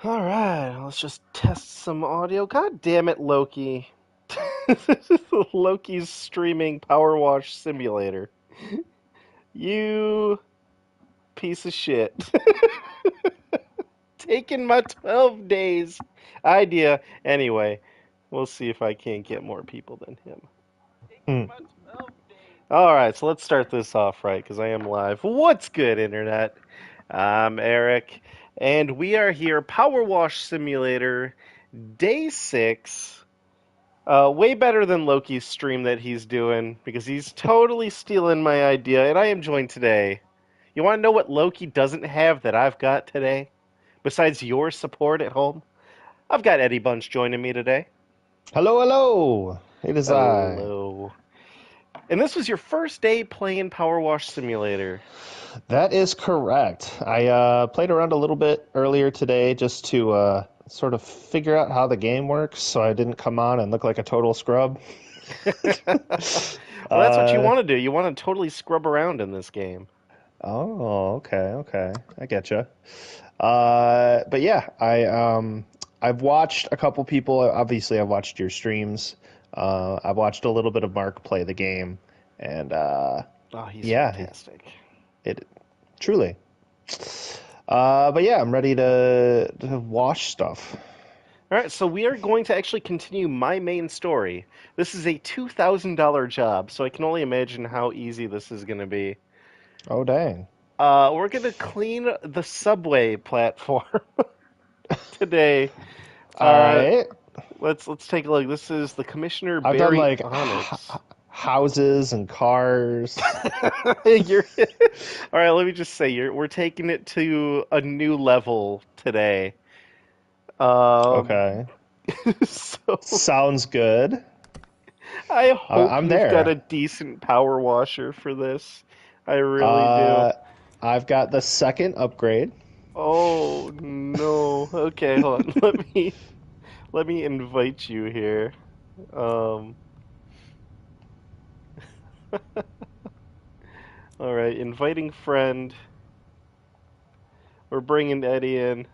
All right, let's just test some audio. God damn it, Loki. Loki's streaming Powerwash Simulator. You piece of shit. Taking my 12 days idea. Anyway, we'll see if I can't get more people than him. Hmm. All right, so let's start this off right because I am live. What's good, Internet? I'm Eric, and we are here, Powerwash Simulator, Day 6. Way better than Loki's stream that he's doing because he's totally stealing my idea, and I am joined today. You want to know what Loki doesn't have that I've got today? Besides your support at home? I've got Eddie Bunch joining me today. Hello, hello. It is I. Hello. And this was your first day playing Power Wash Simulator. That is correct. I played around a little bit earlier today just to sort of figure out how the game works, so I didn't come on and look like a total scrub. Well, that's what you Uh, want to do. You want to totally scrub around in this game. oh, okay. I getcha. But yeah, I've watched a couple people. Obviously, I've watched your streams. I've watched a little bit of Mark play the game, and Oh, he's yeah, fantastic. it truly. But yeah, I'm ready to wash stuff. All right, so we are going to actually continue my main story. This is a $2,000 job, so I can only imagine how easy this is going to be. Oh dang! We're going to clean the subway platform today. All Uh, right, let's take a look. This is the Commissioner I've done Barry like Onyx. houses and cars. You're all right. Let me just say, we're taking it to a new level today. Um, Okay, so sounds good. I hope I'm you've got a there. decent power washer for this. I really do. Uh, I've got the second upgrade. Oh no. Okay, hold on. Let me invite you here. Um, all right, inviting friend. We're bringing Eddie in.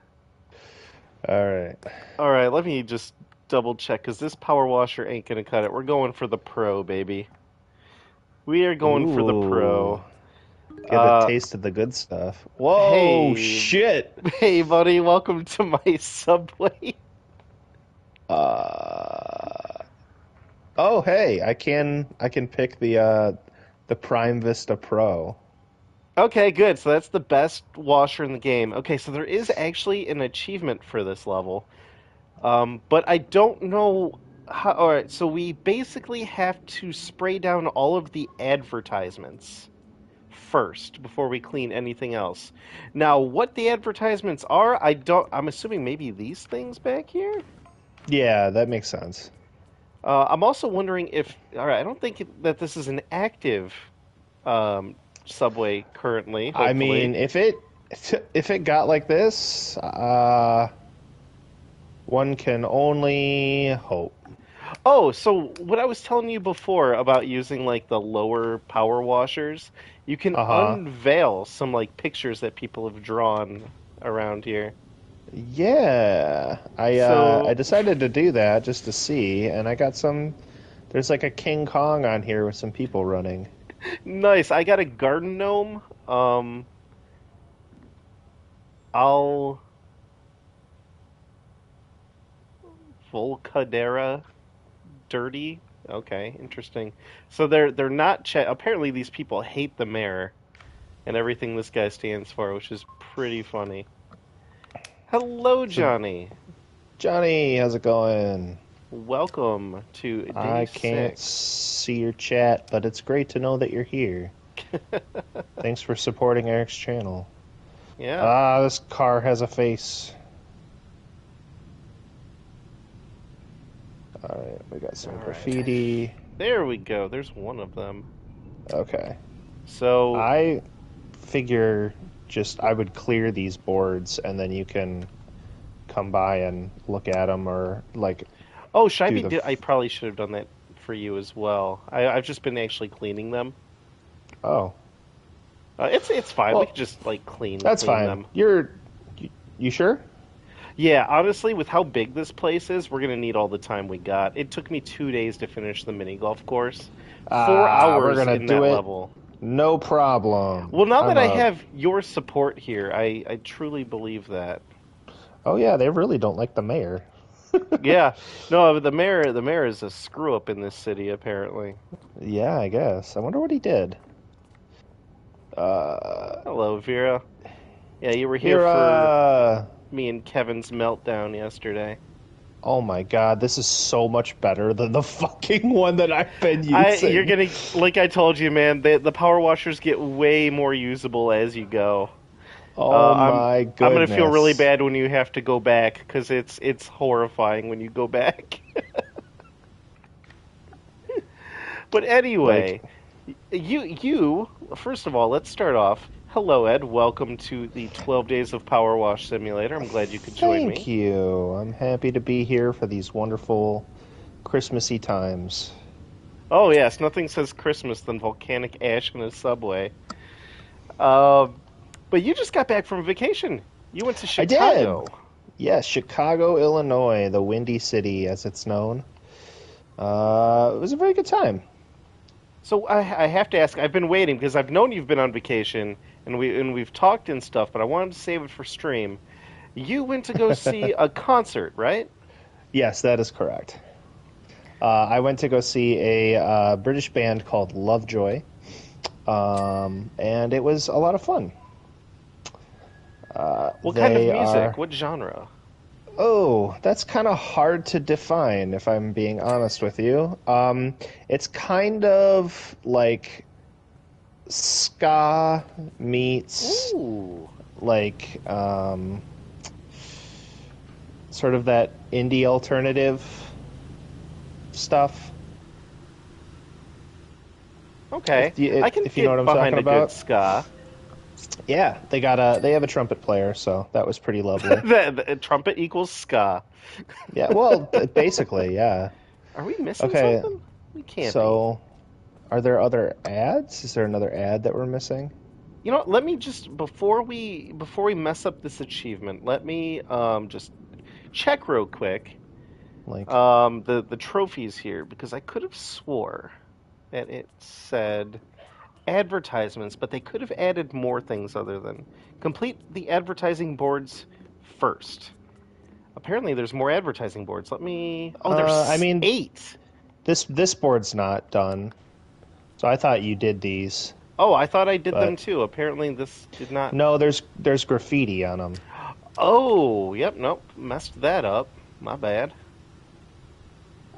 All right. All right, let me just double check because this power washer ain't gonna cut it. We're going for the pro, baby. We are going for the Ooh, pro. get a Uh, taste of the good stuff. Whoa, hey, shit. hey, buddy, welcome to my subway. Uh, oh, hey, I can pick the Prime Vista Pro. Okay, good. So that's the best washer in the game. Okay, so there is actually an achievement for this level. But I don't know how. All right, so we basically have to spray down all of the advertisements first before we clean anything else. Now, what the advertisements are, I don't. I'm assuming maybe these things back here. Yeah, that makes sense. I'm also wondering if. All right, I don't think that this is an active um, subway currently. I Hopefully. mean, if it got like this, one can only hope. Oh, so what I was telling you before about using like the lower power washers, you can Uh-huh. unveil some like pictures that people have drawn around here. Yeah, I So decided to do that just to see, and I got some. There's like a King Kong on here with some people running. nice. I got a garden gnome. I'll Volcadera dirty. Okay, interesting. So they're not apparently these people hate the mayor and everything this guy stands for, which is pretty funny. Hello, So, Johnny. Johnny, how's it going? Welcome to day I can't 6. see your chat, but it's great to know that you're here. Thanks for supporting Eric's channel. Yeah. Ah, this car has a face. Alright, we got All some right. graffiti. There we go. There's one of them. Okay. So, I figure just I would clear these boards and then you can come by and look at them or like oh, do Shivey the. did. I probably should have done that for you as well. I've just been actually cleaning them. Oh, It's fine. We well, could just like clean that's clean fine. them. You sure? Yeah, honestly, with how big this place is, we're gonna need all the time we got. It took me 2 days to finish the mini golf course, four We're hours gonna in do that it. level. No problem. Well, now that I'm I a. have your support here, I truly believe that. Oh yeah, they really don't like the mayor. Yeah, no, but the mayor is a screw up in this city, apparently. Yeah, I guess. I wonder what he did. Uh, Hello, Vera. Yeah, you were here here. for me and Kevin's meltdown yesterday. Oh my God, this is so much better than the fucking one that I've been You're using. gonna, like I told you, man. The power washers get way more usable as you go. Oh I'm my I'm gonna feel really goodness. bad when you have to go back because it's horrifying when you go back. But Like, anyway, you first of all, let's start off. Hello, Ed. Welcome to the 12 Days of Power Wash Simulator. I'm glad you could join thank me. you. I'm happy to be here for these wonderful Christmassy times. Oh yes, nothing says Christmas than volcanic ash in a subway. Um, but you just got back from vacation. You went to I did. Chicago. Yes, Chicago, Illinois, the Windy City as it's known. It was a very good time. So I have to ask. I've been waiting because I've known you've been on vacation and we've talked and stuff, but I wanted to save it for stream. You went to go see a concert, right? Yes, that is correct. I went to go see a British band called Lovejoy, and it was a lot of fun. What kind of They music? are. What genre? Oh, that's kind of hard to define, if I'm being honest with you. It's kind of like ska meets Ooh. like sort of that indie alternative stuff. Okay. I can If you know what get I'm behind talking a good about. ska. Yeah, they have a trumpet player, so that was pretty lovely. The trumpet equals ska. Yeah, well, basically, yeah. Are we missing Okay, something? We can't be. so are there other ads? Is there another ad that we're missing? You know what, let me just before we mess up this achievement, let me just check real quick Like, the trophies here because I could have swore that it said advertisements, but they could have added more things other than complete the advertising boards first. Apparently there's more advertising boards. Let me Oh, I there's mean, 8. this board's not done, so I thought you did these, Oh, I thought I did them but too. Apparently this did not. no, there's graffiti on them. Oh, yep, nope, messed that up. My bad.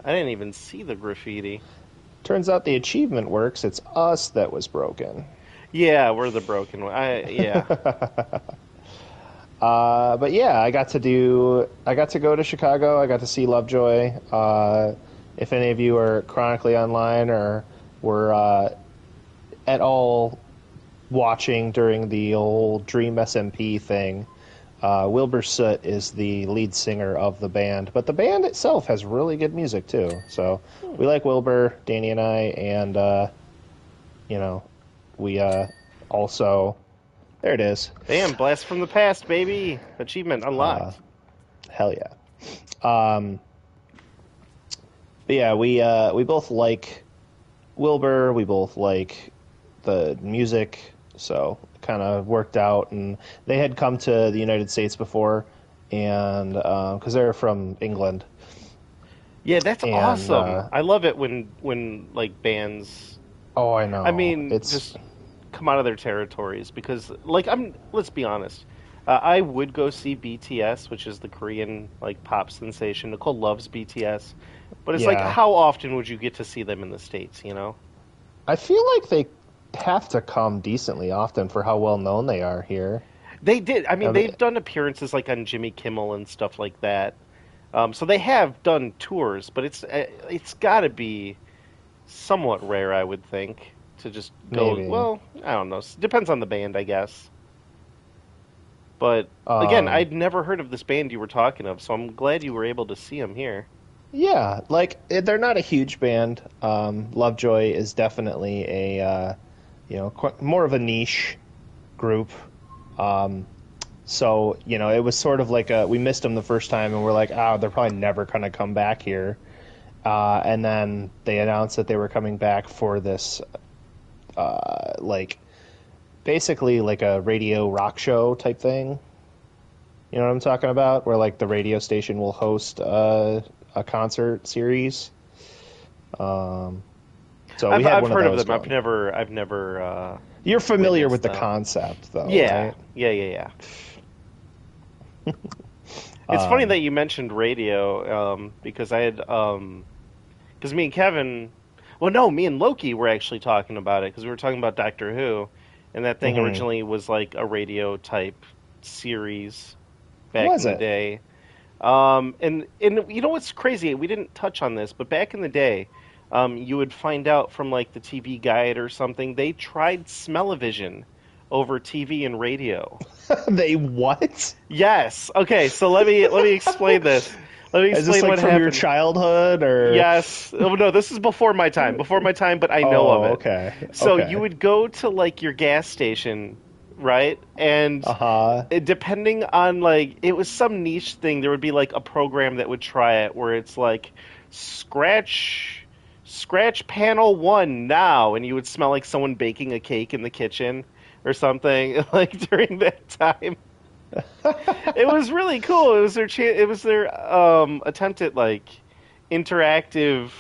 I didn't even see the graffiti. Turns out the achievement works. It's us that was broken. Yeah, we're the broken one. Yeah. But yeah, I got to go to Chicago. I got to see Lovejoy. If any of you are chronically online or were at all watching during the old Dream SMP thing, Wilbur Soot is the lead singer of the band. But the band itself has really good music too. So we like Wilbur, Danny and I, and you know, we also there it is. Bam, blast from the past, baby. Achievement Uh, unlocked. Hell yeah. Um, but yeah, we both like Wilbur. We both like the music, so it kind of worked out. And they had come to the United States before, and because they're from England, Yeah, that's and awesome. I love it when like bands, oh, I I know mean, it's just come out of their territories because like let's be honest. I would go see BTS, which is the Korean like pop sensation. Nicole loves BTS, but it's like yeah. how often would you get to see them in the States, you know? I feel like they have to come decently often for how well known they are here. They did. I mean, I mean, they've done appearances like on Jimmy Kimmel and stuff like that. So they have done tours, but it's got to be somewhat rare, I would think, to just go. maybe. Well, I don't know. Depends on the band, I guess. But again, Um, I'd never heard of this band you were talking of, so I'm glad you were able to see them here. Yeah, like they're not a huge band. Lovejoy is definitely a more of a niche group. Um, So, it was sort of like we missed them the first time, and we're like, oh, they're probably never going to come back here. And then they announced that they were coming back for this, like, basically like a radio rock show type thing. You know what I'm talking about? Where, like, the radio station will host a concert series. Um, so we had I've one of heard of those them. going. I've never You're familiar with witnessed the them. concept, though, Yeah, right? yeah, yeah, yeah. It's funny Um, that you mentioned radio, because I had, because me and Kevin, well, no, me and Loki were actually talking about it because we were talking about Doctor Who, and that thing mhm. originally was like a radio type series back Was in the it? day. And you know what's crazy? We didn't touch on this, but back in the day, you would find out from like the TV Guide or something, they tried smell-o-vision over TV and radio. They what? Yes. Okay, so let me explain this. Let me Is this explain like what from your happened. childhood or? Yes. Oh no, this is before my time. Before my time, but I know of Oh, it. okay. So you Okay. would go to like your gas station, right? And Uh-huh. depending on like it was some niche thing, there would be like a program that would try it where it's like scratch panel 1 now, and you would smell like someone baking a cake in the kitchen or something like during that time. It was really cool. It was their attempt at like interactive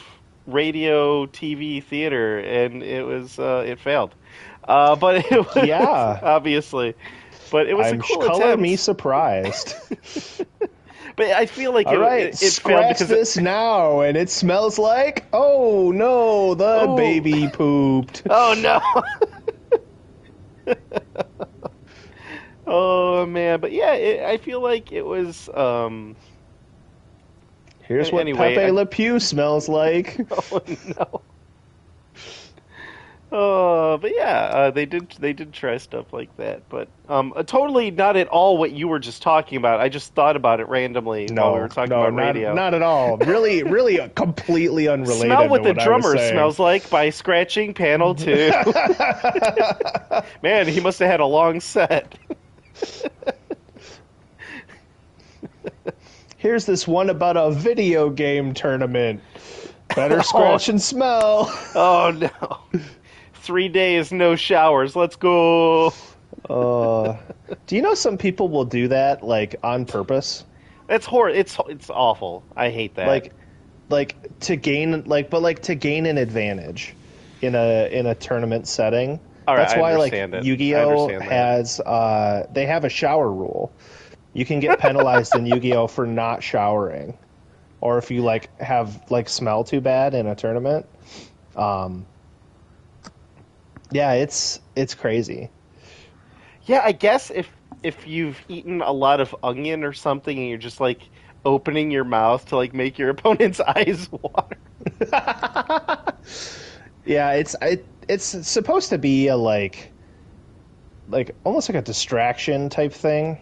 radio, TV, theater, and it failed. But it was Yeah. obviously, but it was a cool Color me attempt. surprised. But I feel like All right, it failed scratch because this now, and it smells like. Oh no, the oh baby pooped. oh no. Oh man, but yeah, I feel like it was Here's what anyway, Pepe Le Pew smells like. oh no. Oh, but yeah, they did try stuff like that, but totally not at all what you were just talking about. I just thought about it randomly while we were No, talking no, about not radio. not at all. Really, really, completely Smell unrelated to what the what I was drummer saying. smells like by scratching panel 2. Man, he must have had a long set. Here's this one about a video game tournament. Better Oh, scratch and smell. oh no. 3 days, no showers. Let's go. Uh, do you know some people will do that like on purpose? That's horrible. It's awful. I hate that. Like to gain to gain an advantage in a tournament setting. All right, That's I why like understand it. I Yu-Gi-Oh understand that. has they have a shower rule. You can get penalized in Yu-Gi-Oh for not showering, or if you like have like smell too bad in a tournament. Um, yeah, it's crazy. Yeah, I guess if you've eaten a lot of onion or something and you're just like opening your mouth to like make your opponent's eyes water. Yeah, it's supposed to be a like almost like a distraction type thing.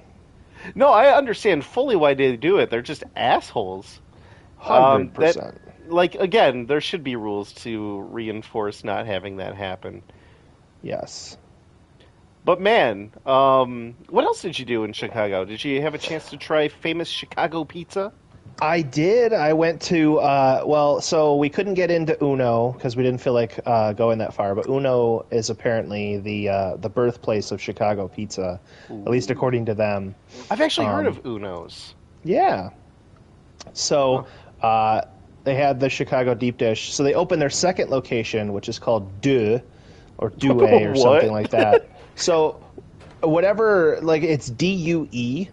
No, I understand fully why they do it. They're just assholes. Hundred That percent. like again, there should be rules to reinforce not having that happen. Yes. But man, what else did you do in Chicago? Did you have a chance to try famous Chicago pizza? I did. I went to well, so we couldn't get into Uno because we didn't feel like going that far. But Uno is apparently the birthplace of Chicago pizza, at least Ooh. according to them. I've actually heard Um, of Uno's. yeah. Huh. So they had the Chicago deep dish. So they opened their second location, which is called Deux or Due or something What? like that. So whatever, like it's DUE,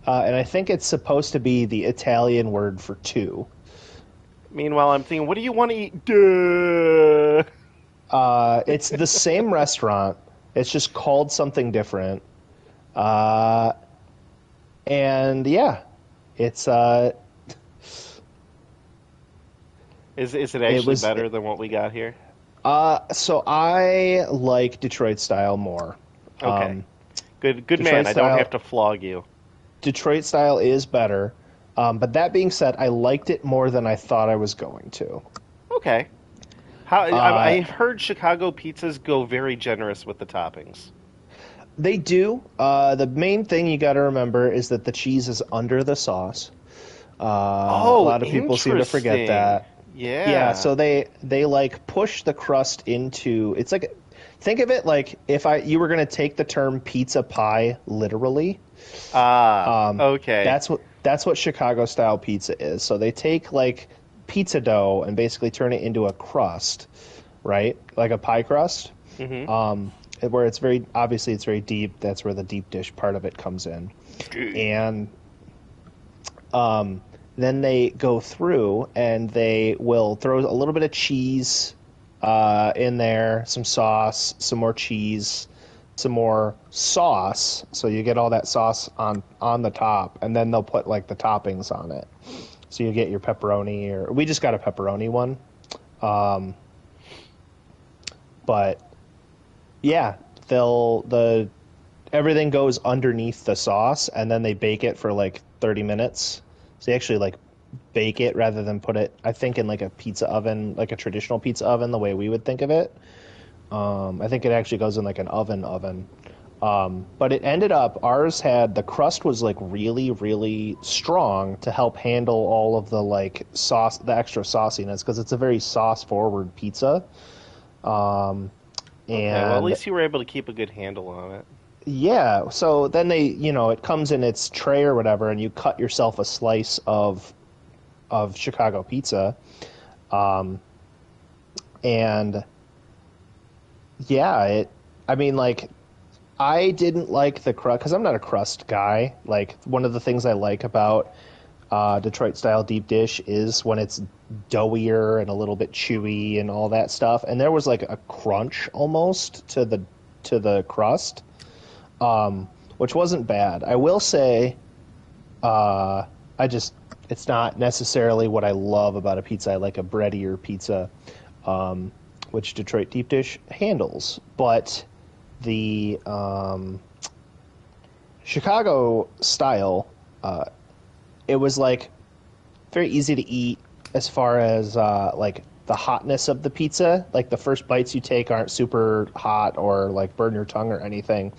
and I think it's supposed to be the Italian word for two. Meanwhile, I'm thinking, what do you want to eat? Duh. It's the same restaurant. It's just called something different. Uh, and yeah, it's Is it it actually was better than what we got here? so I like Detroit style more. Okay. Um, Good man. Detroit I don't have style to flog you. Detroit style is better. But that being said, I liked it more than I thought I was going to. Okay. How Uh, I've heard Chicago pizzas go very generous with the toppings. They do. The main thing you got to remember is that the cheese is under the sauce. A Oh, lot of people seem to forget interesting. that. Yeah, Yeah. so they like push the crust into. It's like, think of it like if I you were gonna take the term pizza pie literally. Ah, Um, okay. that's what Chicago style pizza is. So they take like pizza dough and basically turn it into a crust, right? Like a pie crust. Mm-hmm. Where it's very obviously it's very deep. That's where the deep dish part of it comes in, Deep. and um, then they go through and they will throw a little bit of cheese in there, some sauce, some more cheese, some more sauce. So you get all that sauce on the top, and then they'll put like the toppings on it. So you get your pepperoni, or we just got a pepperoni one. Um, but yeah, they'll the everything goes underneath the sauce, and then they bake it for like 30 minutes. So they actually like bake it rather than put it, I think, in like a pizza oven, like a traditional pizza oven, the way we would think of it. I think it actually goes in like an oven. But it ended up, ours had, the crust was like really, really strong to help handle all of the like sauce, the extra sauciness, because it's a very sauce forward pizza. Um, Okay, well, at and least you were able to keep a good handle on it. yeah, so then it comes in its tray or whatever, and you cut yourself a slice of Chicago pizza. Um, and yeah, I mean, like, I didn't like the crust because I'm not a crust guy. Like, one of the things I like about Detroit style deep dish is when it's doughier and a little bit chewy and all that stuff. And there was like a crunch almost to the crust, which wasn't bad. I will say, uh, I just it's not necessarily what I love about a pizza. I like a breadier pizza, um, which Detroit deep dish handles, but the Chicago style, uh, it was like very easy to eat as far as like the hotness of the pizza. Like the first bites you take aren't super hot or like burn your tongue or anything.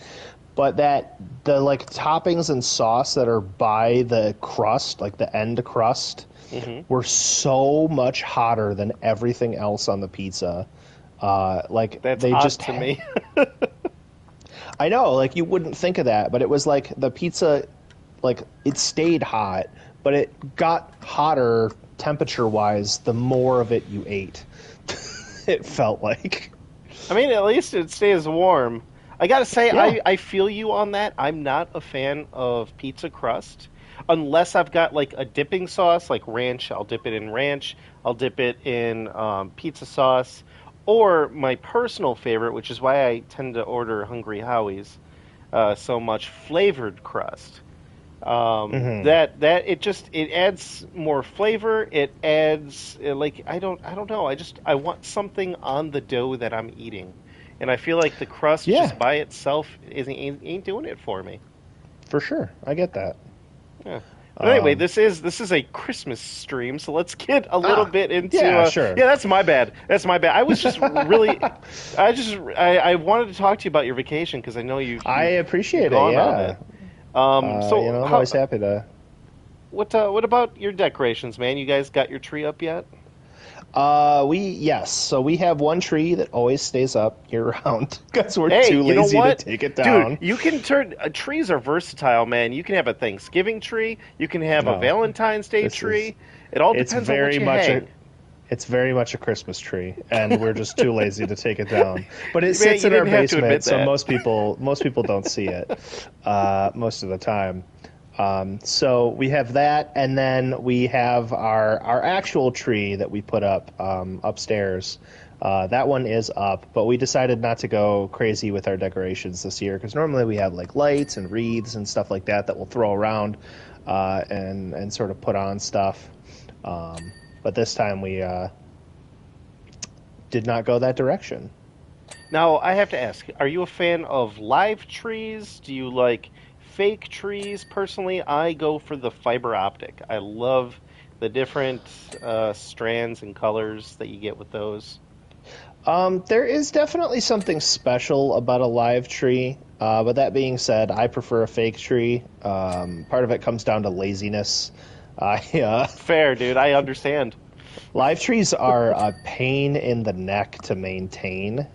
But that the like toppings and sauce that are by the crust, like the end crust, Mm-hmm. were so much hotter than everything else on the pizza. Like That's they odd just to me. I know, like you wouldn't think of that, but it was like the pizza, like it stayed hot, but it got hotter temperature wise the more of it you ate. It felt like. I mean, at least it stays warm. I gotta say, Yeah. I feel you on that. I'm not a fan of pizza crust unless I've got like a dipping sauce, like ranch. I'll dip it in ranch. I'll dip it in pizza sauce, or my personal favorite, which is why I tend to order Hungry Howie's so much, flavored crust. Hmm. That it just it adds more flavor. It adds like I don't know. I want something on the dough that I'm eating, and I feel like the crust Yeah, just by itself isn't ain't doing it for me. for sure. I get that. Yeah. But anyway, Um, this is a Christmas stream, so let's get a little ah, bit into yeah, sure. yeah, that's my bad. That's my bad. I was just really I wanted to talk to you about your vacation because I know I you've appreciate it. gone on Yeah. it. So I'm how always happy to. what about your decorations, man? You guys got your tree up yet? Yes. So we have one tree that always stays up year round because we're Hey, too you know lazy to what? take it Dude, down. you can turn trees are versatile, man. You can have a Thanksgiving tree, you can have a No, Valentine's Day this is tree. It all it's depends on what very you much a hang. it's very much a Christmas tree, and we're just too lazy to take it down. But it Man, sits you in our didn't have to admit basement, so that. most people don't see it most of the time. So we have that, and then we have our actual tree that we put up upstairs. That one is up, but we decided not to go crazy with our decorations this year because normally we have like lights and wreaths and stuff like that we'll throw around and sort of put on stuff. But this time we did not go that direction. Now, I have to ask, are you a fan of live trees? Do you like fake trees? Personally, I go for the fiber optic. I love the different strands and colors that you get with those. There is definitely something special about a live tree. But that being said, I prefer a fake tree. Part of it comes down to laziness. I Fair, dude. I understand. Live trees are a pain in the neck to maintain,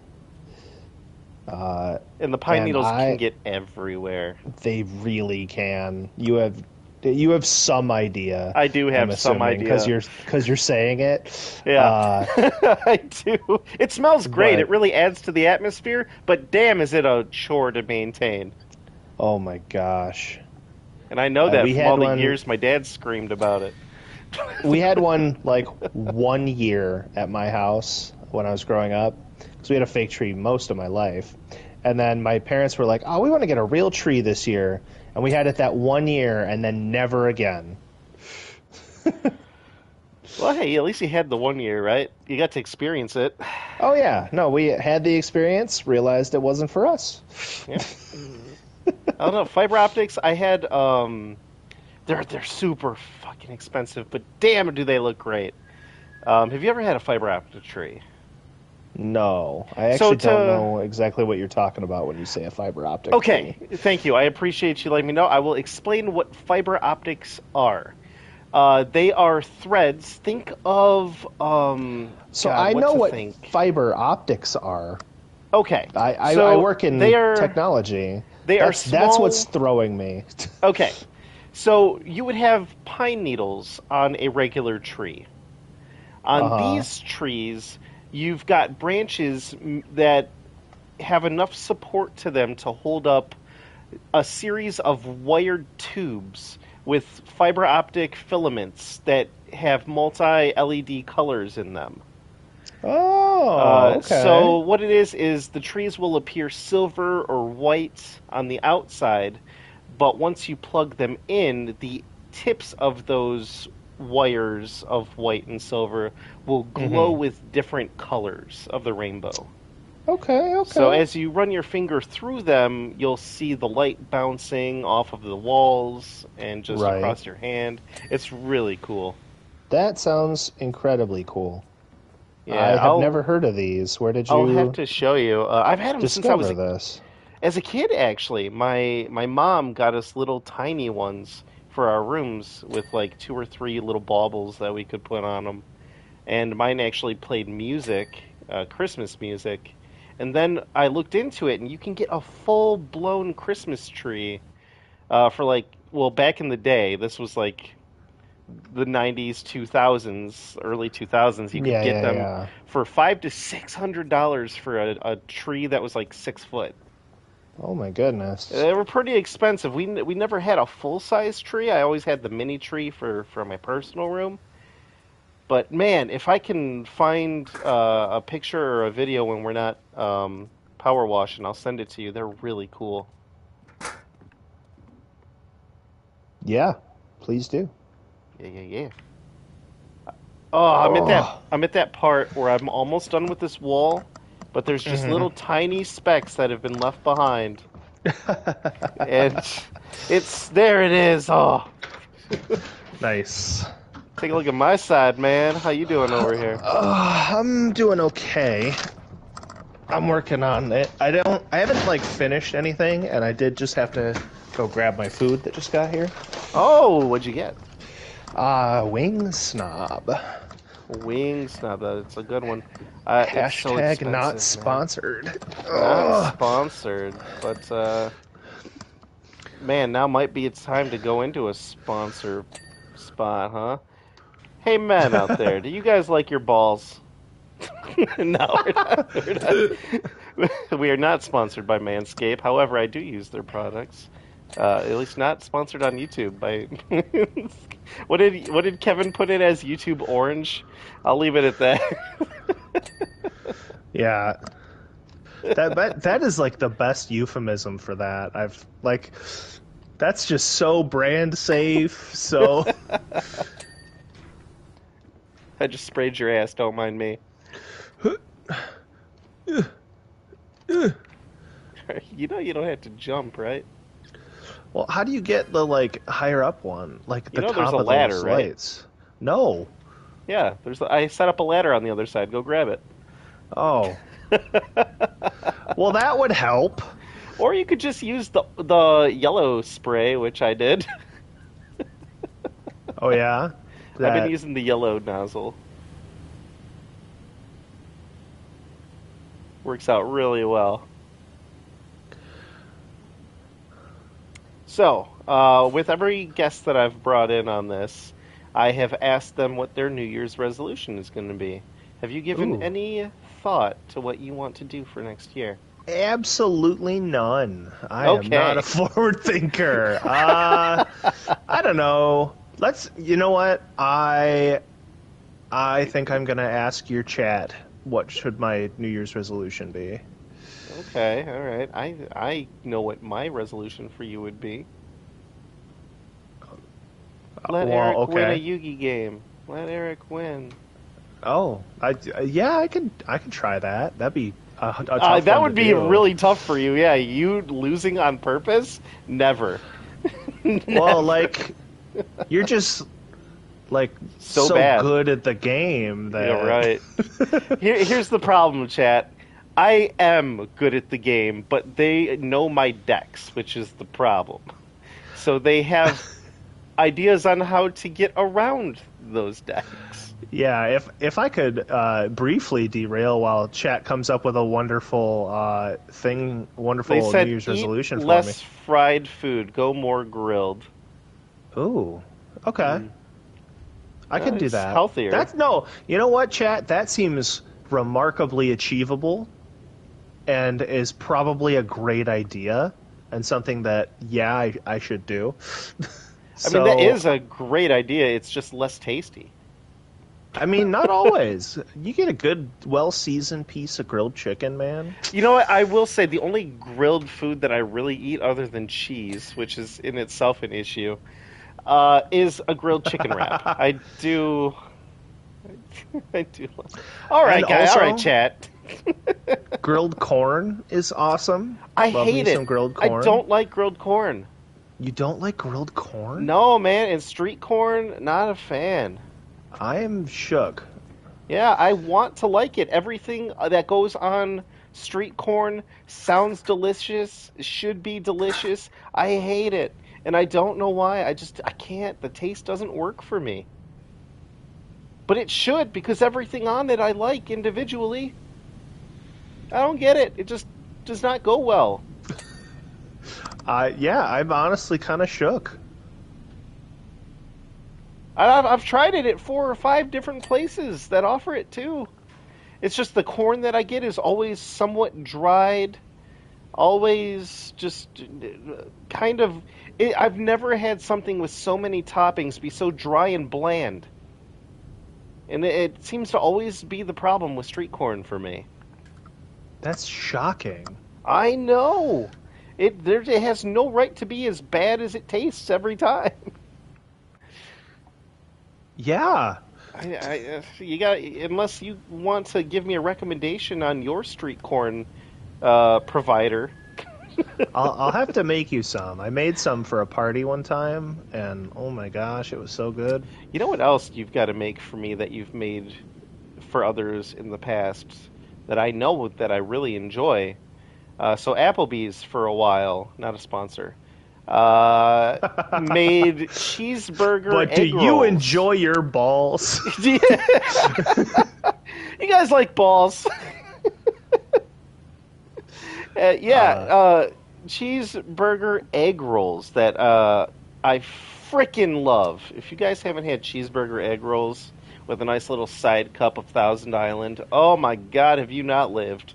And the pine and needles can I get everywhere. they really can. You have some idea, I do I'm have some assuming, because idea. you're saying it. Yeah, Uh, I do. It smells great. It but really adds to the atmosphere, but damn, is it a chore to maintain. oh my gosh, And I know uh, that we from all had the one. years my dad screamed about it. We had one like 1 year at my house when I was growing up, because we had a fake tree most of my life. And then my parents were like, "Oh, we want to get a real tree this year," and we had it that 1 year, and then never again. Well, hey, at least you had the 1 year, right? You got to experience it. Oh yeah, no, we had the experience, realized it wasn't for us. Yeah. I don't know. Fiber optics, I had they're super fucking expensive, but damn do they look great. Have you ever had a fiber optic tree? No, I So actually don't to know exactly what you're talking about when you say a fiber optic Okay, tree. thank you. I appreciate you letting me know. I will explain what fiber optics are. They are threads. Think of So God, I what know to what think. fiber optics are. Okay, I so work in technology. they are That's what's small. throwing me. Okay, so you would have pine needles on a regular tree. Uh On huh. these trees, you've got branches that have enough support to them to hold up a series of wired tubes with fiber optic filaments that have multi LED colors in them. Oh, So okay. what it is the trees will appear silver or white on the outside, but once you plug them in, the tips of those wires of white and silver will glow Mm-hmm. with different colors of the rainbow. Okay, So okay. as you run your finger through them, you'll see the light bouncing off of the walls and just Right. across your hand. It's really cool. That sounds incredibly cool. Yeah, I have never heard of these. Where did I'll have you to show you. I've had them since I was discover this? as a kid. Actually, my mom got us little tiny ones for our rooms with like two or three little baubles that we could put on them. And mine actually played music, Christmas music. And then I looked into it, and you can get a full blown Christmas tree for like, well, back in the day, this was like the 90s, 2000s, early 2000s. You could Yeah, get yeah, them yeah. for $500 to $600 for a tree that was like 6 foot. Oh my goodness. They were pretty expensive. We never had a full size tree. I always had the mini tree for my personal room. But man, if I can find a picture or a video when we're not power washing, I'll send it to you. They're really cool. Yeah, please do. Yeah, yeah, yeah. Oh, Oh. I'm at that part where I'm almost done with this wall, but there's just Hmm. little tiny specks that have been left behind. And it's there it is. Oh, Nice. take a look at my side, man. How you doing over here? I'm doing okay. I'm working on it. I haven't like finished anything, and I did just have to go grab my food that just got here. Oh, what'd you get? Wing snob. Wings. Now that's a good one. It's so Hashtag not expensive, man. sponsored. Not Ugh. sponsored, but man, now might be its time to go into a sponsor spot, huh? Hey, men out there, do you guys like your balls? No, we're not. We're not. We are not sponsored by Manscaped. However, I do use their products. At least not sponsored on YouTube by. What did Kevin put it as YouTube Orange? I'll leave it at that. Yeah, that is like the best euphemism for that. I've like that's just so brand safe. So I just sprayed your ass. Don't mind me. You know you don't have to jump, right? well, how do you get the like higher up one, like You the know there's a top of ladder, those right? lights? No. Yeah, I set up a ladder on the other side. Go grab it. Oh, well, that would help. Or you could just use the yellow spray, which I did. Oh yeah, I've been that. using the yellow nozzle. Works out really well. So, with every guest that I've brought in on this, I have asked them what their New Year's resolution is going to be. Have you given Ooh, any thought to what you want to do for next year? absolutely none. I am not a Okay. forward thinker. I don't know. Let's. You know what? I think I'm gonna ask your chat. What should my New Year's resolution be? Okay, all right. I know what my resolution for you would be. Let Well, Eric win a okay. Yugi game. Let Eric win. Oh, yeah, I can try that. That'd be a tough That one to would be do. really tough for you. Yeah, you losing on purpose? Never. Well, Never. like you're just like So so bad. good at the game Yeah, that right. Here's the problem, chat. I am good at the game, but they know my decks, which is the problem. So they have ideas on how to get around those decks. yeah, if I could briefly derail while chat comes up with a wonderful They wonderful New said Year's eat resolution for me. less fried food, go more grilled. Ooh, okay. Mm. I can do It's that. healthier. That's no, you know what, chat? That seems remarkably achievable and is probably a great idea and something that, yeah, I should do. I mean, that So, is a great idea. It's just less tasty. I mean, not always. You get a good, well seasoned piece of grilled chicken, man. You know what? I will say the only grilled food that I really eat, other than cheese, which is in itself an issue, is a grilled chicken wrap. I do. I do. All And right, guy. All right, also, chat. grilled corn is awesome. I Love me hate some it. grilled I corn. don't like grilled corn. You don't like grilled corn? No, man. And street corn, not a fan. I am shook. Yeah, I want to like it. Everything that goes on street corn sounds delicious, should be delicious. I hate it. And I don't know why. I can't. The taste doesn't work for me. But it should because everything on it I like individually. I don't get it. It just does not go well. Yeah, I'm honestly kind of shook. I've tried it at 4 or 5 different places that offer it too. It's just the corn that I get is always somewhat dried, always just kind of. I've never had something with so many toppings be so dry and bland. And it seems to always be the problem with street corn for me. That's shocking. I know. It has no right to be as bad as it tastes every time. Yeah. You got unless you want to give me a recommendation on your street corn provider. I'll have to make you some. I made some for a party one time, and oh my gosh, it was so good. You know what else you've got to make for me that you've made for others in the past that I know that I really enjoy? So Applebee's for a while, not a sponsor, made cheeseburger But do egg you rolls. enjoy your balls? You guys like balls? Yeah, uh, cheeseburger egg rolls that I frickin' love. If you guys haven't had cheeseburger egg rolls with a nice little side cup of Thousand Island, oh my God, have you not lived?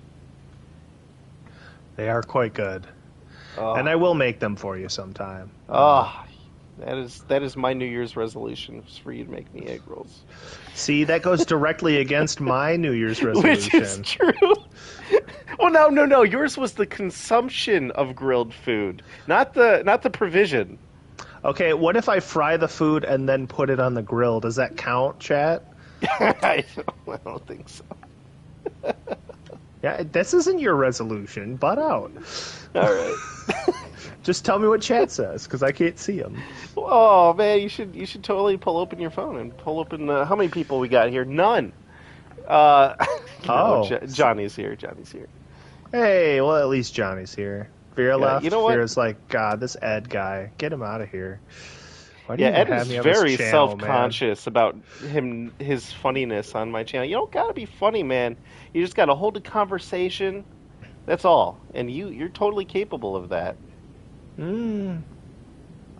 they are quite good, and Oh, I will make them for you sometime. oh, that is my New Year's resolution is for you to make me egg rolls, See, that goes directly against my New Year's which is resolution. true. Oh no, no, no! Yours was the consumption of grilled food, not the provision. Okay, what if I fry the food and then put it on the grill? Does that count, chat? I don't think so. Yeah, this isn't your resolution. Butt out. All right. Just tell me what chat says, because I can't see them. Oh man, you should totally pull open your phone and pull open how many people we got here? None. Uh, No, Oh, Johnny's here. Johnny's here. hey, well, at least Johnny's here. Vera Yeah, you left. know what? Vera's like, God, this Ed guy, get him out of here. Why do Yeah, you even Ed have is me on this very channel, man? self-conscious about his funniness on my channel. You don't gotta be funny, man. You just gotta hold a conversation. That's all. And you're totally capable of that. Hmm,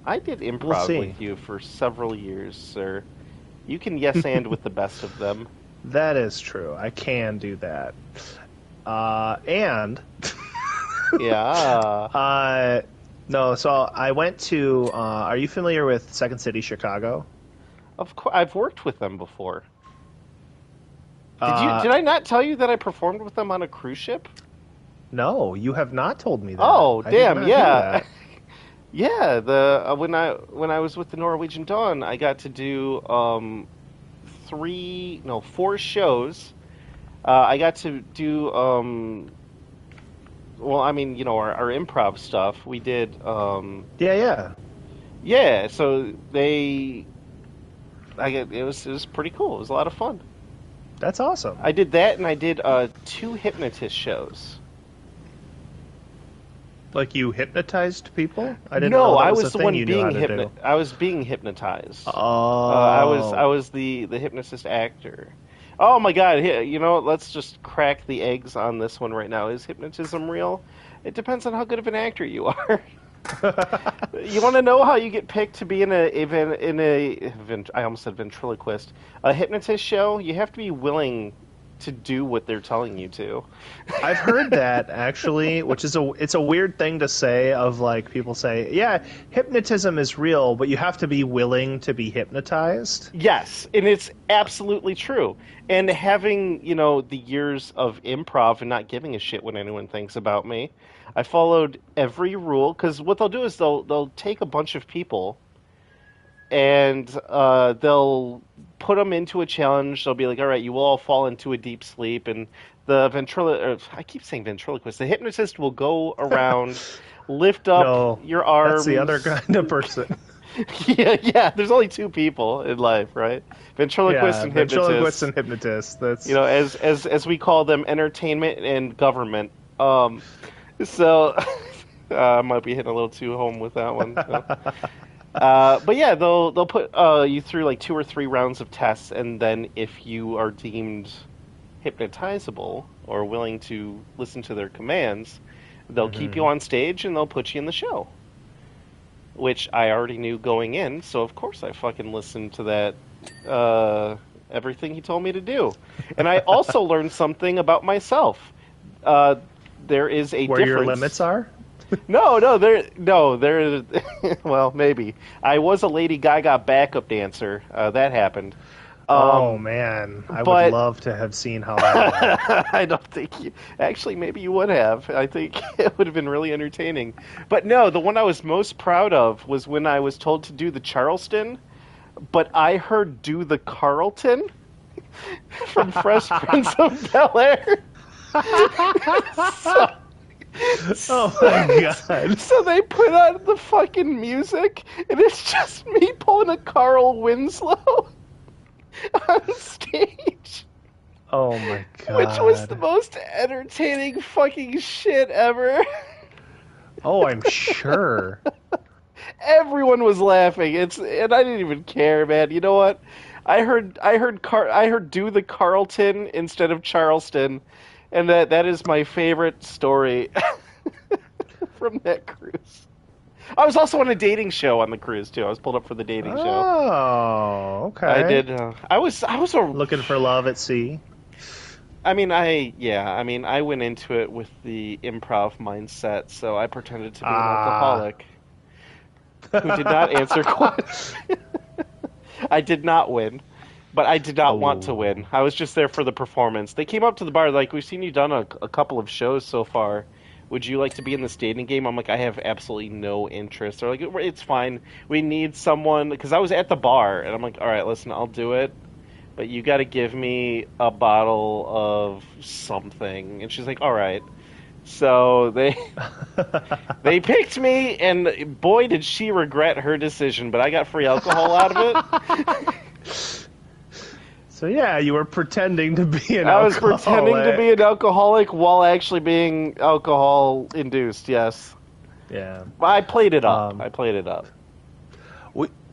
I did we'll improv see. with you for several years, sir. You can yes and with the best of them. That is true. I can do that. And Yeah. uh, no, so I went to. Are you familiar with Second City, Chicago? Of course, I've worked with them before. Uh, Did I not tell you that I performed with them on a cruise ship? no, you have not told me that. Oh, I did damn, not hear yeah. that. Yeah, the when I was with the Norwegian Dawn, I got to do four shows. I got to do well, I mean, our improv stuff. We did Yeah, yeah, yeah, so it was pretty cool. It was a lot of fun. that's awesome. I did that and I did two hypnotist shows. Like you hypnotized people? I didn't No, know that I was was a the thing one you knew how being to do. I was being hypnotized. I Oh, was the hypnotist actor. Oh my God! Let's just crack the eggs on this one right now. Is hypnotism real? It depends on how good of an actor you are. You want to know how you get picked to be I almost said ventriloquist, a hypnotist show? You have to be willing to do what they're telling you to. I've heard that actually, which is it's a weird thing to say of like people say, yeah, hypnotism is real, but you have to be willing to be hypnotized. Yes, and it's absolutely true. And having, the years of improv and not giving a shit what anyone thinks about me, I followed every rule because what they'll do is they'll take a bunch of people and they'll put them into a challenge. They'll be like, "All right, you will all fall into a deep sleep," and I keep saying ventriloquist. The hypnotist will go around, lift up No, your that's the other arms. kind of person. Yeah, yeah. There's only two people in life, right? Ventriloquist Yeah, and ventriloquist hypnotist. and hypnotist. That's As we call them, entertainment and government. So I might be hitting a little too home with that one. So. But yeah, they'll put you through like two or three rounds of tests, and then if you are deemed hypnotizable or willing to listen to their commands, they'll keep you hmm on stage and they'll put you in the show. Which I already knew going in, so of course I fucking listened to that everything he told me to do. And I also learned something about myself. Uh, there is a where your limits difference. are. No, there. Well, maybe I was a Lady Gaga backup dancer. That happened. Oh Um, man, I would but love to have seen how that went. I don't think you. Actually, maybe you would have. I think it would have been really entertaining. But no, the one I was most proud of was when I was told to do the Charleston, but I heard do the Carlton from Fresh Prince of Bel-Air. So, Oh my god. so they put on the fucking music, and it's just me pulling a Carl Winslow on stage, Oh my which was the god. most entertaining fucking shit ever. Oh, I'm sure. Everyone was laughing. And I didn't even care, man. You know what? I heard do the Carlton instead of Charleston, and that is my favorite story from that cruise. I was also on a dating show on the cruise too. I was pulled up for the dating show. Oh, I okay. did. I was a. Looking for love at sea. I mean, I went into it with the improv mindset, so I pretended to be an Ah. alcoholic who did not answer questions. I did not win, but I did not want to Oh. win. I was just there for the performance. They came up to the bar like, "We've seen you done a couple of shows so far. Would you like to be in the dating game?" I'm like, "I have absolutely no interest." They're like, "It's fine. We need someone," because I was at the bar, and I'm like, "All right, listen, I'll do it, but you got to give me a bottle of something." And she's like, "All right." So they picked me, and boy, did she regret her decision. But I got free alcohol out of it. So yeah, you were pretending to be an I was pretending to be alcoholic. an alcoholic while actually being alcohol induced. Yes, Yeah. I played it up. Um, I played it up.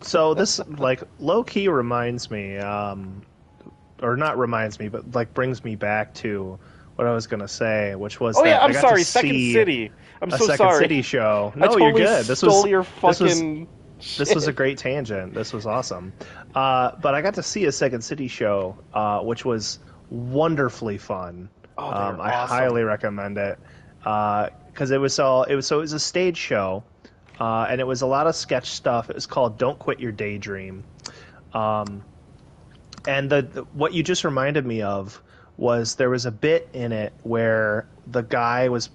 so this like low key reminds me, or not reminds me, but like brings me back to what I was gonna say, which was Oh yeah, that I I'm got to sorry. Second see City. I'm a so Second sorry. City show. I No, you're totally good. stole your This was fucking this was a shit. great tangent. This was awesome. But I got to see a Second City show, which was wonderfully fun. Oh, they're I awesome. highly recommend it because it was a stage show, and it was a lot of sketch stuff. It was called "Don't Quit Your Daydream," and what you just reminded me of was there was a bit in it where the guy was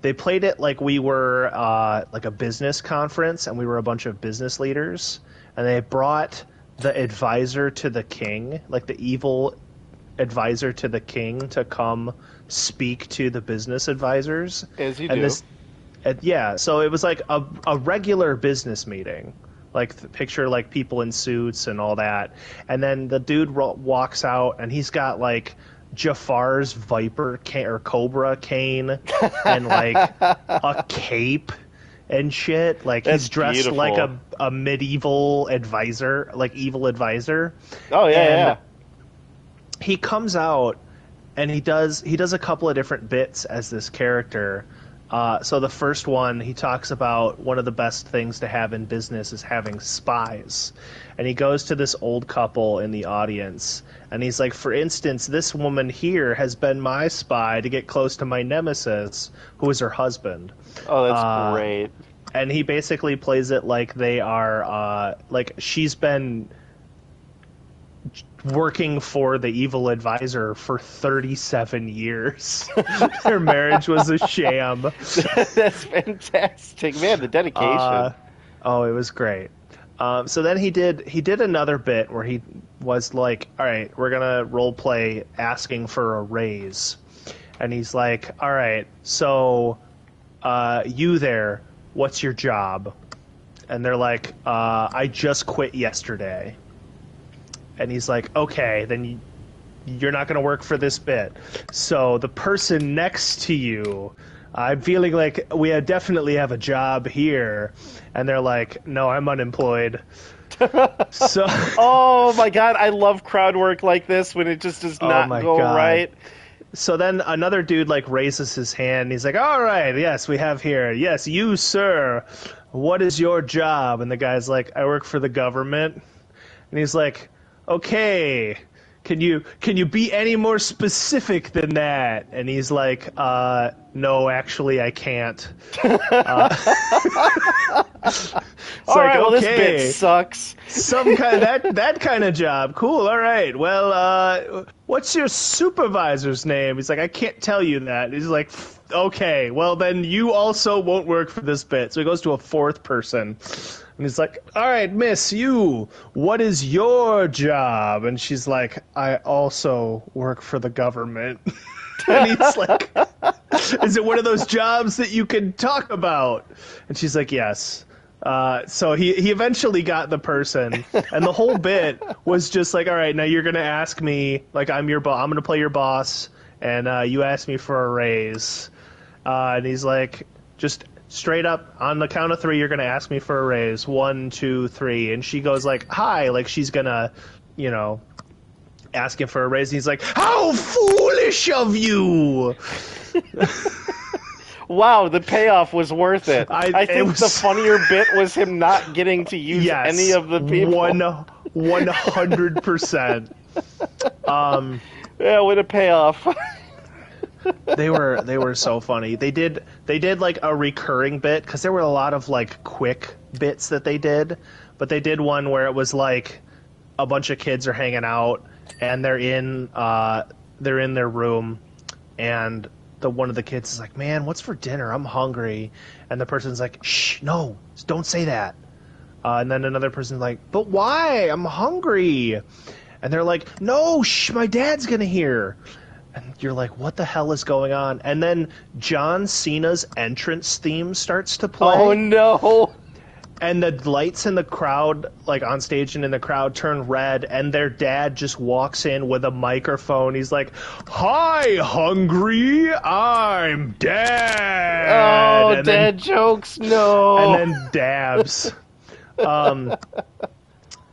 they played it like we were like a business conference and we were a bunch of business leaders and they brought the advisor to the king, like the evil advisor to the king, to come speak to the business advisors. As you And do. this yeah, so it was like a regular business meeting, like picture like people in suits and all that. And then the dude walks out and he's got like Jafar's viper or cobra cane and like a cape and shit. Like That's he's dressed like beautiful. a medieval advisor, like evil advisor. Oh yeah, And yeah. he comes out and he does a couple of different bits as this character. So the first one, he talks about one of the best things to have in business is having spies, and he goes to this old couple in the audience, and he's like, for instance, this woman here has been my spy to get close to my nemesis, who is her husband. Oh, that's Uh, great. and he basically plays it like they are, like she's been working for the evil advisor for 37 years. Their marriage was a sham. That's fantastic, man. The dedication. Uh, oh, it was great. So then he did another bit where he was like, "All right, we're gonna role play asking for a raise," and he's like, "All right, so you there, what's your job?" And they're like, "I just quit yesterday." And he's like, okay, then you're not going to work for this bit. So the person next to you, I'm feeling like definitely have a job here. And they're like, no, I'm unemployed. So, Oh my god, I love crowd work like this when it just does oh not my go God. right. So then another dude like raises his hand. And he's like, all right, yes, we have here. Yes, you, sir. What is your job? And the guy's like, I work for the government. And he's like, okay, can you be any more specific than that? And he's like, no, actually, I can't. It's All like, right, well this bit okay, sucks. some kind that kind of job. Cool. All right. Well, what's your supervisor's name? He's like, I can't tell you that. He's like, okay. Well, then you also won't work for this bit. So he goes to a fourth person. And he's like, all right, miss, you, what is your job? And she's like, I also work for the government. And he's like, is it one of those jobs that you can talk about? And she's like, yes. So he eventually got the person, and the whole bit was just like, all right, now you're gonna ask me, like I'm your boss, I'm gonna play your boss, and you ask me for a raise, and he's like, just straight up on the count of three, you're gonna ask me for a raise. 1, 2, 3, and she goes like, hi, like she's gonna, you know, ask him for a raise. And he's like, how foolish of you! Wow, the payoff was worth it. I It think the was funnier bit was him not getting to use any yes, of the people. 100%. Yeah, what a payoff. They were so funny. They did like a recurring bit because there were a lot of like quick bits that they did, but they did one where it was like a bunch of kids are hanging out and they're in their room, and the one of the kids is like, man, what's for dinner? I'm hungry. And the person's like, shh, no, don't say that. And then another person's like, but why? I'm hungry. And they're like, no, shh, my dad's gonna hear. And you're like, what the hell is going on? And then John Cena's entrance theme starts to play. Oh no. and the lights in the crowd, like on stage and in the crowd, turn red, and their dad just walks in with a microphone. He's like, "Hi, hungry? I'm Dad," Oh, and then dad jokes, and no. then dabs.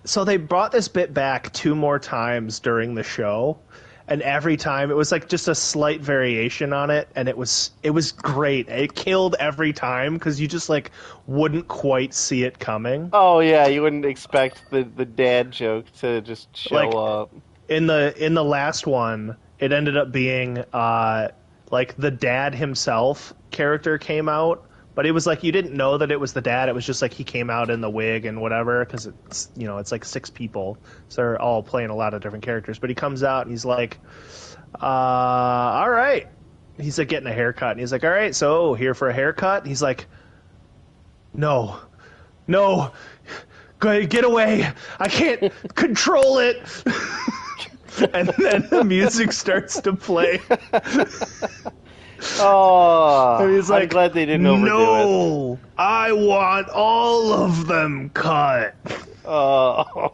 So they brought this bit back two more times during the show, and every time it was like just a slight variation on it, and it was great. It killed every time because you just like wouldn't quite see it coming. Oh yeah, you wouldn't expect the dad joke to just show Like up. in the last one, it ended up being like the dad himself character came out, but it was like you didn't know that it was the dad. It was just like he came out in the wig and whatever because it's like six people, so they're all playing a lot of different characters. But he comes out and he's like, all right. He's like getting a haircut and he's like, all right, so here for a haircut. He's like, no, no, go ahead, get away. I can't control it. And then the music starts to play. And Oh, he's I'm like, glad they didn't overdo it. no, I want all of them cut. Oh,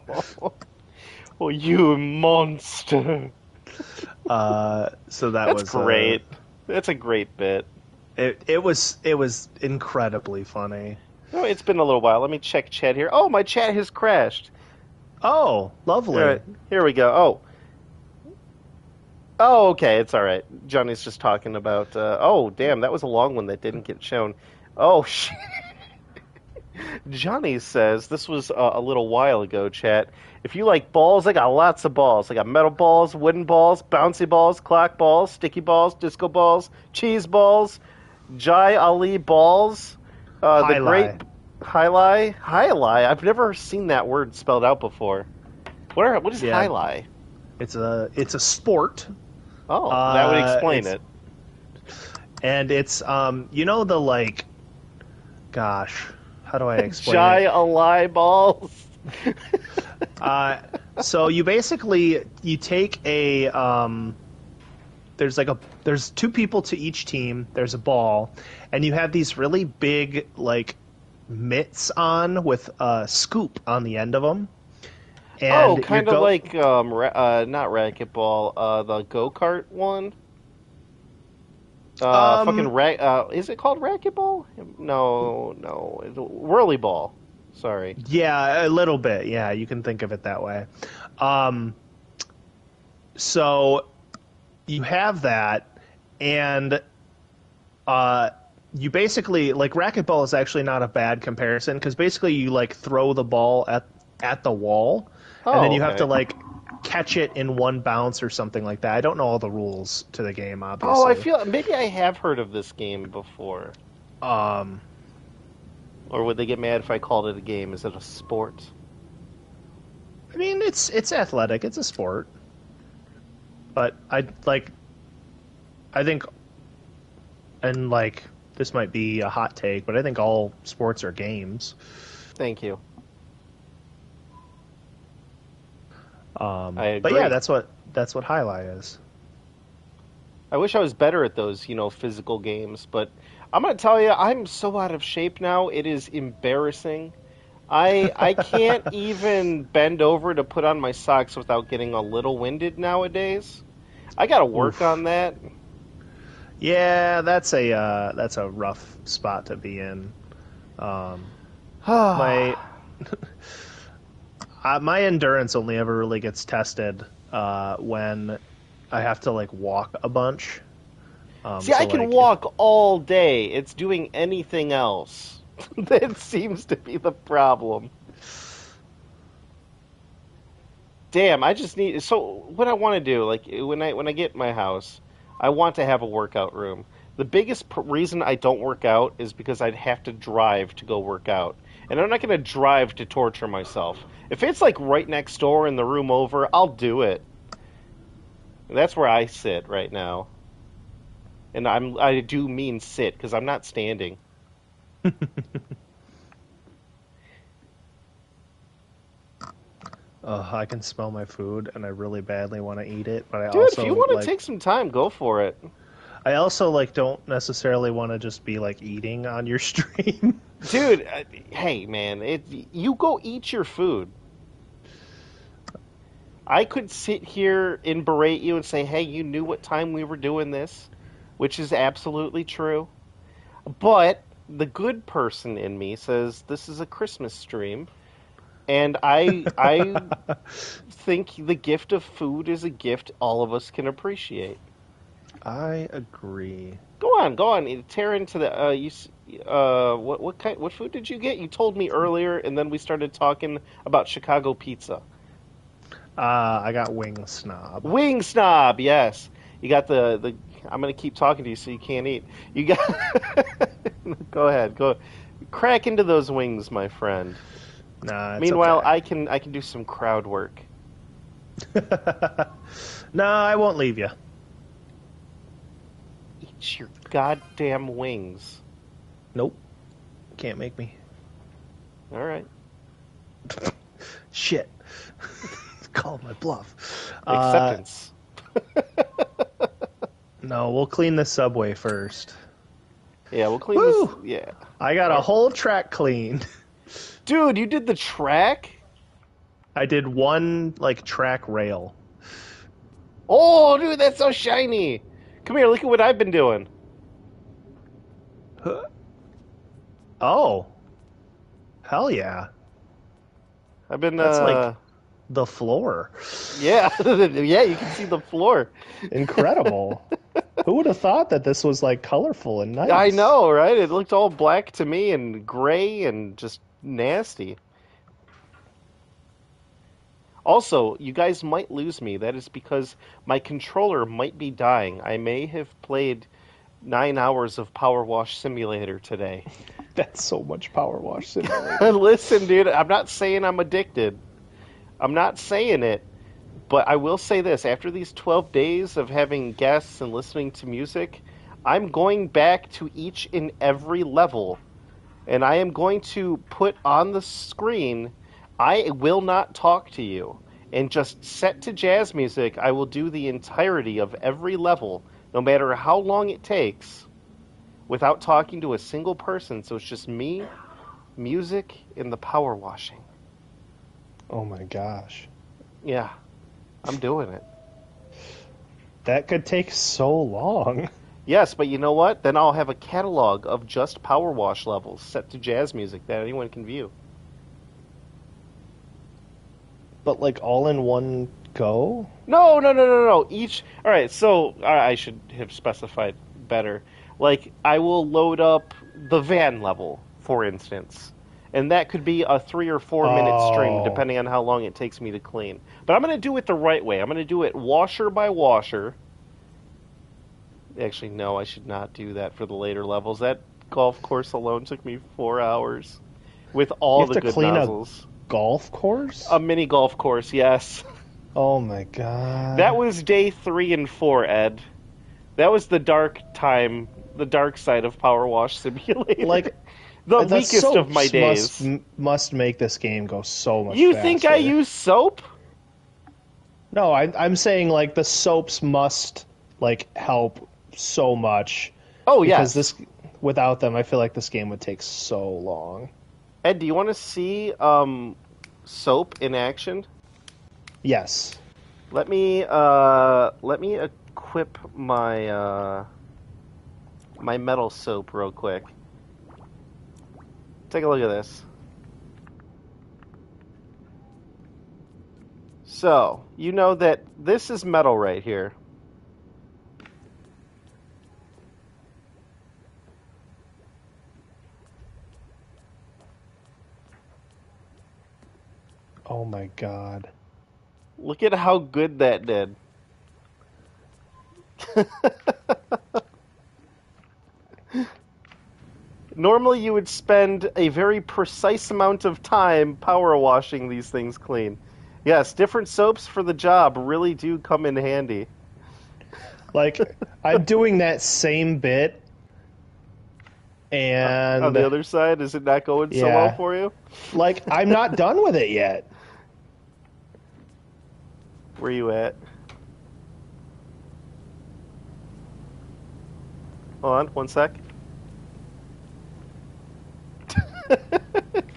oh, you monster. So that That's was great. That's a great bit. it was incredibly funny. No, it's been a little while. Let me check chat here. Oh, my chat has crashed. Oh, All lovely. right, here we go. Oh, oh, okay, it's all right. Johnny's just talking about. Oh, damn, that was a long one that didn't get shown. Oh, shit. Johnny says this was a little while ago, chat. If you like balls, I got lots of balls. I got metal balls, wooden balls, bouncy balls, clock balls, sticky balls, disco balls, cheese balls, Jai Ali balls, the great Highlight. Highlight. I've never seen that word spelled out before. What is Yeah, highlight? it's a sport. Oh, that would explain It's it. and it's the like, gosh, how do I explain Jai it? Ali balls. Uh, so you basically you take a there's two people to each team. There's a ball, and you have these really big like mitts on with a scoop on the end of them, Oh, and kind of like not racquetball, the go kart one. Fucking um is it called racquetball? No, no, it's whirly ball. Sorry. yeah, a little bit. Yeah, you can think of it that way. Um, so you have that, and uh, you basically like racquetball is actually not a bad comparison because basically you like throw the ball at the wall, and then Oh, you have to okay. like catch it in one bounce or something like that. I don't know all the rules to the game, Oh, I obviously. feel maybe I have heard of this game before. Um, Or would they get mad if I called it a game? Is it a sport? I mean, it's athletic, it's a sport, but I think, and like this might be a hot take, but I think all sports are games. Thank you. I But yeah, agree. that's what highlight is. I wish I was better at those, physical games, but I'm gonna tell you, I'm so out of shape now. It is embarrassing. I can't even bend over to put on my socks without getting a little winded nowadays. I gotta work Oof. on that. Yeah, that's a rough spot to be in. Um, my my endurance only ever really gets tested when I have to like walk a bunch. See, So I can like if walk all day. It's doing anything else that seems to be the problem. Damn, I just need. So what I want to do, like when I get my house, I want to have a workout room. The biggest reason I don't work out is because I'd have to drive to go work out, and I'm not going to drive to torture myself. If it's like right next door in the room over, I'll do it. That's where I sit right now, and I do mean sit because I'm not standing. I can smell my food and I really badly want to eat it, but Dude, if you want to take some time, go for it. I also like don't necessarily want to just be like eating on your stream. Dude, hey man, you go eat your food. I could sit here and berate you and say, "Hey, you knew what time we were doing this," which is absolutely true. But the good person in me says this is a Christmas stream, and I think the gift of food is a gift all of us can appreciate. I agree. Go on, tear into the what food did you get? You told me earlier, and then we started talking about Chicago pizza. I got wing snob. Wing snob, yes. You got the. I'm gonna keep talking to you so you can't eat. You got. Go ahead, go crack into those wings, my friend. Nah, it's Meanwhile, okay. I can do some crowd work. No, I won't leave you. Eat your goddamn wings. Nope, can't make me. All right. Shit. Called my bluff. Acceptance. No, we'll clean the subway first. Yeah, we'll clean this. Woo! Yeah. I got a whole track cleaned. Dude, you did the track? I did one like track rail. Oh, dude, that's so shiny. Come here, look at what I've been doing. Huh? Oh, hell yeah! I've been That's like the floor. yeah, yeah, you can see the floor. Incredible. Who would have thought that this was like colorful and I nice? know, right? It looked all black to me and gray and just nasty. Also, you guys might lose me. That is because my controller might be dying. I may have played 9 hours of Power Wash Simulator today. That's so much Power Wash Simulator. Listen, dude, I'm not saying I'm addicted. I'm not saying it. But I will say this, after these 12 days of having guests and listening to music, I'm going back to each and every level, and I am going to put on the screen, I will not talk to you. And just set to jazz music, I will do the entirety of every level, no matter how long it takes, without talking to a single person. So it's just me, music, and the power washing. Oh my gosh. Yeah, I'm doing it. That could take so long. Yes, but you know what? Then I'll have a catalog of just power wash levels set to jazz music that anyone can view. But like all in one go? No, no, no, no, no. Each. All right, so I should have specified better. Like, I will load up the van level, for instance. And that could be a 3 or 4 minute stream, Oh. depending on how long it takes me to clean. But I'm going to do it the right way. I'm going to do it washer by washer. Actually, no, I should not do that for the later levels. That golf course alone took me 4 hours with You all have the to good clean a nozzles. golf course? A mini golf course, yes. Oh my That god. was day 3 and 4, Ed. That was the dark time, the dark side of Power Wash Simulator. Like The the weakest of my soaps days. must make this game go so much You think I faster. use soap? No, I'm saying like the soaps must like help so much Oh, because yes. this without them I feel like this game would take so long. Ed, do you want to see soap in action? Yes. Let me equip my metal soap real quick. Take a look at this. So, you know that this is metal right here. Oh my god. Look at how good that did. Normally you would spend a very precise amount of time power washing these things clean. Yes, different soaps for the job really do come in handy. Like I'm doing that same bit On the and other side, is it not going so well yeah, for you? like I'm not done with it yet. Where you at? Hold on, one sec.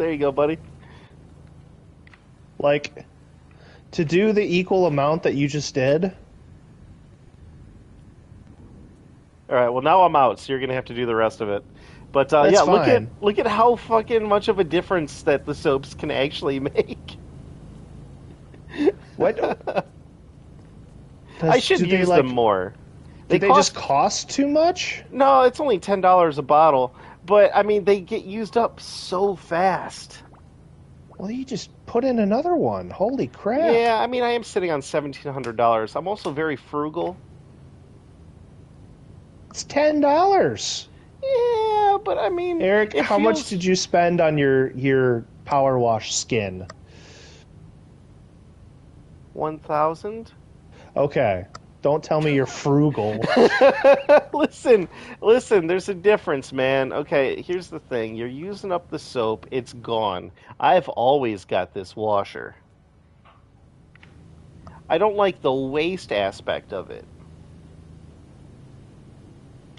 There you go, buddy. Like, to do the equal amount that you just did. All right. Well, now I'm out, so you're gonna have to do the rest of it. But That's yeah, fine. look at how fucking much of a difference that the soaps can actually make. What I does should do they use them like? more. Do They they just cost cost too much? no, it's only $10 a bottle, but I mean they get used up so fast. Well, you just put in another one. Holy crap! Yeah, I mean I am sitting on $1,700. I'm also very frugal. It's $10. Yeah, but I mean Eric, it how much feels did you spend on your power wash skin? 1,000. Okay, don't tell me you're frugal. Listen, listen, there's a difference, man. Okay, here's the thing. You're using up the soap, it's gone. I've always got this washer. I don't like the waste aspect of it.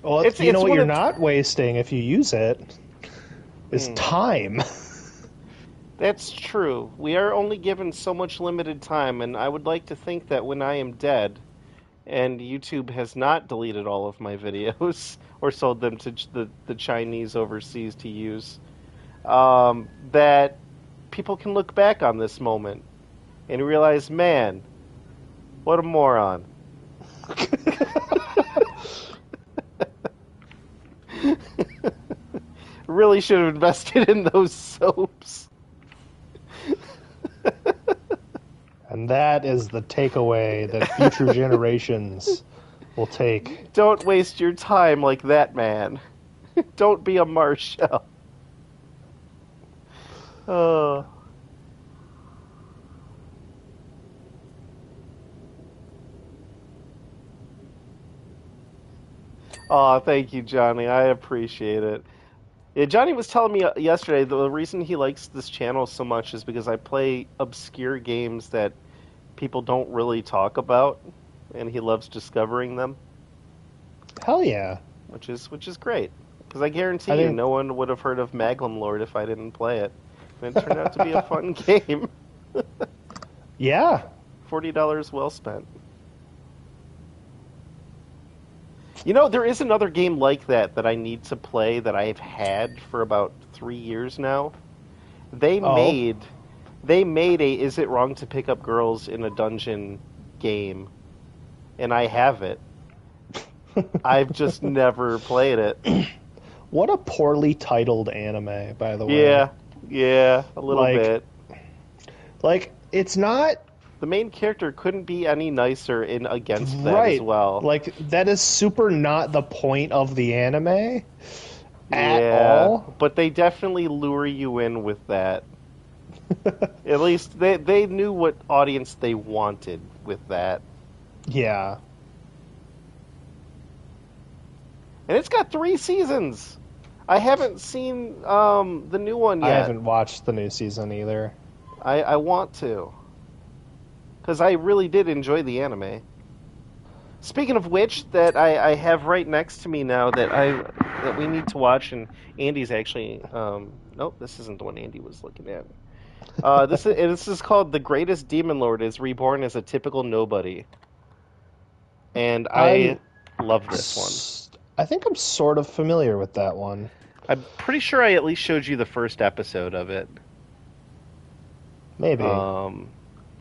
Well, It's you know it's what one you're of not wasting if you use it is hmm, time. that's true. We are only given so much limited time, and I would like to think that when I am dead and YouTube has not deleted all of my videos or sold them to the Chinese overseas to use, that people can look back on this moment and realize, man, what a moron. Really should have invested in those soaps. And that is the takeaway that future generations will take. Don't waste your time like that, man. Don't be a Marshall. Oh. Oh, thank you, Johnny. I appreciate it. Yeah, Johnny was telling me yesterday the reason he likes this channel so much is because I play obscure games that people don't really talk about, and he loves discovering them, Hell yeah. which is great. Because I guarantee I you, think, no one would have heard of Maglum Lord if I didn't play it, and it turned out to be a fun game. yeah. $40 well spent. You know, there is another game like that that I need to play that I've had for about 3 years now. They Oh. made they made a Is It Wrong to Pick Up Girls in a Dungeon game, and I have it. I've just never played it. What a poorly titled anime, by the way. Yeah, yeah, a little Like, bit. it's not The main character couldn't be any nicer in against that as right. well. Like, that is super not the point of the anime at Yeah, all. but they definitely lure you in with that. At least they knew what audience they wanted with that. Yeah. And it's got 3 seasons. I haven't seen the new one I yet. haven't watched the new season either. I want to. Because I really did enjoy the anime. Speaking of which, that I have right next to me now that we need to watch, and Andy's actually nope, this isn't the one Andy was looking at. This is called The Greatest Demon Lord is Reborn as a Typical Nobody, and I I'm love this one. I think I'm sort of familiar with that one. I'm pretty sure I at least showed you the first episode of it. Maybe. Um,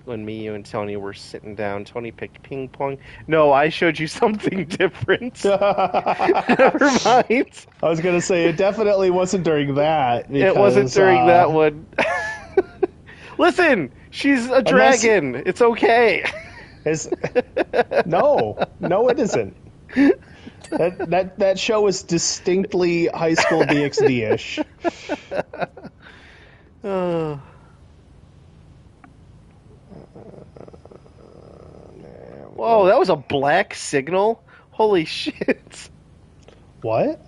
when me, you, and Tony were sitting down, Tony picked ping pong. No, I showed you something different. Never I mind. was gonna say it definitely wasn't during that It wasn't because during that one. Listen, she's a unless dragon. It's okay. is no, it isn't. That show is distinctly High School DxD ish. Oh. Whoa, that was a black signal? Holy shit. What?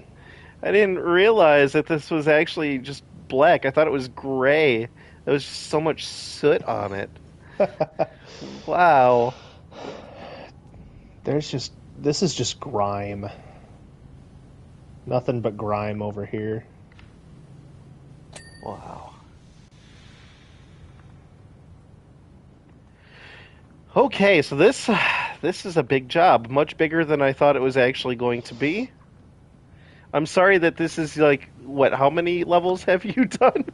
I didn't realize that this was actually just black. I thought it was gray. There was just so much soot on it. Wow. This is just grime. Nothing but grime over here. Wow. Okay, so this is a big job, much bigger than I thought it was actually going to be. I'm sorry that this is like what? How many levels have you done?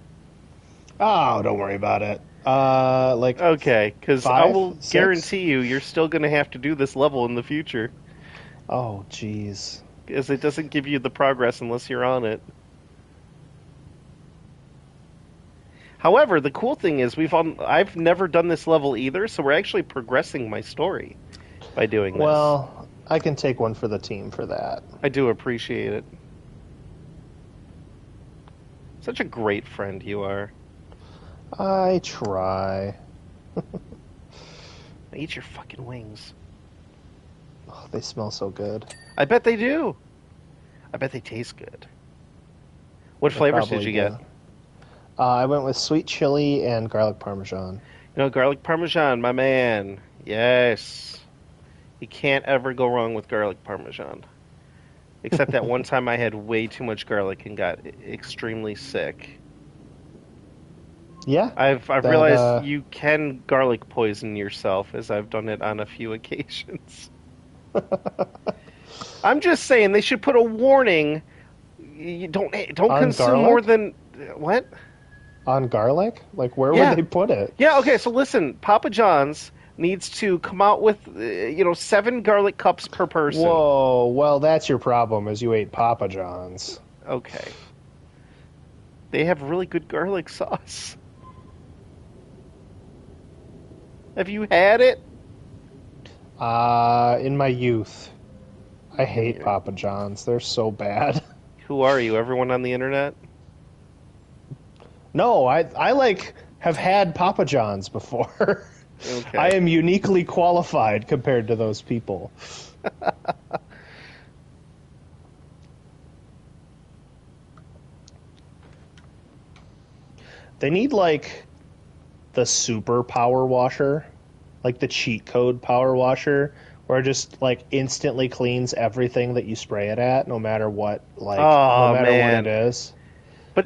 Oh, don't worry about it. Like Okay, because I five, will six. guarantee you're still going to have to do this level in the future, Oh, jeez. because it doesn't give you the progress unless you're on it. However, the cool thing is I've never done this level either, so we're actually progressing my story by doing this. Well, I can take one for the team for that. I do appreciate it. Such a great friend you are. I try. Eat your fucking wings. Oh, they smell so good. I bet they do. I bet they taste good. What They flavors did probably you get? do. I went with sweet chili and garlic parmesan. Garlic parmesan, my man. Yes. You can't ever go wrong with garlic parmesan. Except that one time I had way too much garlic and got extremely sick. Yeah, I've that realized you can garlic poison yourself, as I've done it on a few occasions. I'm just saying they should put a warning. You don't on consume more garlic? than what? On garlic? Like where would Yeah, they put it? yeah. Okay, so listen, Papa John's needs to come out with 7 garlic cups per person. Whoa, well that's your problem is you ate Papa John's. Okay, they have really good garlic sauce. Have you had it? In my youth, I hate Papa John's. They're so bad. Who are you? Everyone on the internet? No, I like have had Papa John's before. I Okay. am uniquely qualified compared to those people. They need like the super power washer, like the cheat code power washer, where it just like instantly cleans everything that you spray it at, no Oh matter what it man. is. But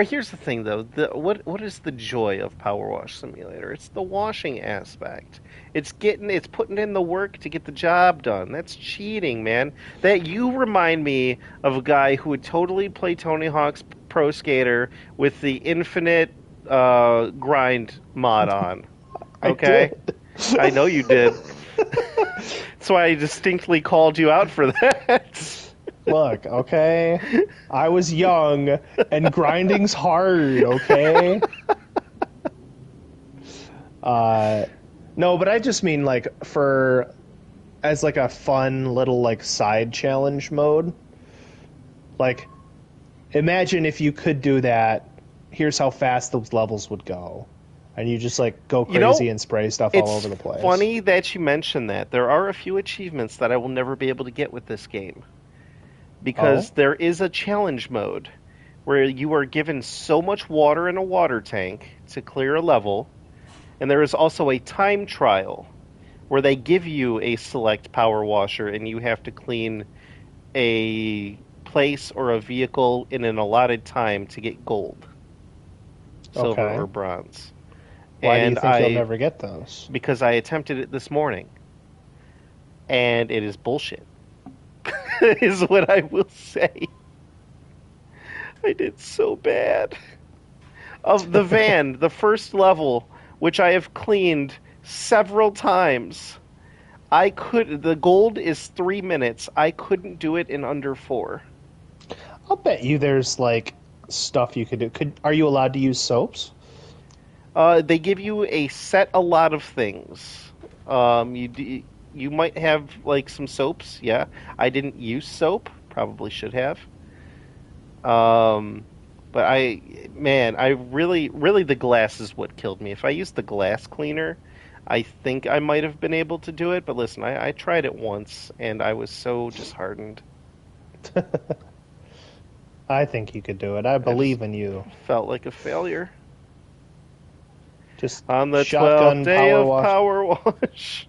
here's the thing, though. What is the joy of Power Wash Simulator? It's the washing aspect. It's putting in the work to get the job done. That's cheating, man. That you remind me of a guy who would totally play Tony Hawk's Pro Skater with the infinite grind mod on. I Okay, did. I know you did. That's why I distinctly called you out for that. Look, okay? I was young and grinding's hard, okay? Uh no, but I just mean like for as like a fun little like side challenge mode. Like imagine if you could do that. Here's how fast those levels would go. And you just like go You know, crazy and spray stuff all it's over the place. funny that you mention that. There are a few achievements that I will never be able to get with this game because Oh? there is a challenge mode where you are given so much water in a water tank to clear a level, and there is also a time trial where they give you a select power washer and you have to clean a place or a vehicle in an allotted time to get gold, silver, Okay. or bronze. Why do you And think you'll I never get those? because I attempted it this morning and it is bullshit. Is what I will say. I did so bad. Of the van, the first level, which I have cleaned several times, the gold is 3 minutes. I couldn't do it in under four. I'll bet you there's like stuff you could do. Are you allowed to use soaps? They give you a lot of things. You might have like some soaps. Yeah, I didn't use soap. Probably should have. Um, but I really the glass is what killed me. If I used the glass cleaner, I think I might have been able to do it. But listen, I tried it once and I was so disheartened. I think you could do it. I I just believe in you. felt like a failure. Just On the 12th shotgun day power of wash. Power Wash,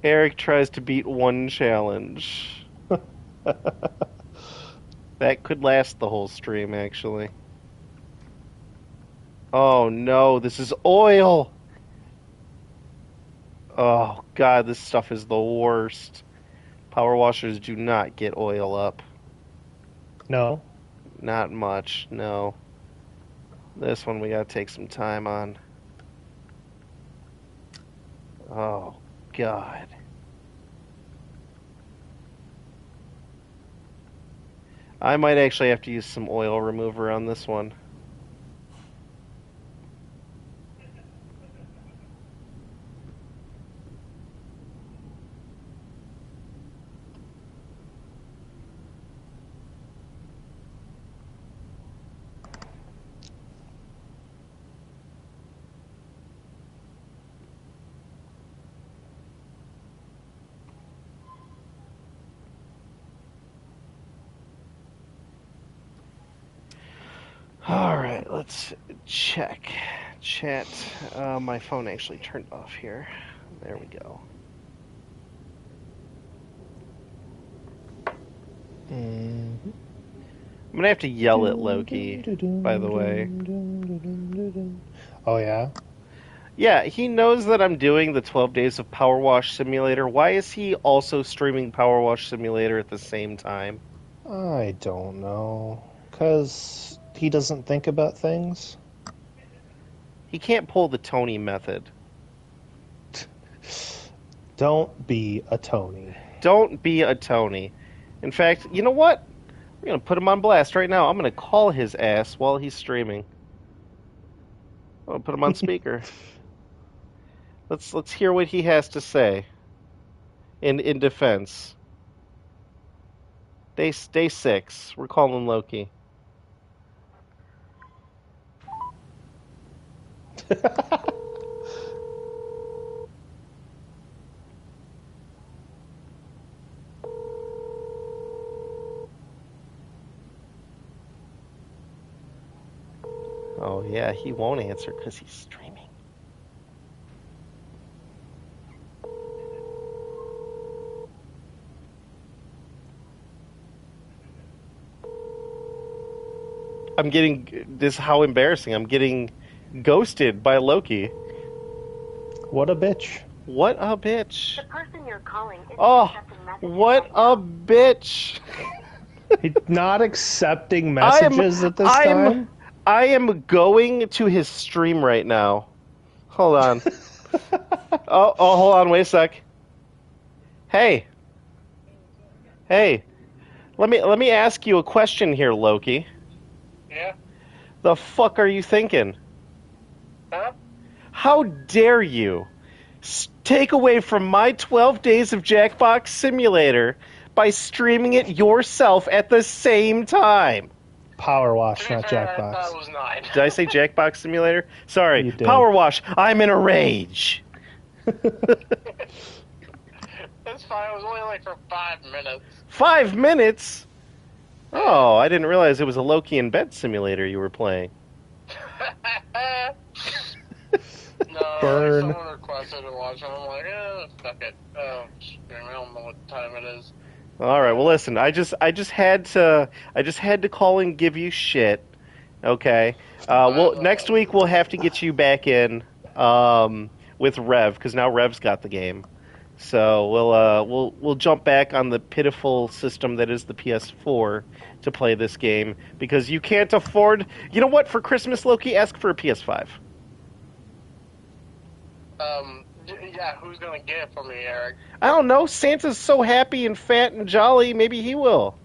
Eric tries to beat one challenge. That could last the whole stream, actually. Oh no, this is oil! Oh God, this stuff is the worst. Power washers do not get oil up. No. Not much, no. This one we gotta take some time on. Oh God. I might actually have to use some oil remover on this one. Alright, let's check. Chat. My phone actually turned off here. There we go. Mm-hmm. I'm gonna have to yell at Loki, by the way. Oh yeah. Yeah, he knows that I'm doing the 12 days of Power Wash Simulator. Why is he also streaming Power Wash Simulator at the same time? I don't know. Cause he doesn't think about things. He can't pull the Tony method. Don't be a Tony. Don't be a Tony. In fact, you know what? We're gonna put him on blast right now. I'm gonna call his ass while he's streaming. I'm gonna put him on speaker. Let's hear what he has to say in defense. Day 6. We're calling Loki. Oh yeah, he won't answer because he's streaming. I'm getting this. How embarrassing! I'm getting ghosted by Loki. What a bitch. What a bitch! The person you're calling isn't Oh, accepting messages what right a now. bitch! He's not accepting I'm messages at this I'm time. I am going to his stream right now. Hold on. Oh, hold on. Wait a sec. Hey, hey. Let me ask you a question here, Loki. Yeah? The fuck are you thinking? Huh? How dare you take away from my 12 days of Jackbox Simulator by streaming it yourself at the same time? Power To wash, be not fair, I thought Jackbox. it was 9. Did I say Jackbox Simulator? Sorry. You did. Power Wash. I'm in a rage. That's fine. It was only like for 5 minutes. 5 minutes? Oh, I didn't realize it was a Loki in bed simulator you were playing. No, Burn. someone requested to watch it. I'm like, fuck it. I don't know what time it is. All right. Well, listen. I just had to call and give you shit. Okay. Well, next week we'll have to get you back in with Rev because now Rev's got the game. So we'll jump back on the pitiful system that is the PS4 to play this game because you can't afford. You know what? For Christmas, Loki, ask for a PS5. Yeah, who's gonna get it for me, Eric? I don't know. Santa's so happy and fat and jolly. Maybe he will.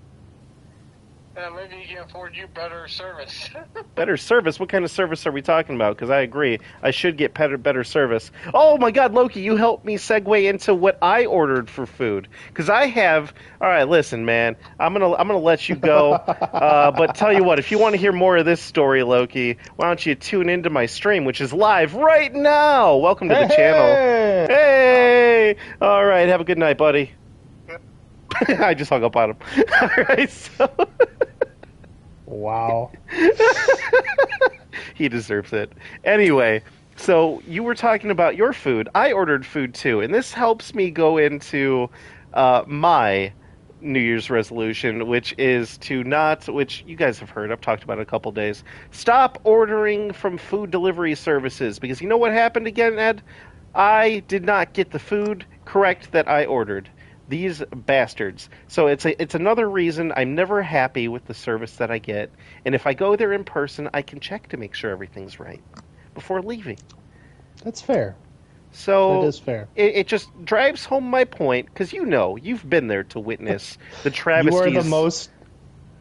Maybe he can afford you better service. Better service? What kind of service are we talking about? Because I agree, I should get better service. Oh my God, Loki, you helped me segue into what I ordered for food. Because I have. All right, listen, man, I'm gonna let you go. But tell you what, if you want to hear more of this story, Loki, why don't you tune into my stream, which is live right now? Welcome to the channel. Hey, all right, have a good night, buddy. I just hung up on him. All right, so. Wow. He deserves it. Anyway, so you were talking about your food. I ordered food too, and this helps me go into my New Year's resolution, which is to not, which you guys have heard, I've talked about it a couple days, stop ordering from food delivery services. Because you know what happened again, Ed? I did not get the food correct that I ordered. These bastards. So it's another reason I'm never happy with the service that I get. And if I go there in person, I can check to make sure everything's right before leaving. That's fair. That So is fair. it just drives home my point because you've been there to witness the You are the travesties. most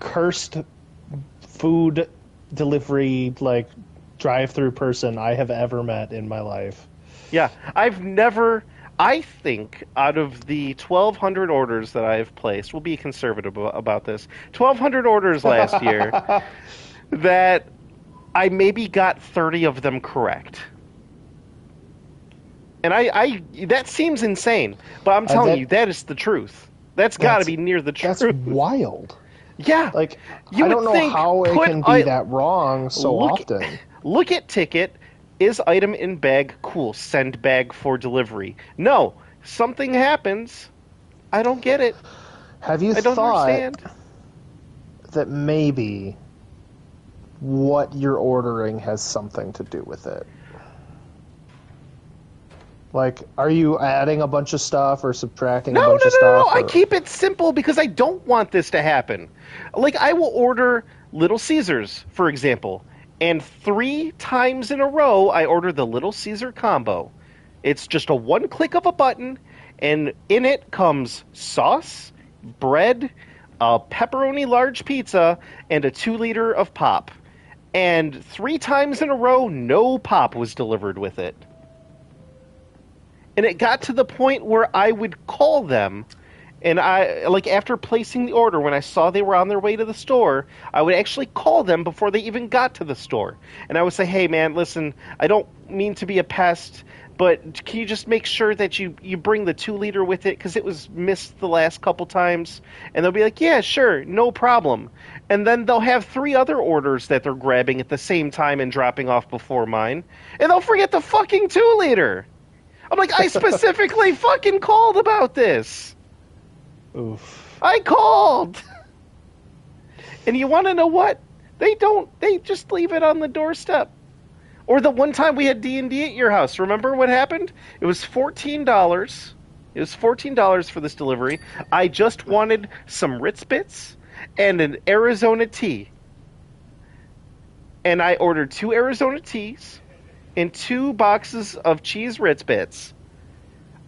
cursed food delivery like drive-through person I have ever met in my life. Yeah, I've never. I think out of the 1,200 orders that I've placed, we'll be conservative about this. 1,200 orders last year, that I maybe got 30 of them correct. And I that seems insane, but I'm telling you, that is the truth. That's got to that's be near the that's truth. wild. Yeah, Like you I would don't know think how it put can be that wrong so look often. look at ticket, is item in bag, cool, send bag for delivery. No, something happens. I don't get it. Have you I don't thought understand. that maybe what you're ordering has something to do with it? Like, are you adding a bunch of stuff or subtracting No, a no, bunch no, of no, no. stuff? I Or keep it simple because I don't want this to happen. Like, I will order Little Caesars, for example, and 3 times in a row I order the Little Caesar combo. It's just a one click of a button, and in it comes sauce, bread, a pepperoni large pizza, and a 2 liter of pop. And 3 times in a row, no pop was delivered with it. And it got to the point where I would call them, and I, like, after placing the order, when I saw they were on their way to the store, I would actually call them before they even got to the store. And I would say, hey man, listen, I don't mean to be a pest, but can you just make sure that you bring the 2 liter with it, because it was missed the last couple times? And they'll be like, yeah, sure, no problem. And then they'll have 3 other orders that they're grabbing at the same time and dropping off before mine, and they'll forget the fucking 2 liter. I'm like, I specifically fucking called about this. oof. I called. And you want to know what? They don't. They just leave it on the doorstep. Or the one time we had D&D at your house. Remember what happened? It was $14. It was $14 for this delivery. I just wanted some Ritz Bits and an Arizona tea. And I ordered 2 Arizona teas and 2 boxes of cheese Ritz Bits.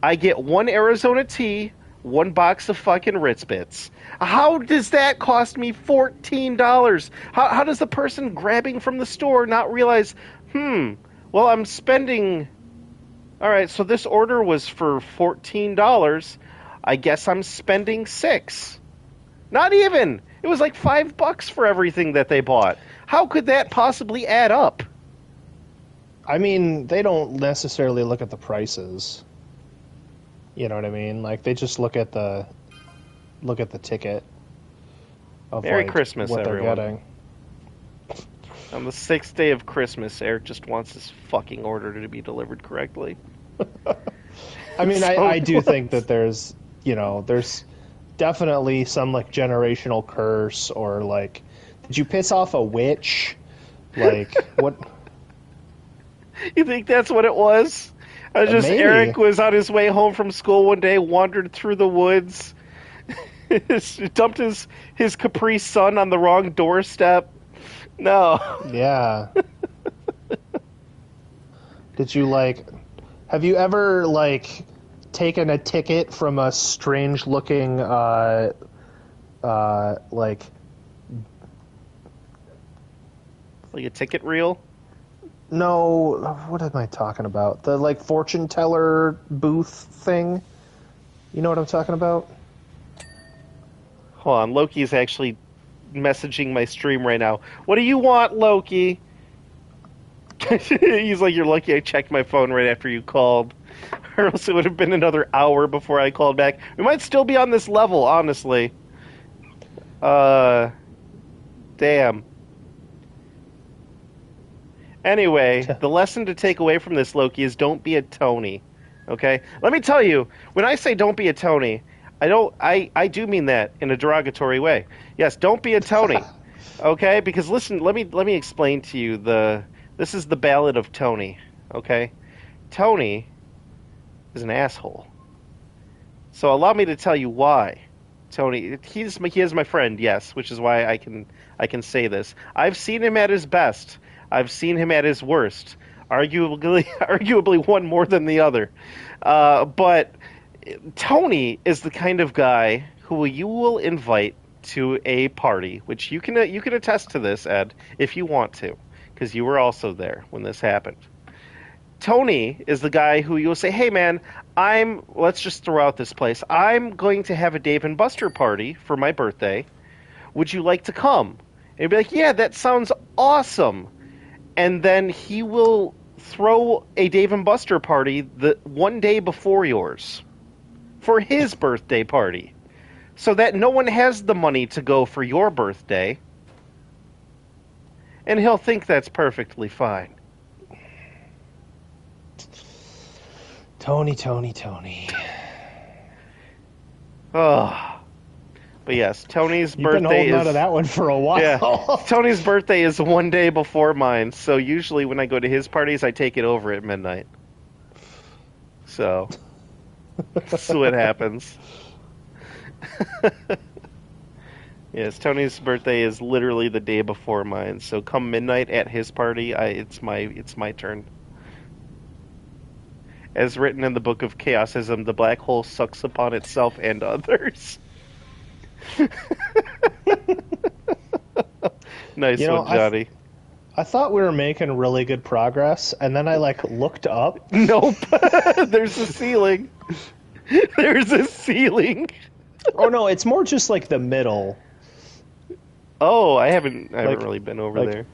I get 1 Arizona tea, 1 box of fucking Ritz Bits. How does that cost me $14? How does the person grabbing from the store not realize, well, I'm spending. All right, so this order was for $14. I guess I'm spending 6. Not even. It was like $5 for everything that they bought. How could that possibly add up? I mean, they don't necessarily look at the prices. You know what I mean? Like they just look at the ticket of Merry like Christmas, what they're everyone. getting. On the 6th day of Christmas, Eric just wants his fucking order to be delivered correctly. I mean, So I do think that there's definitely some like generational curse or like, did you piss off a witch? Like what? You think that's what it was? I just Maybe. Eric was on his way home from school one day, wandered through the woods, dumped his Capri Sun on the wrong doorstep. No. Yeah. Did you like? Have you ever like taken a ticket from a strange looking like Like a ticket reel? no, what am I talking about? The like fortune teller booth thing. You know what I'm talking about? Hold on, Loki's actually messaging my stream right now. What do you want, Loki? He's like, you're lucky I checked my phone right after you called. Or else it would have been another hour before I called back. We might still be on this level, honestly. Damn. Anyway, the lesson to take away from this, Loki, is don't be a Tony. Okay? Let me tell you, when I say don't be a Tony, I do mean that in a derogatory way. Yes, don't be a Tony. Okay? Because listen, let me explain to you this is the Ballad of Tony. Okay? Tony is an asshole. So allow me to tell you why. Tony, he is my friend, yes, which is why I can say this. I've seen him at his best. I've seen him at his worst. Arguably one more than the other. But Tony is the kind of guy who you will invite to a party, which you can attest to this, Ed, if you want to, because you were also there when this happened. Tony is the guy who you'll say, "Hey man, let's just throw out this place. I'm going to have a Dave and Buster party for my birthday. Would you like to come?" And he'd be like, "Yeah, that sounds awesome." And then he will throw a Dave and Buster party the one day before yours for his birthday party, so that no one has the money to go for your birthday, and he'll think that's perfectly fine. Tony, Tony, Tony. Oh. But yes, Tony's You've been birthday holding is out of that one for a while. yeah. Tony's birthday is one day before mine, so usually when I go to his parties, I take it over at midnight. So that's what happens. Yes, Tony's birthday is literally the day before mine, so come midnight at his party, it's my turn. As written in the Book of Chaosism, the black hole sucks upon itself and others. Nice one, Johnny. I thought we were making really good progress, and then I looked up. Nope. There's a ceiling. There's a ceiling. Oh no, it's more just the middle. Oh, I haven't really been over there.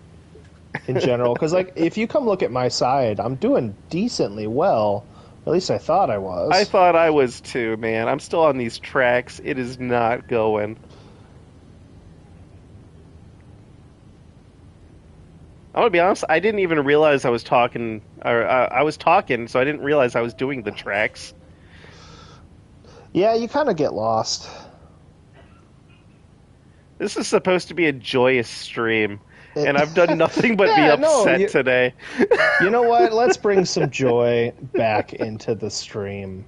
In general, because if you come look at my side, I'm doing decently well. At least I thought I was. I thought I was too, man. I'm still on these tracks. It is not going. I'm gonna be honest. I didn't even realize I was talking, or I was talking, so I didn't realize I was doing the tracks. Yeah, you kind of get lost. This is supposed to be a joyous stream, and I've done nothing but be upset today. You know what? Let's bring some joy back into the stream.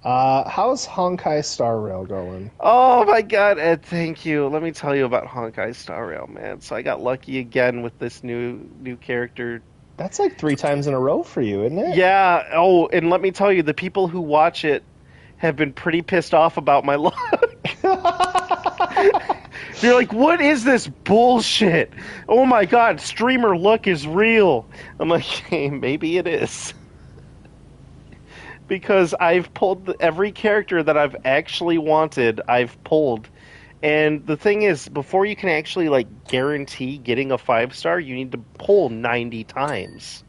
How's Honkai Star Rail going? Oh my god, Ed, thank you. Let me tell you about Honkai Star Rail, man. So I got lucky again with this new character. That's 3 times in a row for you, isn't it? Yeah. Oh, and let me tell you, the people who watch it have been pretty pissed off about my luck. They're like, what is this bullshit? Oh my god, streamer luck is real. I'm like, hey, maybe it is. Because I've pulled every character that I've actually wanted, I've pulled. And the thing is, before you can actually guarantee getting a 5-star, you need to pull 90 times.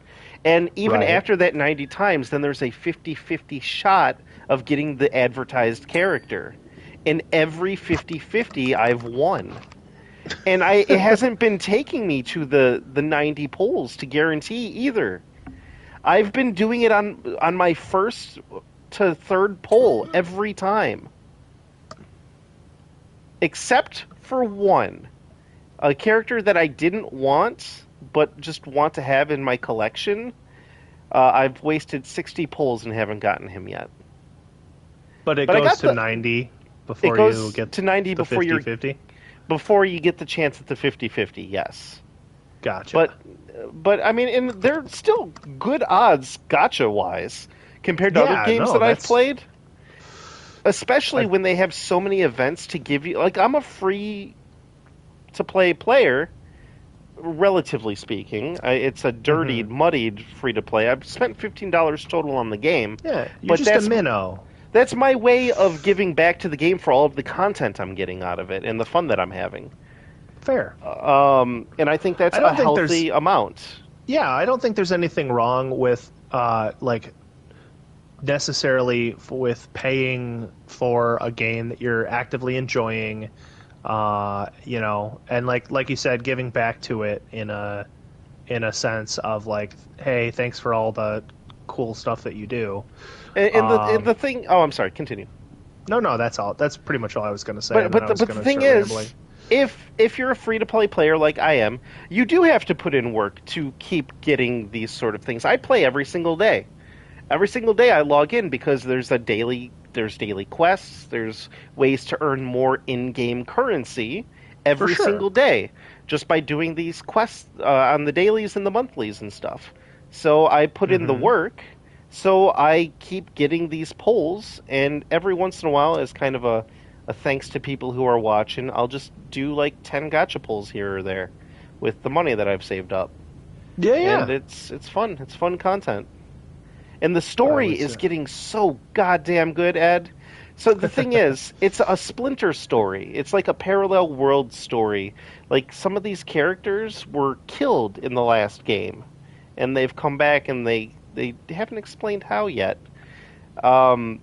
And even after that 90 times, then there's a 50-50 shot of getting the advertised character. In every 50-50, I've won. And it hasn't been taking me to the 90 pulls to guarantee either. I've been doing it on my first to third pull every time. Except for one. A character that I didn't want, but just want to have in my collection. I've wasted 60 pulls and haven't gotten him yet. But it goes to 90 before you get to 90 the before 50-50? Before you get the chance at the 50-50, yes. Gotcha. But I mean, and they're still good odds gacha-wise compared to other games that I've played. Especially when they have so many events to give you. I'm a free-to-play player, relatively speaking. It's a dirtied, muddied free-to-play. I've spent $15 total on the game. Yeah, you're just a minnow. That's my way of giving back to the game for all of the content I'm getting out of it and the fun that I'm having. Fair. And I think that's a healthy amount. Yeah, I don't think there's anything wrong with necessarily with paying for a game that you're actively enjoying, and like you said, giving back to it in a sense of hey, thanks for all the cool stuff that you do. And the thing, oh, I'm sorry, continue. No, that's all. That's pretty much all I was going to say. But the thing is, rambling. if you're a free-to-play player like I am, you do have to put in work to keep getting these sort of things. I play every single day. Every single day I log in because there's daily quests, there's ways to earn more in-game currency For every sure. single day just by doing these quests on the dailies and the monthlies and stuff. So I put in the Mm-hmm. work, so I keep getting these polls, and every once in a while, as kind of a thanks to people who are watching, I'll just do like 10 gotcha pulls here or there with the money that I've saved up. Yeah, And yeah. it's fun. It's fun content. And the I story would is say. getting so goddamn good, Ed. So the thing is, it's a Splinter story. It's like a parallel world story. Like some of these characters were killed in the last game, and they've come back and they haven't explained how yet. Um,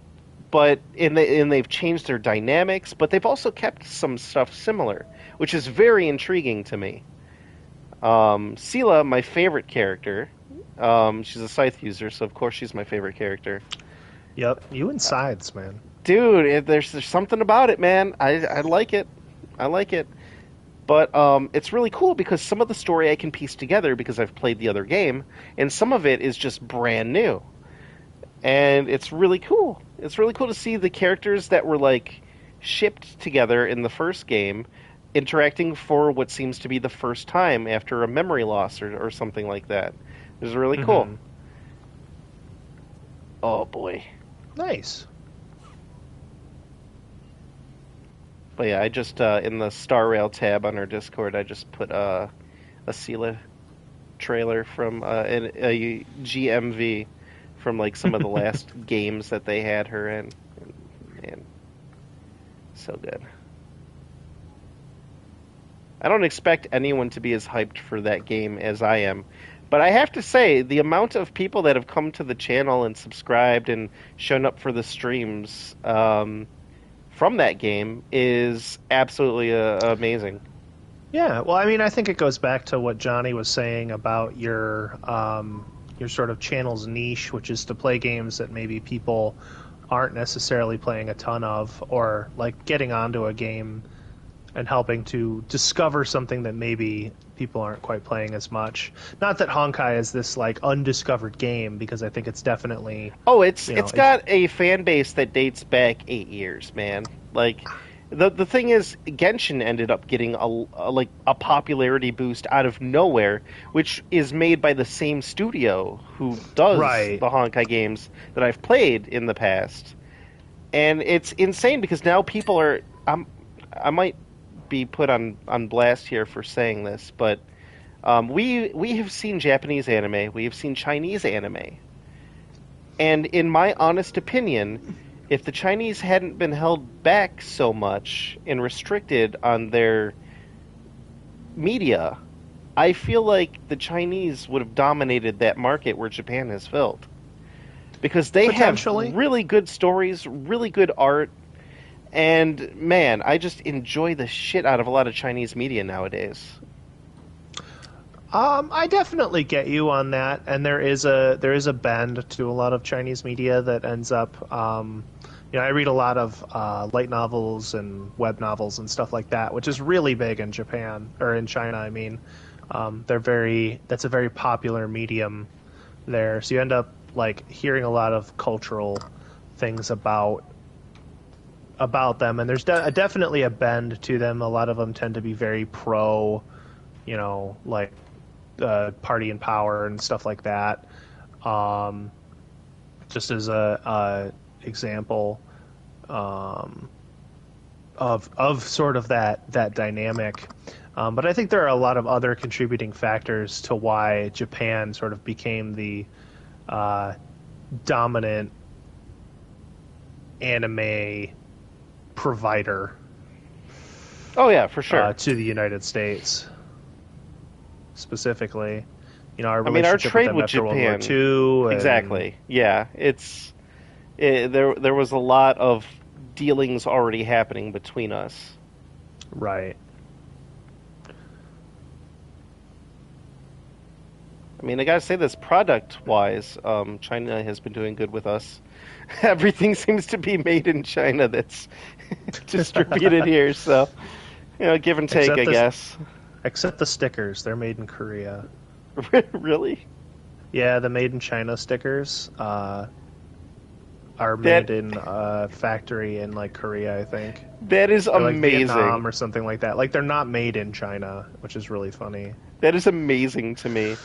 but and they've changed their dynamics, but they've also kept some stuff similar, which is very intriguing to me. Sela, my favorite character. She's a scythe user, so of course she's my favorite character. Yep. You and sides, man. Dude, there's something about it, man. I like it. I like it. But it's really cool because some of the story I can piece together because I've played the other game, and some of it is just brand new. And it's really cool. It's really cool to see the characters that were like shipped together in the first game interacting for what seems to be the first time after a memory loss or something like that. It was really cool. Mm-hmm. Oh boy. Nice. But yeah, I just in the Star Rail tab on our Discord, I just put a Sela trailer from a GMV from like some of the last games that they had her in. Man, so good. I don't expect anyone to be as hyped for that game as I am. But I have to say, the amount of people that have come to the channel and subscribed and shown up for the streams from that game is absolutely amazing. Yeah, well, I mean, I think it goes back to what Johnny was saying about your sort of channel's niche, which is to play games that maybe people aren't necessarily playing a ton of, or like getting onto a game and helping to discover something that maybe people aren't quite playing as much. Not that Honkai is this like undiscovered game, because I think it's definitely, Oh, it's you know, it's got a fan base that dates back 8 years, man. Like the thing is, Genshin ended up getting like a popularity boost out of nowhere, which is made by the same studio who does right. the Honkai games that I've played in the past, and it's insane because now people are. I might be put on blast here for saying this, but we have seen Japanese anime, we have seen Chinese anime, and in my honest opinion, if the Chinese hadn't been held back so much and restricted on their media, I feel like the Chinese would have dominated that market where Japan has filled. Because they have Potentially. really good stories, really good art, and man, I just enjoy the shit out of a lot of Chinese media nowadays. I definitely get you on that, and there is a bend to a lot of Chinese media that ends up. I read a lot of light novels and web novels and stuff like that, which is really big in Japan or in China. I mean, that's a very popular medium there. So you end up like hearing a lot of cultural things about them, and there's definitely a bend to them. A lot of them tend to be very pro, like party and power and stuff like that. Um, just as a example of sort of that dynamic. But I think there are a lot of other contributing factors to why Japan sort of became the dominant anime provider Oh yeah, for sure. to the United States specifically. Our I mean, our relationship with trade them with after World War Japan, II. exactly. Yeah, there was a lot of dealings already happening between us. Right. I mean, I gotta say this product wise, China has been doing good with us. Everything seems to be made in China that's distributed here, so give and take, Except I the guess. except the stickers, they're made in Korea. Really? Yeah, the Made in China stickers are That made in a factory in like Korea, I think, that is or like amazing. Vietnam or something like that. Like they're not made in China, which is really funny. That is amazing to me.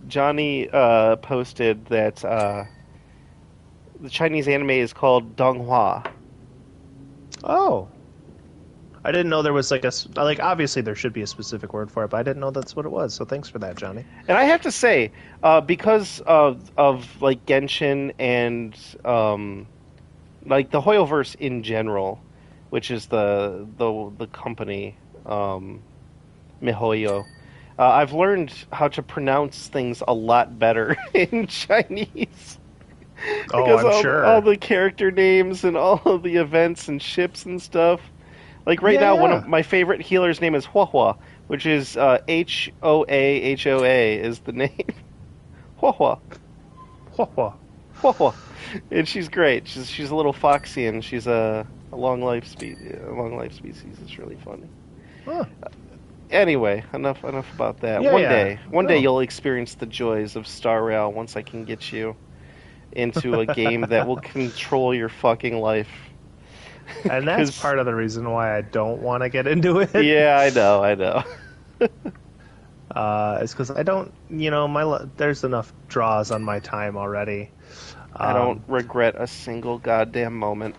Johnny posted that the Chinese anime is called Donghua. Oh, I didn't know there was like like obviously there should be a specific word for it, but I didn't know that's what it was. So thanks for that, Johnny. And I have to say, because of like Genshin and like the Hoyoverse in general, which is the company MiHoYo, I've learned how to pronounce things a lot better in Chinese Oh, because I'm all sure. the character names and all of the events and ships and stuff. Like right Yeah, now, one of yeah. my favorite healers' name is Huahua, which is Hoahoa is the name. Huahua, Hua, hua. Huahua, and she's great. She's a little foxy and she's a long life species. It's really funny. Huh. Anyway, enough about that. Yeah, yeah. One day No. you'll experience the joys of Star Rail once I can get you into a game that will control your fucking life. And that's Because part of the reason why I don't want to get into it. yeah, I know. Is because I don't, there's enough draws on my time already. I don't Um, regret a single goddamn moment.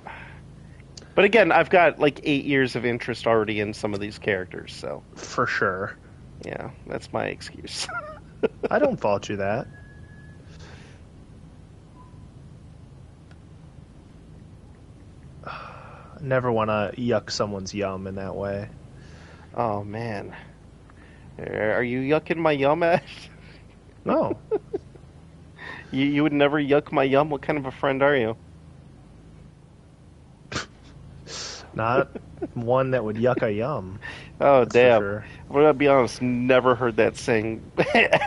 But again, I've got like 8 years of interest already in some of these characters, so for sure. yeah, that's my excuse. I don't fault you that. Never want to yuck someone's yum in that way. Oh man, are you yucking my yum at? No, You would never yuck my yum. What kind of a friend are you? not one that would yuck a yum. Oh That's for damn. sure. I'm gonna be honest. Never heard that saying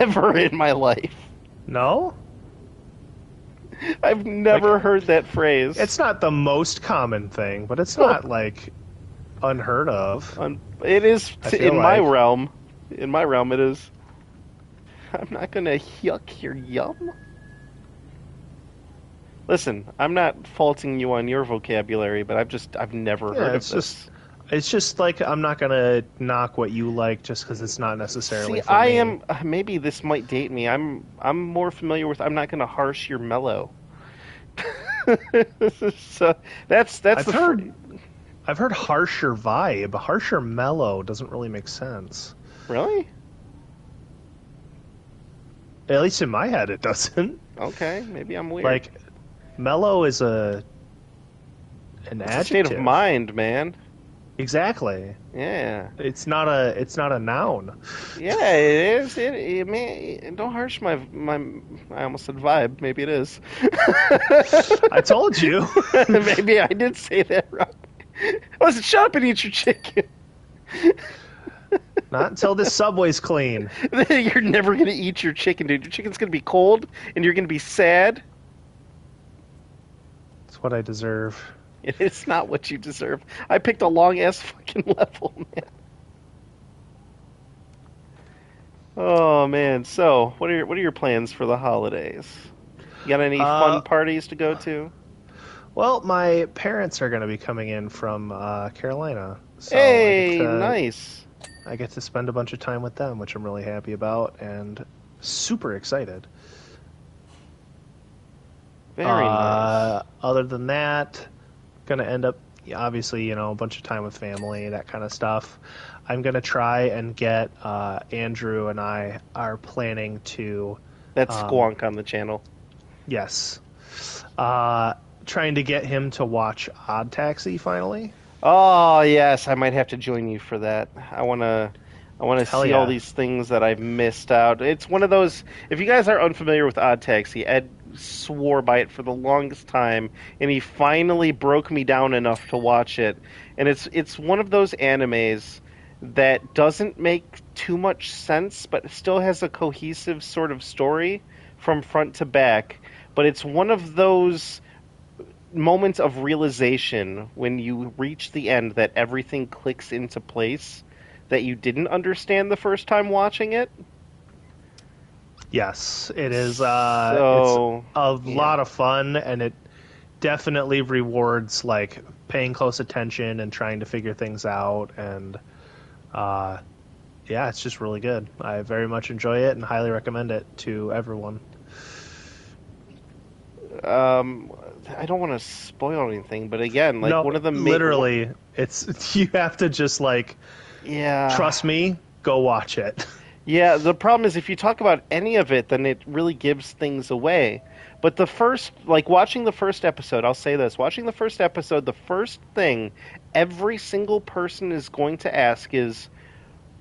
ever in my life. No, I've like never heard that phrase. it's not the most common thing, but it's not like unheard of. It is I feel in my like. realm. In my realm, it is. I'm not gonna yuck your yum. Listen, I'm not faulting you on your vocabulary, but I've never Yeah, heard of this. it's just like I'm not gonna knock what you like just because it's not necessarily See, for I me. am maybe this might date me. I'm more familiar with I'm not gonna harsh your mellow. So that's I've the heard I've heard harsher vibe, harsher mellow doesn't really make sense. really? At least in my head, it doesn't. Okay, maybe I'm weird. Like mellow is an It's a state of adjective. mind, man. Exactly. Yeah. It's not a noun. Yeah, it is. It man, don't harsh my. I almost said vibe. Maybe it is. I told you. Maybe I did say that wrong. Listen, shut up and eat your chicken. Not until this subway's clean. You're never gonna eat your chicken, dude. Your chicken's gonna be cold, and you're gonna be sad. It's what I deserve. It's not what you deserve. I picked a long ass fucking level, man. Oh man. So, what are your plans for the holidays? You got any fun Uh, parties to go to? well, my parents are going to be coming in from Carolina, so Hey, nice. I get to spend a bunch of time with them, which I'm really happy about and super excited. Very nice. Other than that, gonna end up obviously a bunch of time with family, that kind of stuff. I'm gonna try and get Andrew and I are planning to That's um, Squonk on the channel. yes, uh, trying to get him to watch Odd Taxi finally. Oh yes, I might have to join you for that. I wanna Hell see all yeah. these things that I've missed out. It's one of those. If you guys are unfamiliar with Odd Taxi, Ed swore by it for the longest time, and he finally broke me down enough to watch it. And it's one of those animes that doesn't make too much sense, but still has a cohesive sort of story from front to back. But it's one of those moments of realization when you reach the end that everything clicks into place that you didn't understand the first time watching it. Yes, it is. It's So, a yeah. lot of fun, and it definitely rewards like paying close attention and trying to figure things out. And uh, yeah, it's just really good. I very much enjoy it and highly recommend it to everyone. Um, I don't want to spoil anything, but again, like No, one of the literally, it's you have to just like yeah. trust me. Go watch it. Yeah, the problem is if you talk about any of it, then it really gives things away. But the first, like watching the first episode, I'll say this: watching the first episode, the first thing every single person is going to ask is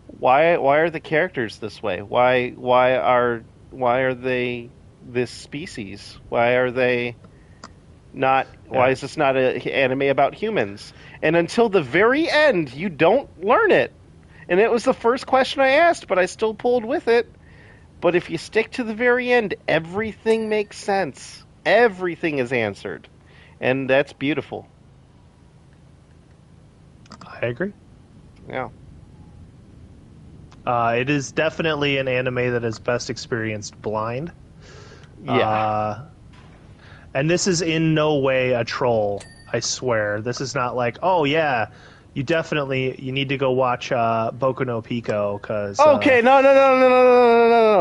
why are the characters this way? Why are they this species? Why are they not? Why Yeah, is this not an anime about humans? And until the very end, you don't learn it. And it was the first question I asked, but I still pulled with it. But if you stick to the very end, everything makes sense. Everything is answered. And that's beautiful. I agree. Yeah. It is definitely an anime that is best experienced blind. Yeah. Uh, and this is in no way a troll. I swear, this is not like, oh yeah, you need to go watch Boku no Pico because Okay, no.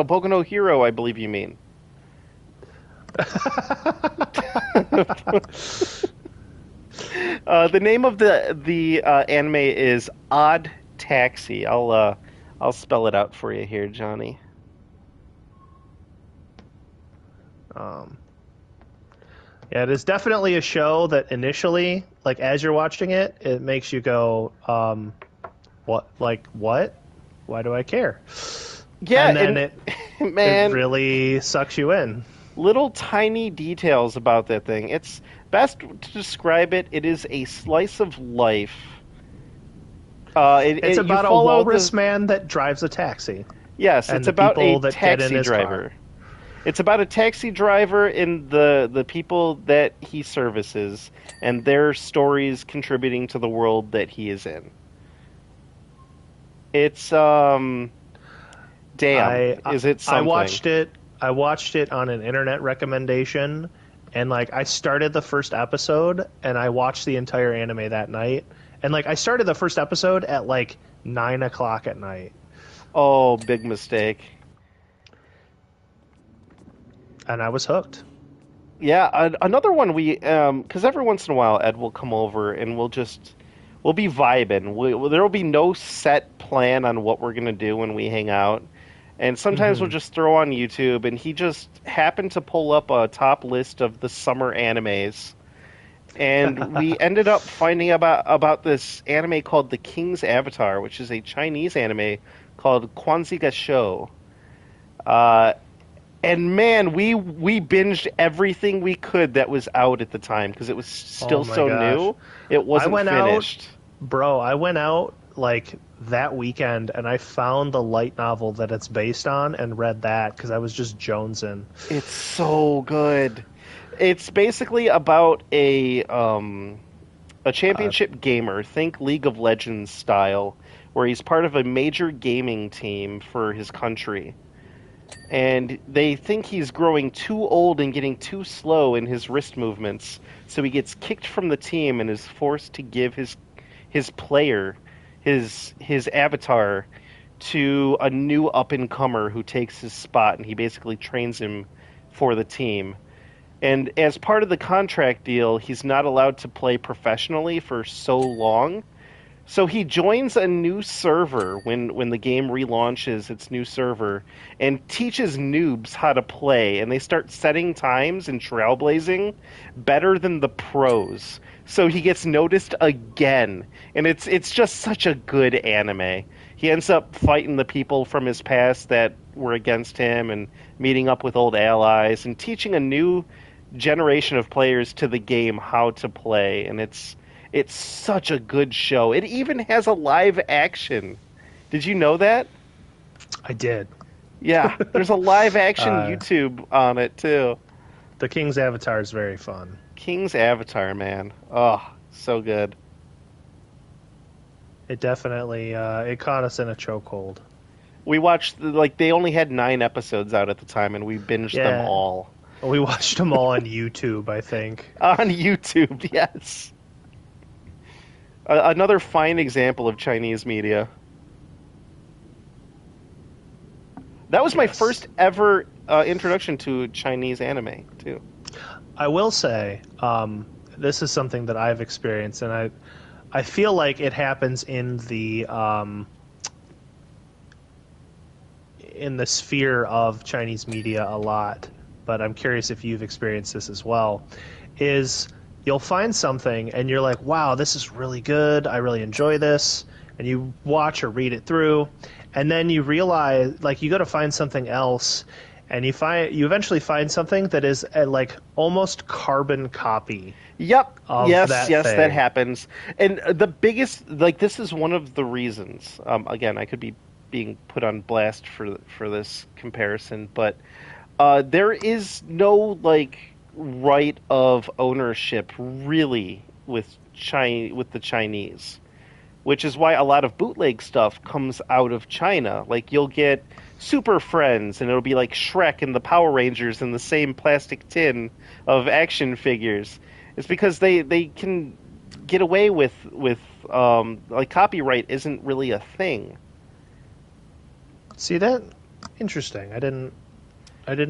Boku no Hero, I believe you mean. The name of the anime is Odd Taxi. I'll spell it out for you here, Johnny. um, yeah, it is definitely a show that initially, like as you're watching it, it makes you go, what, like what? Why do I care? Yeah, And then and it man, really sucks you in. little tiny details about that thing. It's best to describe it. It is a slice of life. It's You about a follow the walrus man that drives a taxi yes, and it's the about a people that get in taxi his car. driver. It's about a taxi driver and the people that he services and their stories contributing to the world that he is in. It's damn, I, I is it I something? watched it. I watched it on an internet recommendation, and like I started the first episode, and I watched the entire anime that night. And like I started the first episode at like 9 o'clock at night, Oh, big mistake. and I was hooked. Yeah, another one we because every once in a while Ed will come over and we'll be vibing. There will be no set plan on what we're gonna do when we hang out, and sometimes we'll Hmm. just throw on YouTube. And he just happened to pull up a top list of the summer animes, and we ended up finding about this anime called The King's Avatar, which is a Chinese anime called Kwanzaa Show. Uh, and man, we binged everything we could that was out at the time because it was Oh still my so gosh, new. It I wasn't went out, finished. bro. I went out like that weekend, and I found the light novel that it's based on and read that because I was just jonesing. It's so good. It's basically about a Uh, championship gamer, think League of Legends style, where he's part of a major gaming team for his country. And they think he's growing too old and getting too slow in his wrist movements, so he gets kicked from the team and is forced to give his player, his avatar, to a new up and comer who takes his spot, and he basically trains him for the team. And as part of the contract deal, he's not allowed to play professionally for so long, so he joins a new server when the game relaunches its new server and teaches noobs how to play, and they start setting times and trailblazing better than the pros. So he gets noticed again, and it's just such a good anime. He ends up fighting the people from his past that were against him and meeting up with old allies and teaching a new generation of players to the game how to play, and it's such a good show. It even has a live action. Did you know that? I did. Yeah, there's a live action Uh, YouTube on it too. the King's Avatar is very fun. King's Avatar, man. Oh, so good. It definitely it caught us in a chokehold. We watched like they only had 9 episodes out at the time, and we binged them Yeah, all we watched them all on YouTube, I think. on YouTube. Yes, another fine example of Chinese media. That was my Yes. first ever introduction to Chinese anime too. I will say, this is something that I've experienced, and I feel like it happens in the sphere of Chinese media a lot. But I'm curious if you've experienced this as well. Is you'll find something and you're like, "Wow, this is really good. I really enjoy this," and you watch or read it through, and then you realize, like, you go to find something else, and you eventually find something that is a, like almost carbon copy Yep. of Yes, that yes, that thing. happens. And the biggest, like, this is one of the reasons. Again, I could be being put on blast for this comparison, but there is no like right of ownership really with the Chinese, which is why a lot of bootleg stuff comes out of China. Like you'll get Super Friends, and it'll be like Shrek and the Power Rangers in the same plastic tin of action figures. It's because they can get away with like copyright isn't really a thing. See that? Interesting. I didn't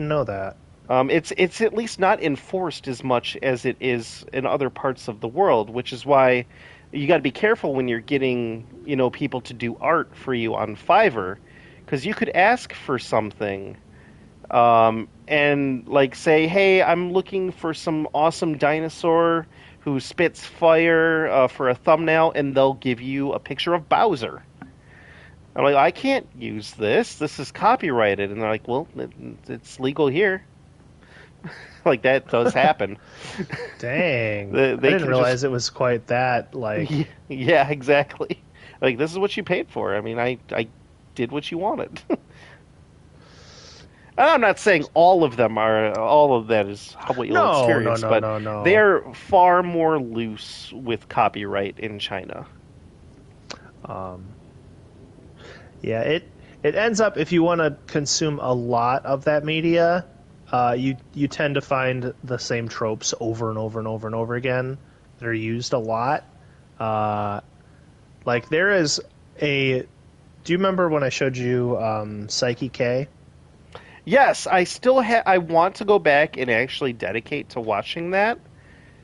know that. It's at least not enforced as much as it is in other parts of the world, which is why you got to be careful when you're getting people to do art for you on Fiverr, because you could ask for something and like say, hey, I'm looking for some awesome dinosaur who spits fire for a thumbnail, and they'll give you a picture of Bowser. I'm like, I can't use this. This is copyrighted, and they're like, well, it's legal here. Like that does happen. Dang. I They didn't can just realize it was quite that, like. yeah, exactly. Like this is what you paid for. I mean, I did what you wanted. And I'm not saying all of that is what you'll No, no, experience, no, but no, no. they're far more loose with copyright in China. Um, yeah, it ends up, if you want to consume a lot of that media, you tend to find the same tropes over and over and over and over again that are used a lot. Uh, like there is a. Do you remember when I showed you Psyche K? Yes, I want to go back and actually dedicate to watching that.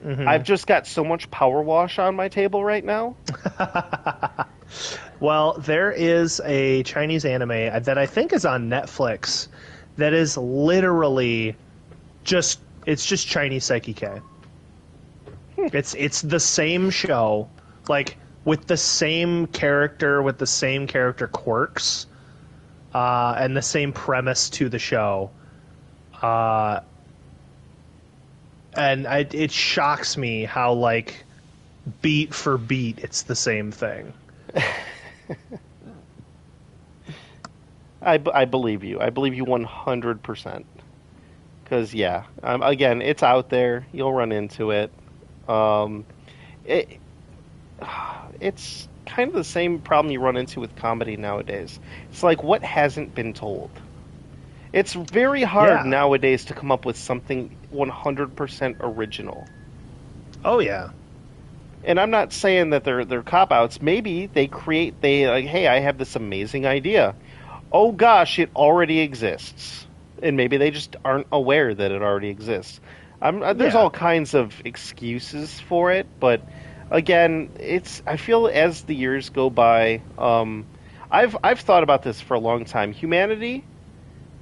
I've Mm-hmm. just got so much Power Wash on my table right now. Well, there is a Chinese anime that I think is on Netflix that is literally just Chinese Psyche K. It's the same show, like with the same character quirks, and the same premise to the show. Uh, it shocks me how like beat for beat it's the same thing. I believe you. I believe you 100%. Because yeah, again, it's out there. You'll run into it. Um, it it's kind of the same problem you run into with comedy nowadays. It's like what hasn't been told. It's very hard Yeah. nowadays to come up with something 100% original. Oh yeah. And I'm not saying that they're cop outs. Maybe they like, hey, I have this amazing idea. Oh gosh, it already exists. And maybe they just aren't aware that it already exists. There's Yeah. all kinds of excuses for it, but again, it's I feel as the years go by, I've thought about this for a long time. Humanity,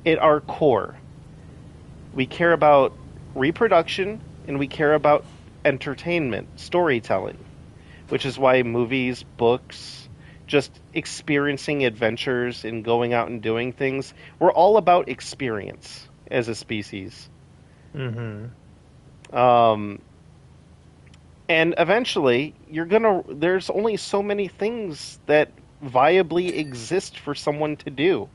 at our core, we care about reproduction and we care about entertainment, storytelling, which is why movies, books, just experiencing adventures and going out and doing things, we're all about experience as a species. Mm-hmm. Um, and eventually, there's only so many things that viably exist for someone to do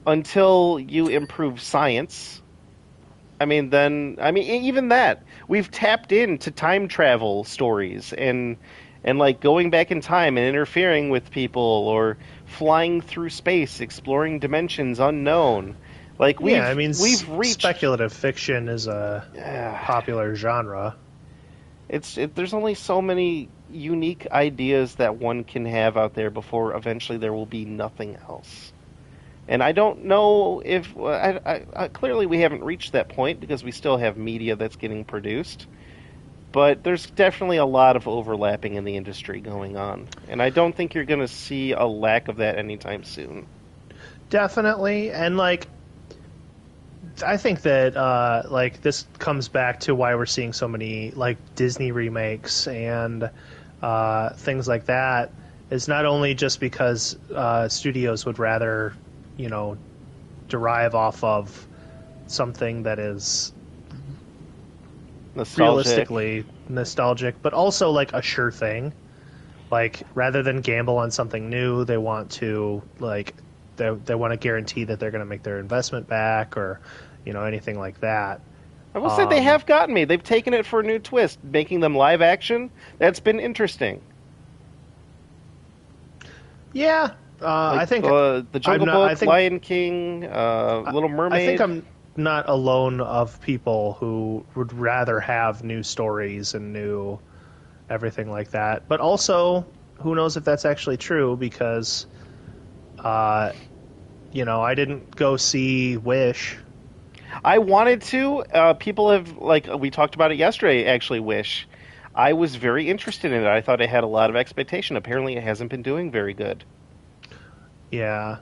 until you improve science. I mean, even that we've tapped into time travel stories and and like going back in time and interfering with people or flying through space, exploring dimensions unknown. Like Yeah, I mean, we've reached. speculative fiction is a Uh, popular genre. there's only so many unique ideas that one can have out there before eventually there will be nothing else. And I don't know if clearly we haven't reached that point because we still have media that's getting produced. But there's definitely a lot of overlapping in the industry going on, and I don't think you're going to see a lack of that anytime soon. Definitely, and like I think that like this comes back to why we're seeing so many like Disney remakes and things like that. Is not only just because studios would rather, you know, derive off of something that is Nostalgic. realistically nostalgic, but also like a sure thing. Like rather than gamble on something new, they want to like they want to guarantee that they're going to make their investment back or anything like that. I will say they Um, have gotten me. They've taken it for a new twist, making them live action. That's been interesting. yeah, Like I think the I'm Jungle not. Book, Lion King, I, Little I think Mermaid. I'm not alone of people who would rather have new stories and new everything like that. But also, who knows if that's actually true because, uh, I didn't go see Wish. I wanted to. People have like we talked about it yesterday. Actually, Wish. I was very interested in it. I thought it had a lot of expectation. Apparently, it hasn't been doing very good. Yeah.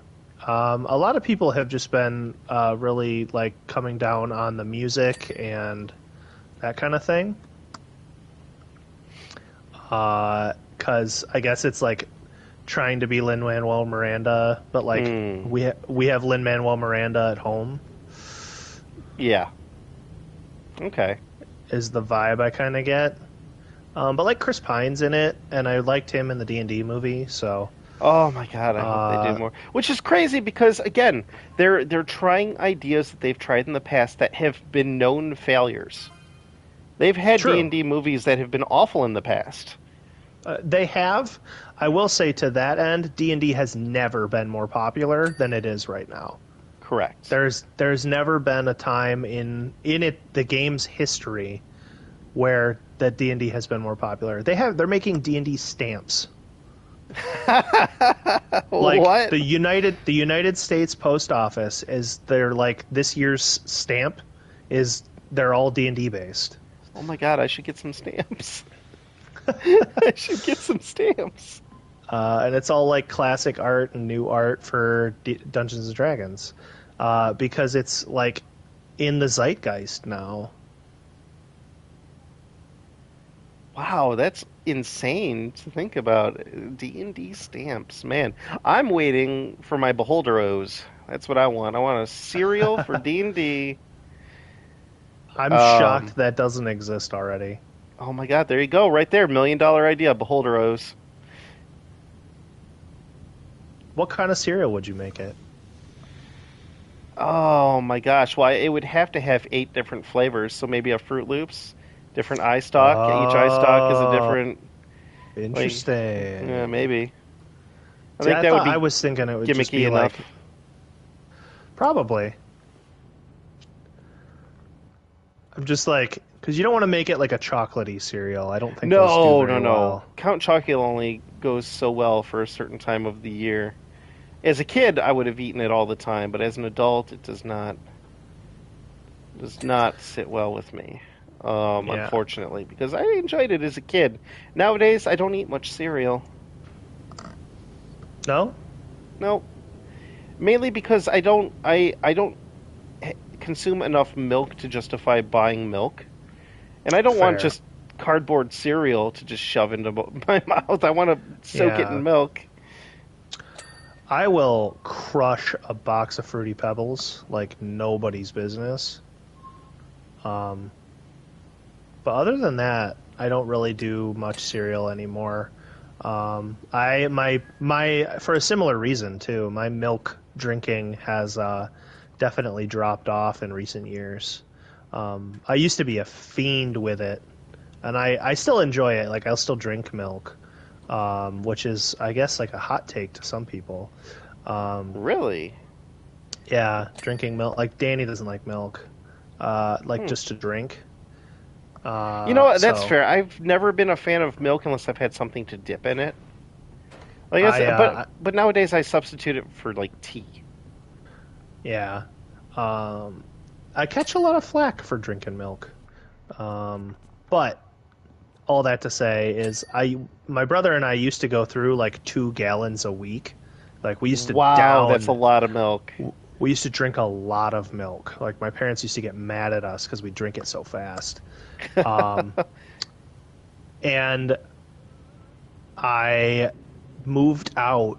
A lot of people have just been really like coming down on the music and that kind of thing. Because I guess it's like trying to be Lin Manuel Miranda, but like Hmm. we have Lin Manuel Miranda at home Yeah. Okay. is the vibe I kind of get. But like Chris Pine's in it, and I liked him in the D&D movie, so Oh my God, I hope they do uh, more. Which is crazy because again, they're trying ideas that they've tried in the past that have been known failures. They've had true. D&D movies that have been awful in the past. They have. I will say to that end, D&D has never been more popular than it is right now. Correct. There's never been a time in the game's history where that D&D has been more popular. They're making D&D stamps. Like What? the United States Post Office is their like this year's stamp is they're all D&D based. Oh my God, I should get some stamps. I should get some stamps. And it's all like classic art and new art for Dungeons and Dragons, because it's like in the zeitgeist now. Wow, that's insane to think about. D&D stamps, man. I'm waiting for my Beholderos. That's what I want. I want a cereal for D&D. I'm Um, shocked that doesn't exist already. oh my God, there you go, right there, $1 million idea, Beholderos. What kind of cereal would you make it? Oh my gosh, well, it would have to have 8 different flavors, so maybe a Fruit Loops, different eye stalk. Each eye stalk is a Oh, different, like, yeah, interesting. maybe. I See, think I that would thought I be was thinking it would just gimmicky be enough. like probably. I'm just like because you don't want to make it like a chocolatey cereal. I don't think those do No, no, very no. well. Count Chocula only goes so well for a certain time of the year. As a kid, I would have eaten it all the time, but as an adult, it does not sit well with me. Yeah. Unfortunately, because I enjoyed it as a kid. Nowadays, I don't eat much cereal. No. No, mainly because I don't consume enough milk to justify buying milk, and I don't want Fair. just cardboard cereal to just shove into my mouth. I want to soak it in Yeah. milk. I will crush a box of Fruity Pebbles like nobody's business. Um, but other than that, I don't really do much cereal anymore. I my for a similar reason too. My milk drinking has definitely dropped off in recent years. I used to be a fiend with it, and I still enjoy it. Like I'll still drink milk, which is, I guess, like a hot take to some people. Um, Really? yeah, drinking milk. Like Danny doesn't like milk, like Hmm. just to drink. You know what? That's So fair. I've never been a fan of milk unless I've had something to dip in it. I guess, I, but nowadays I substitute it for like tea. yeah, um, I catch a lot of flack for drinking milk. But all that to say is, my brother and I used to go through like 2 gallons a week. Like we used to Wow, that's a down lot of milk. we used to drink a lot of milk. Like my parents used to get mad at us because we drink it so fast. Um, and I moved out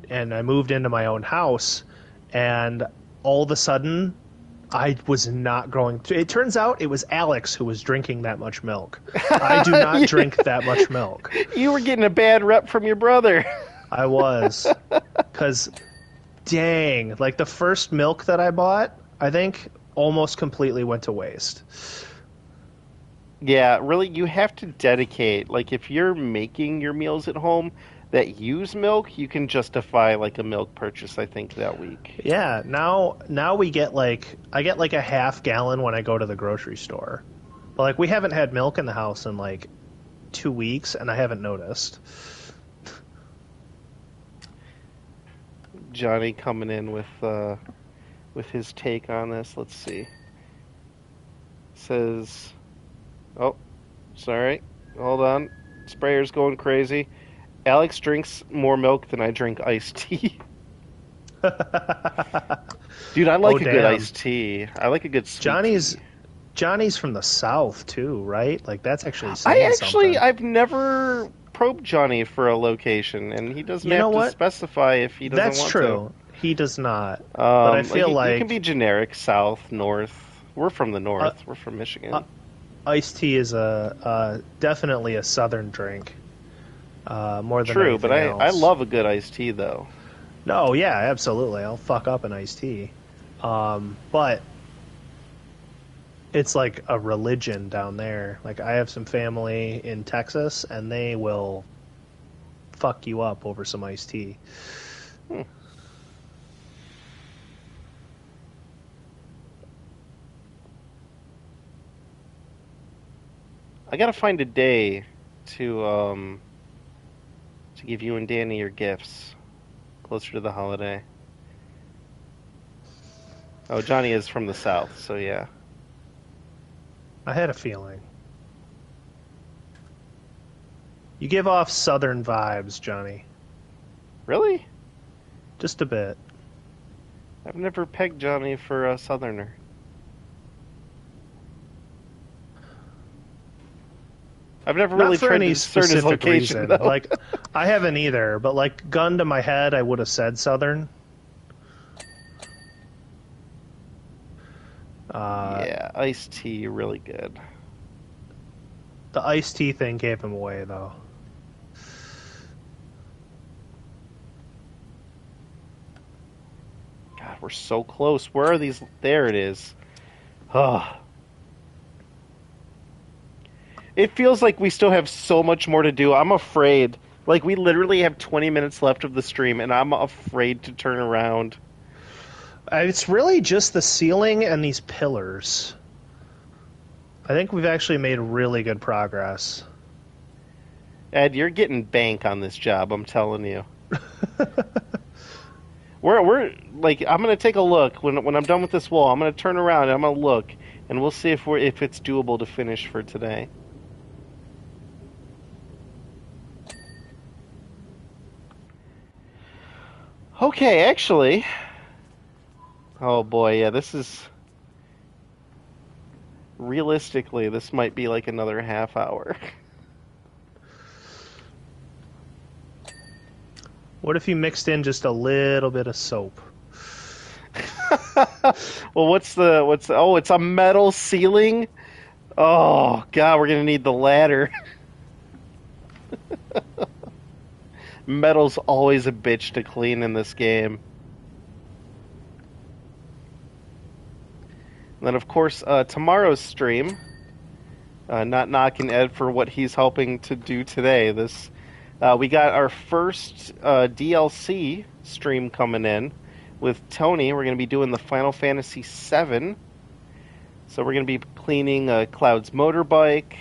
and I moved into my own house, and all of a sudden I was not growing. It turns out it was Alex who was drinking that much milk. I do not you, drink that much milk. you were getting a bad rep from your brother. I was, because dang, like the first milk that I bought, I think almost completely went to waste. Yeah, really, you have to dedicate. Like, if you're making your meals at home that use milk, you can justify like a milk purchase, I think, that week. Yeah, now we get like I get like a half gallon when I go to the grocery store. But like we haven't had milk in the house in like 2 weeks, and I haven't noticed. Johnny coming in with his take on this. Let's see. Says, oh, sorry. Hold on. Sprayer's going crazy. Alex drinks more milk than I drink iced tea. Dude, I Oh like a good damn, iced tea. I like a good sweet Johnny's tea. Johnny's from the South too, right? Like that's actually I saying actually, something. I've never probed Johnny for a location, and he doesn't You know have to what? specify if he doesn't That's want to. true. He does not. But I Like feel you can be like generic, south, north. We're from the uh, north. We're from uh, Michigan. iced tea is a definitely a Southern drink, more than True, but anything I else. love a good iced tea though. No, yeah, absolutely. I'll fuck up an iced tea. But it's like a religion down there. Like I have some family in Texas, and they will fuck you up over some iced tea. Hmm. I gotta find a day to give you and Danny your gifts closer to the holiday. Oh, Johnny is from the south, so yeah. I had a feeling. You give off Southern vibes, Johnny. Really? Just a bit. I've never pegged Johnny for a southerner. I've never Not really for tried to any discern his specific location reason. though. Like, I haven't either, but like, gun to my head, I would have said Southern. Uh, Yeah, iced tea, really good. the iced tea thing gave him away, though. God, we're so close. Where are these? There it is. Oh, it feels like we still have so much more to do. I'm afraid. Like, we literally have 20 minutes left of the stream, and I'm afraid to turn around. It's really just the ceiling and these pillars. I think we've actually made really good progress. Ed, you're getting bank on this job, I'm telling you. We're like, I'm gonna take a look when I'm done with this wall. I'm gonna turn around and I'm gonna look, and we'll see if it's doable to finish for today. Okay, actually, oh boy, yeah, this is realistically this might be like another half hour. What if you mixed in just a little bit of soap? Well, oh, it's a metal ceiling. Oh God, we're gonna need the ladder. Metal's always a bitch to clean in this game. And then, of course, tomorrow's stream, Not knocking Ed for what he's helping to do today. We got our first DLC stream coming in with Tony. We're going to be doing the Final Fantasy VII. So we're going to be cleaning Cloud's motorbike.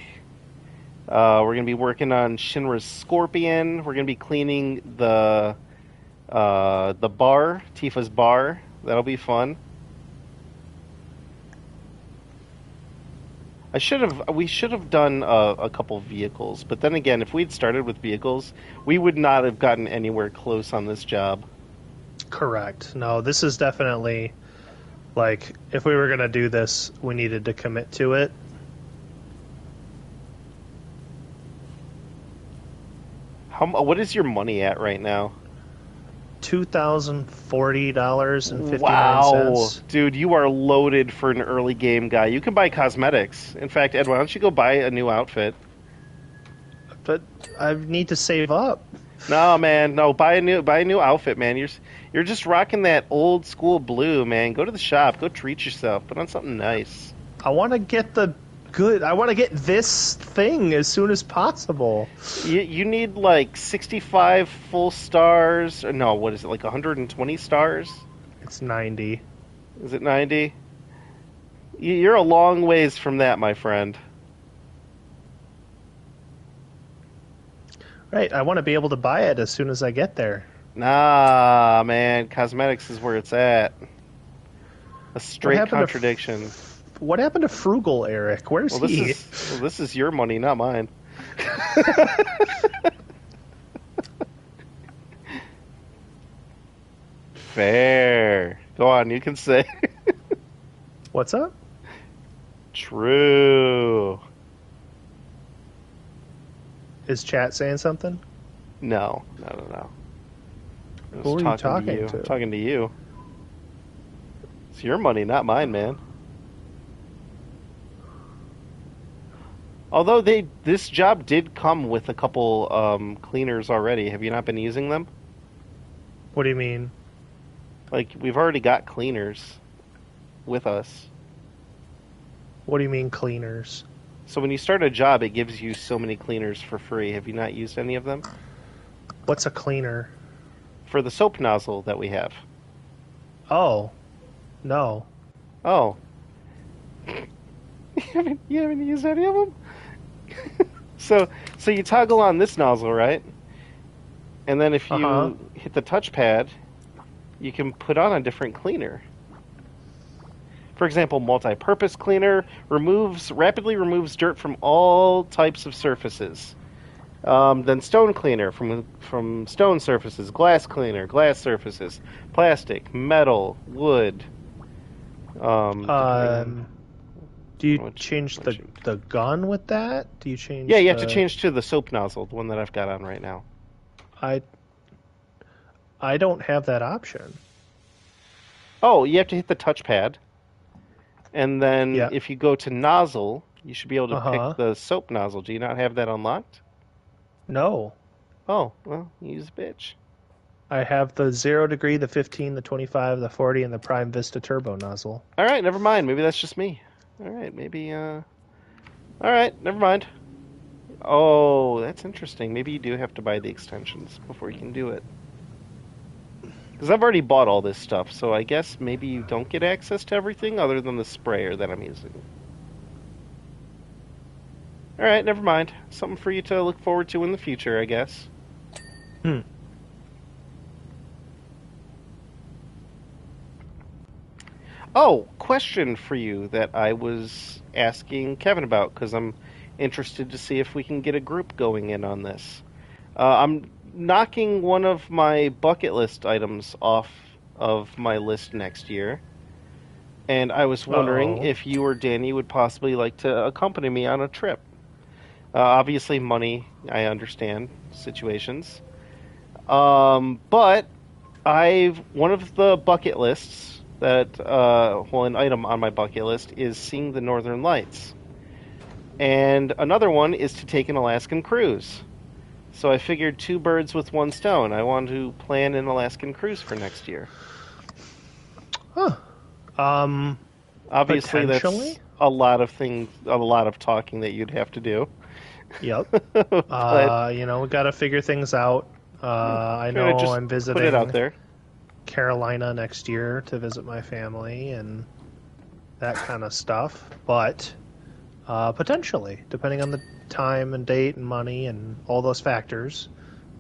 We're going to be working on Shinra's Scorpion. We're going to be cleaning the bar, Tifa's bar. That'll be fun. We should have done a couple vehicles, but then again, if we'd started with vehicles, we would not have gotten anywhere close on this job. Correct. No, this is definitely, like, if we were going to do this, we needed to commit to it. What is your money at right now? $2,040.59. Wow, dude, you are loaded for an early game guy. You can buy cosmetics. In fact, Ed, why don't you go buy a new outfit? But I need to save up. No, man, no. Buy a new outfit, man. You're just rocking that old school blue, man. Go to the shop. Go treat yourself. Put on something nice. I want to get I want to get this thing as soon as possible. You need like 65 full stars. Or no, what is it? Like 120 stars? It's 90. Is it 90? You're a long ways from that, my friend. Right, I want to be able to buy it as soon as I get there. Nah, man. Cosmetics is where it's at. A straight contradiction. What happened to Frugal Eric? Where's he? This is your money, not mine. Fair. Go on, you can say. What's up? True. Is chat saying something? No. Who are you talking to? I'm talking to you. It's your money, not mine, man. Although this job did come with a couple cleaners already. Have you not been using them? What do you mean? Like, we've already got cleaners with us. What do you mean cleaners? So when you start a job, it gives you so many cleaners for free. Have you not used any of them? What's a cleaner? For the soap nozzle that we have. Oh. No. Oh. You haven't used any of them? So you toggle on this nozzle, right? And then if you hit the touchpad, you can put on a different cleaner. For example, multi-purpose cleaner rapidly removes dirt from all types of surfaces. Then stone cleaner from stone surfaces, glass cleaner, glass surfaces, plastic, metal, wood. Do you change the gun with that? Do you change? Yeah, you have to change to the soap nozzle, the one that I've got on right now. I don't have that option. Oh, you have to hit the touchpad, and then if you go to nozzle, you should be able to pick the soap nozzle. Do you not have that unlocked? No. Oh, well, use a bitch. I have the 0 degree, the 15, the 25, the 40, and the Prime Vista Turbo nozzle. All right, never mind. Maybe that's just me. All right, maybe. All right, never mind. Oh, that's interesting. Maybe you do have to buy the extensions before you can do it. Because I've already bought all this stuff, so I guess maybe you don't get access to everything other than the sprayer that I'm using. All right, never mind. Something for you to look forward to in the future, I guess. Oh, question for you that I was asking Kevin about, because I'm interested to see if we can get a group going in on this. I'm knocking one of my bucket list items off of my list next year, and I was wondering if you or Danny would possibly like to accompany me on a trip. Obviously, money, I understand situations. But one of the bucket lists an item on my bucket list is seeing the Northern Lights. And another one is to take an Alaskan cruise. So I figured 2 birds with 1 stone. I want to plan an Alaskan cruise for next year. Huh. Obviously, potentially? a lot of things, a lot of talking that you'd have to do. Yep. But We got to figure things out. I trying to know just I'm put it out visiting there. Carolina next year to visit my family and that kind of stuff, but potentially, depending on the time and date and money and all those factors,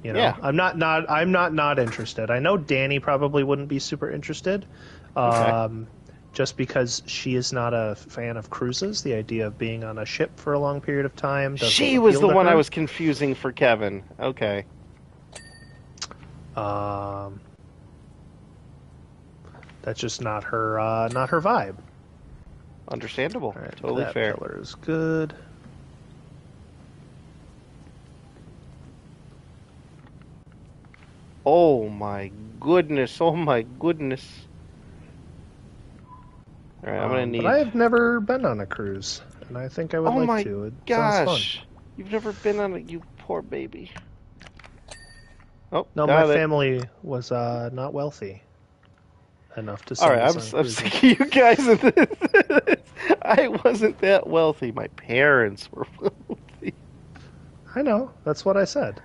Yeah. I'm not interested. I know Danny probably wouldn't be super interested, Okay. just because she is not a fan of cruises. The idea of being on a ship for a long period of time doesn't She was appeal the to one I her. was confusing for Kevin. Okay. Um, that's just not her vibe. Understandable. All right, Totally that fair. pillar is good. Oh my goodness. Oh my goodness. All right, I'm gonna But I need. have never been on a cruise, and I think I would Oh like my to. It sounds fun. gosh. You've never been on a. You poor baby. Oh, No, my got it. family was not wealthy enough to All send right, us on I'm cruises. sick of you guys. I wasn't that wealthy. My parents were wealthy. I know. That's what I said.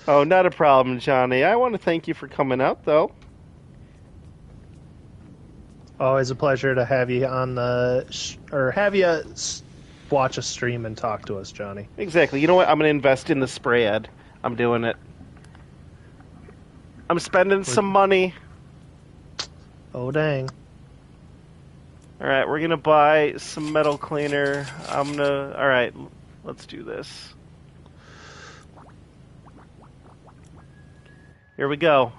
Oh, not a problem, Johnny. I want to thank you for coming out, though. Always a pleasure to have you on or have you watch a stream and talk to us, Johnny. Exactly. You know what? I'm going to invest in the spray ad. I'm doing it. I'm spending We're, some money. oh dang! All right, we're going to buy some metal cleaner. All right, let's do this. Here we go.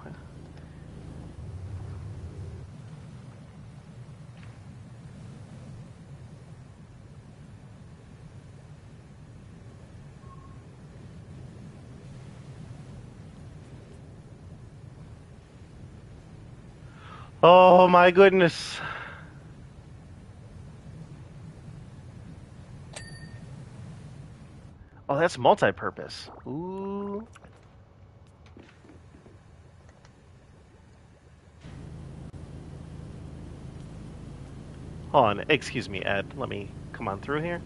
Oh my goodness. Oh, that's multi-purpose. Ooh. Hold on. Excuse me, Ed. Let me come on through here.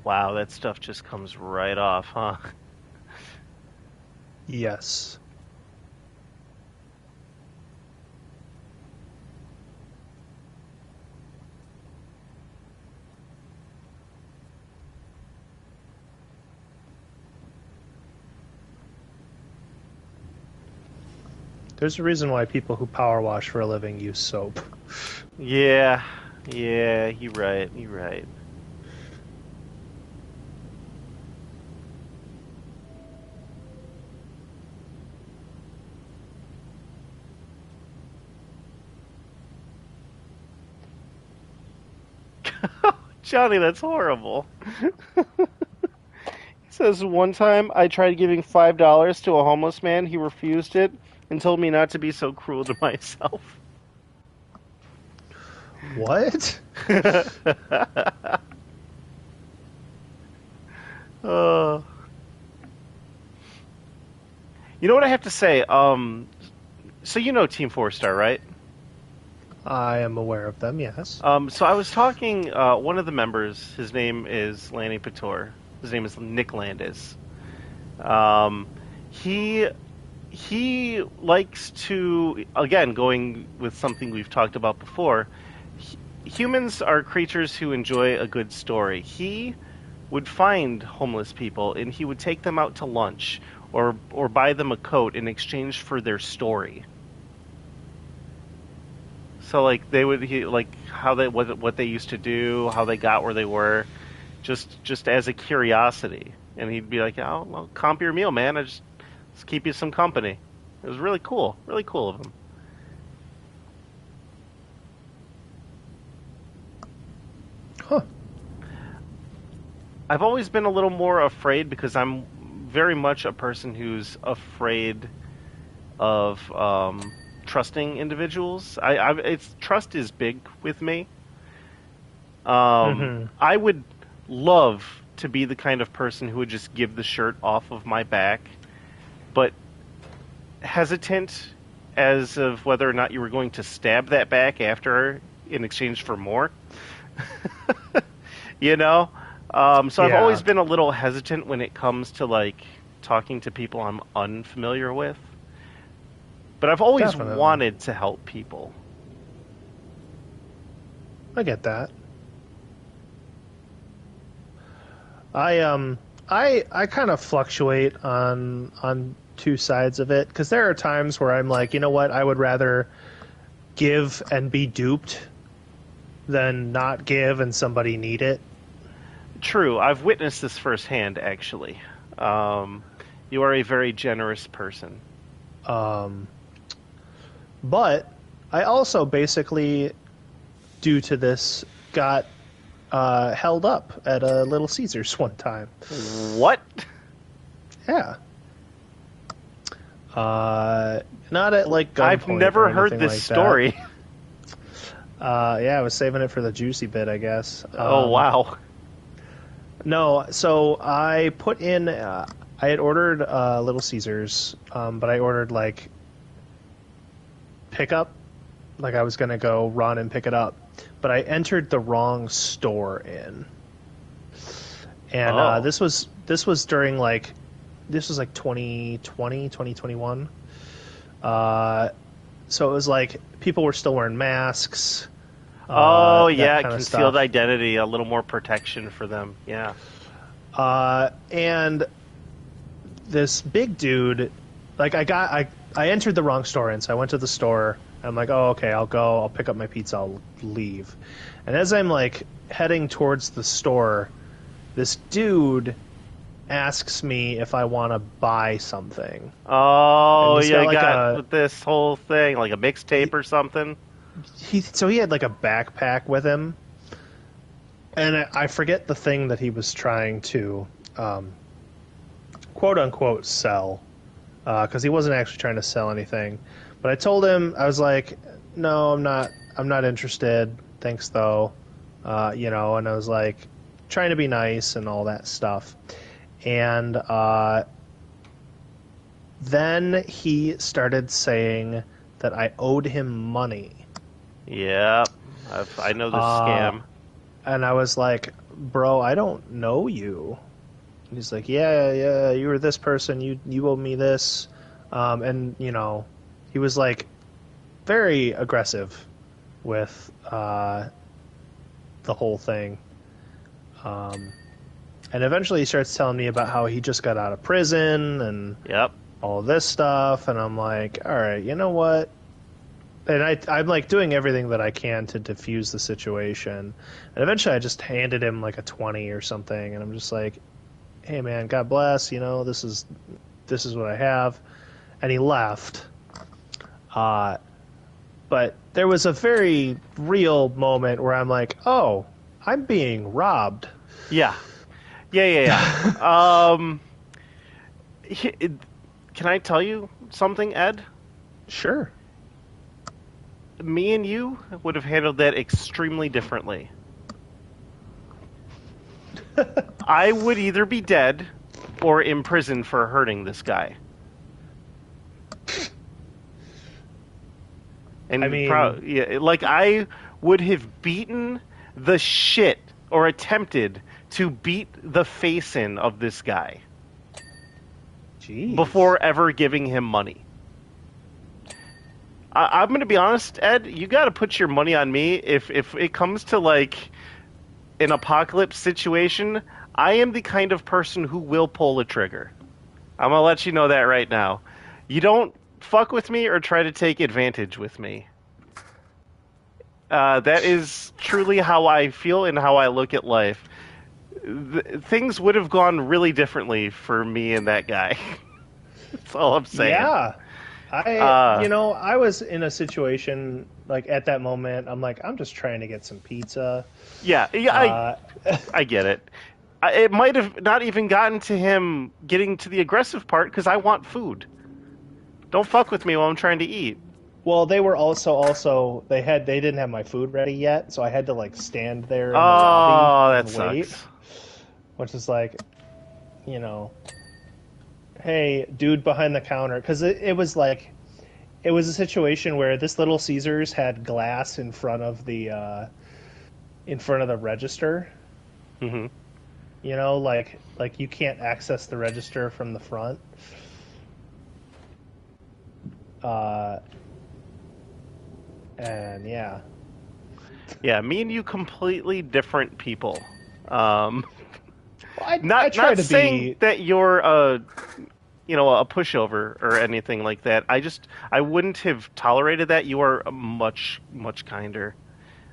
Wow, that stuff just comes right off, huh? Yes. There's a reason why people who power wash for a living use soap. Yeah. Yeah, you're right. You're right. Johnny, that's horrible. He says one time I tried giving $5 to a homeless man. He refused it and told me not to be so cruel to myself. What? uh, you know what I have to say? So you know Team Four Star, right? I am aware of them. Yes. So I was talking. One of the members, his name is Lanny Pator. His name is Nick Landis. Um, he he likes to, again, going with something we've talked about before. Humans are creatures who enjoy a good story. He would find homeless people and he would take them out to lunch or buy them a coat in exchange for their story. So like like how they what they used to do, how they got where they were, just as a curiosity. And he'd be like, "Oh, well, comp your meal, man. I just keep you some company." It was really cool of him. Huh. I've always been a little more afraid because I'm very much a person who's afraid of trusting individuals. It's trust is big with me. Mm-hmm. I would love to be the kind of person who would just give the shirt off of my back, but hesitant as of whether or not you were going to stab that back after in exchange for more. you know? So I've Yeah, always been a little hesitant when it comes to like talking to people I'm unfamiliar with. But I've always definitely. wanted to help people. I get that. I kind of fluctuate on two sides of it because there are times where I'm like, you know what, I would rather give and be duped than not give and somebody need it. True, I've witnessed this firsthand, actually. Um, you are a very generous person. Um, but I also basically, due to this, got held up at a Little Caesars one time. What? Yeah. Not at like I've gunpoint or never heard anything this like that. story. Yeah, I was saving it for the juicy bit, I guess. Oh, wow. No, so I put in. I had ordered Little Caesars, but I ordered like pickup. Like I was gonna go run and pick it up, but I entered the wrong store in, and Oh. this was during like this was like 2020, 2021. So it was like people were still wearing masks, Oh, that yeah, kind of concealed stuff. identity, a little more protection for them. Yeah. And this big dude, like I entered the wrong store in, so I went to the store. I'm like, oh, okay, I'll go, I'll pick up my pizza, I'll leave. And as I'm like heading towards the store, this dude asks me if I want to buy something, and Oh, he's got yeah, like got this whole thing, like a mixtape or something. he had like a backpack with him, and I forget the thing that he was trying to quote unquote sell, because he wasn't actually trying to sell anything. But I told him, I was like, no, I'm not interested. Thanks though. And I was like trying to be nice and all that stuff. And then he started saying that I owed him money. Yeah, I know this Uh, scam. and I was like, bro, I don't know you. And he's like, yeah, you were this person. You owe me this. And he was like very aggressive with the whole thing. Um, and eventually he starts telling me about how he just got out of prison and Yep. all this stuff. And I'm like, all right, you know what? And I'm like doing everything that I can to diffuse the situation. And eventually I just handed him like a 20 or something. And I'm just like, hey man, God bless, this is what I have. And he left. But there was a very real moment where I'm like, oh, I'm being robbed. Yeah. Yeah. He- it- can I tell you something, Ed? Sure. Me and you would have handled that extremely differently. I would either be dead or in prison for hurting this guy. I And mean, yeah, like I would have beaten the shit or attempted to beat the face in of this guy jeez. before ever giving him money. I'm going to be honest, Ed. You got to put your money on me if it comes to like an apocalypse situation. I am the kind of person who will pull a trigger. I'm gonna let you know that right now. You don't fuck with me or try to take advantage with me. That is truly how I feel and how I look at life. Things would have gone really differently for me and that guy. That's all I'm saying. Yeah. Uh, I was in a situation like at that moment, I'm like, I'm just trying to get some pizza. yeah, Uh, I get it. It might have not even gotten to him getting to the aggressive part because I want food. Don't fuck with me while I'm trying to eat. well, they were also they didn't have my food ready yet, so I had to like stand there in the lobby Oh, that and wait. sucks. which is like, you know, hey, dude behind the counter, because it was like it was a situation where this Little Caesars had glass in front of the register. Hmm. You know, like you can't access the register from the front. Uh, and yeah, Yeah, me and you completely different people. Um, well, I not try not to saying be. that you're a pushover or anything like that. I wouldn't have tolerated that. You are much kinder.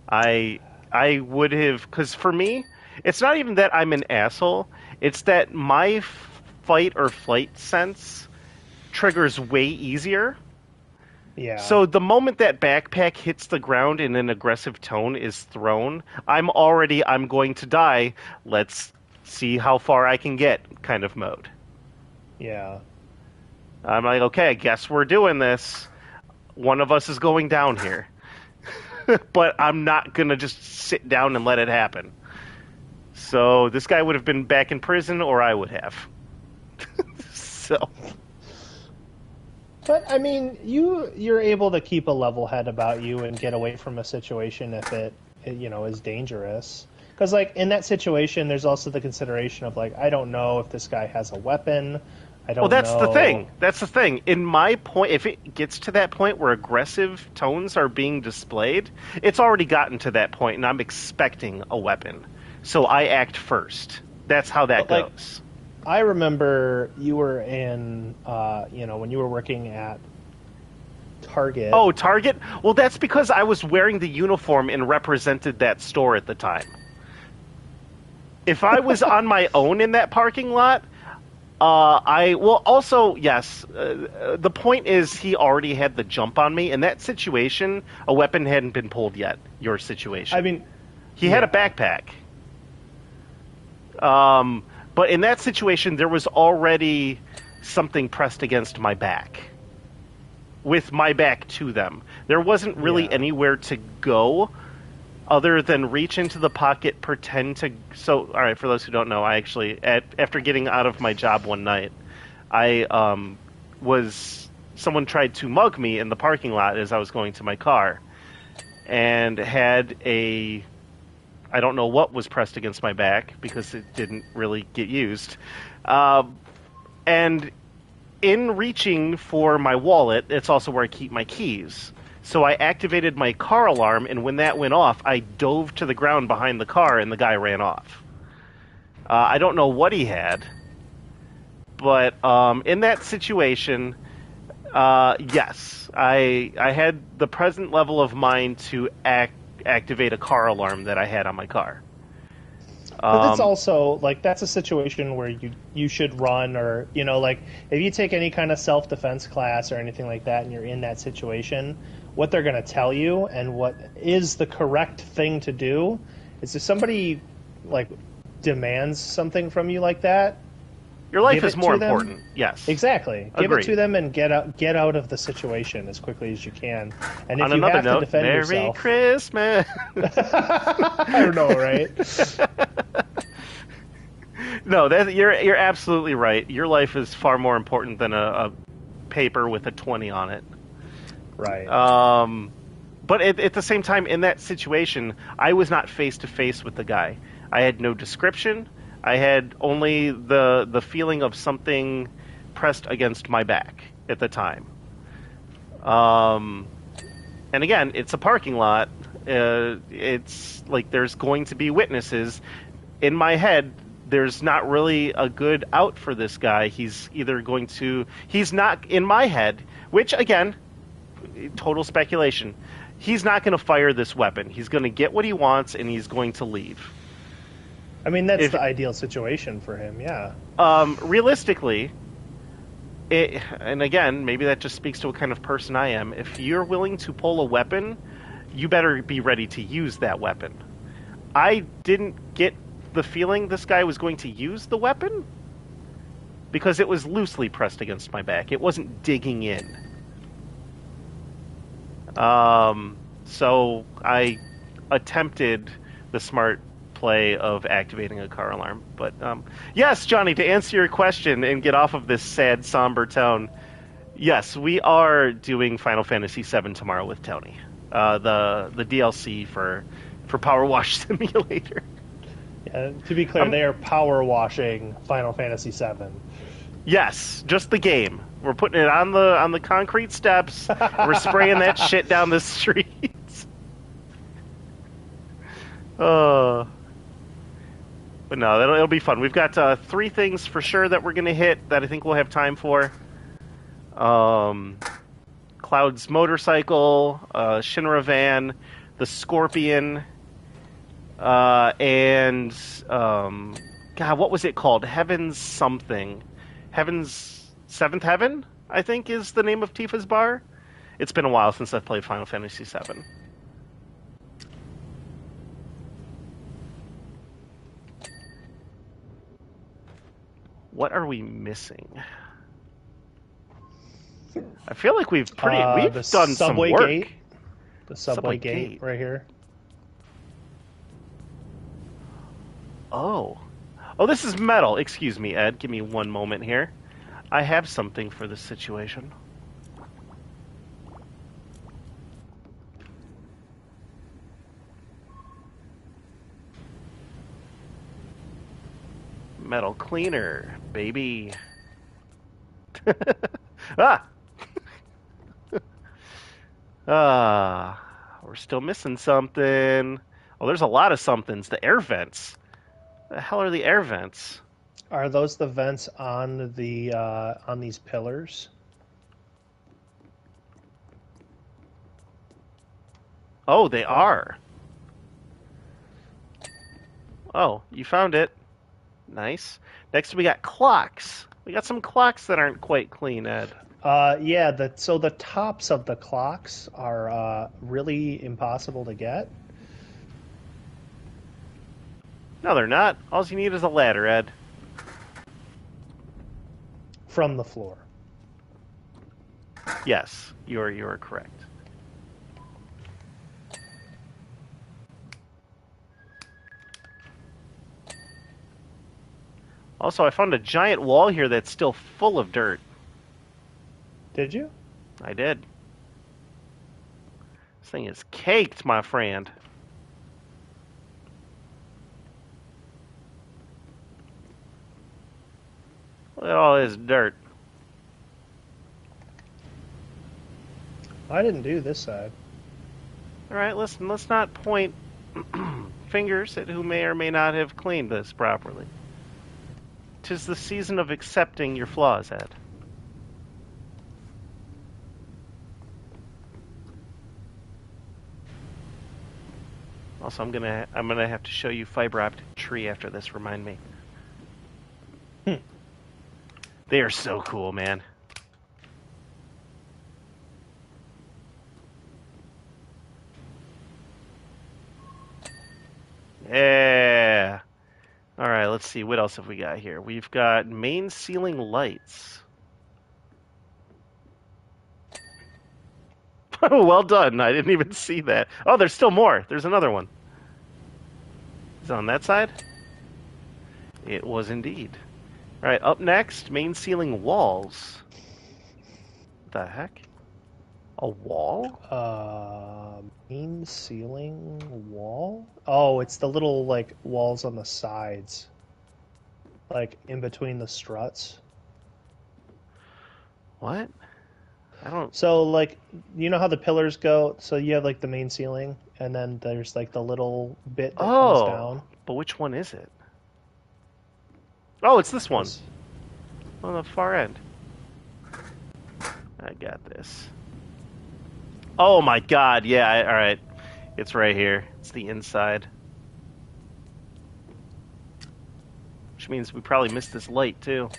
I I would have, because for me, it's not even that I'm an asshole. It's that my fight or flight sense triggers way easier. Yeah, So the moment that backpack hits the ground and an aggressive tone is thrown, I'm going to die. Let's see how far I can get kind of mode. yeah. I'm like, okay, I guess we're doing this. One of us is going down here. But I'm not going to just sit down and let it happen. So this guy would have been back in prison, or I would have. So, But I mean, you're able to keep a level head about you and get away from a situation if it is dangerous. Because like in that situation, there's also the consideration of like I don't know if this guy has a weapon. I well, don't that's the know. thing. That's the thing. In my point, if it gets to that point where aggressive tones are being displayed, it's already gotten to that point, and I'm expecting a weapon. So I act first. That's how that But like goes. I remember you were when you were working at Target. Oh, Target? Well, that's because I was wearing the uniform and represented that store at the time. If I was on my own in that parking lot, I well also yes. The point is he already had the jump on me in that situation. A weapon hadn't been pulled yet. Your I situation. mean, He had a yeah, backpack. Um, but in that situation, there was already something pressed against my back, with my back to them. There wasn't really yeah. anywhere to go other than reach into the pocket, pretend to. So, all right, for those who don't know, I actually, after getting out of my job one night, I was someone tried to mug me in the parking lot as I was going to my car, and had a I don't know what was pressed against my back because it didn't really get used, uh, and in reaching for my wallet, it's also where I keep my keys. So I activated my car alarm, and when that went off, I dove to the ground behind the car, and the guy ran off. I don't know what he had, but in that situation, yes, I had the present level of mind to activate a car alarm that I had on my car. But that's Um, also like that's a situation where you should run or like if you take any kind of self defense class or anything like that and you're in that situation, what they're going to tell you and what is the correct thing to do is if somebody like demands something from you like that, your life give is it more to them. important. Yes, Exactly. Give it to agreed. them and get out of the situation as quickly as you can. And On if you another have to note, defend Merry yourself, Christmas. I don't know, right? No, you're absolutely right. Your life is far more important than a paper with a 20 on it. Right. Um, but at the same time, in that situation, I was not face to face with the guy. I had no description. I had only the feeling of something pressed against my back at the time. Um, and again, it's a parking lot. It's like there's going to be witnesses. In my head, there's not really a good out for this guy. He's not in my head, which again, total speculation. He's not going to fire this weapon. He's going to get what he wants and he's going to leave. I mean, that's If the ideal situation for him. Yeah. realistically, and again, maybe that just speaks to what kind of person I am. If you're willing to pull a weapon, you better be ready to use that weapon. I didn't get the feeling this guy was going to use the weapon because it was loosely pressed against my back. It wasn't digging in. So I attempted the smart play of activating a car alarm. But yes, Johnny, to answer your question and get off of this sad, somber tone, yes, we are doing Final Fantasy VII tomorrow with Tony. The DLC for Power Wash Simulator. Yeah, to be clear, they are power washing Final Fantasy VII. Yes, just the game. We're putting it on the concrete steps. We're spraying that shit down the streets. But no, it'll be fun. We've got 3 things for sure that we're gonna hit that I think we'll have time for. Cloud's motorcycle, Shinra van, the Scorpion, and God, what was it called? Heaven's something. Heaven's Seventh Heaven, I think, is the name of Tifa's bar. It's been a while since I've played Final Fantasy VII. What are we missing? I feel like we've done some work. Gate. The subway gate right here. Oh, this is metal. Excuse me, Ed. Give me one moment here. I have something for this situation. Metal cleaner, baby. We're still missing something. Oh, there's a lot of somethings. The air vents. The hell are the air vents? Are those the vents on the on these pillars? Oh, they are. Oh, you found it. Nice. Next, we got clocks. We got some clocks that aren't quite clean, Ed. Yeah. So the tops of the clocks are really impossible to get. No, they're not. All you need is a ladder, Ed. From the floor. Yes, you're correct. Also, I found a giant wall here that's still full of dirt. Did you? I did. This thing is caked, my friend. Look at all this dirt. I didn't do this side. All right, listen, let's not point fingers at who may or may not have cleaned this properly. 'Tis the season of accepting your flaws, Ed. Also, I'm gonna have to show you fiber optic tree after this. Remind me. They are so cool, man. Yeah. All right, let's see. What else have we got here? We've got main ceiling lights. Well done. I didn't even see that. Oh, there's still more. There's another one. Is it on that side? It was indeed. All right, up next, main ceiling walls. What the heck? A wall? Main ceiling wall? Oh, it's the little, like, walls on the sides. Like, in between the struts. What? I don't... So, like, you know how the pillars go? So you have, like, the main ceiling, and then there's, like, the little bit that comes down. But which one is it? Oh, it's this one. On the far end. I got this. Oh my god, yeah, alright. It's right here. It's the inside. Which means we probably missed this light, too.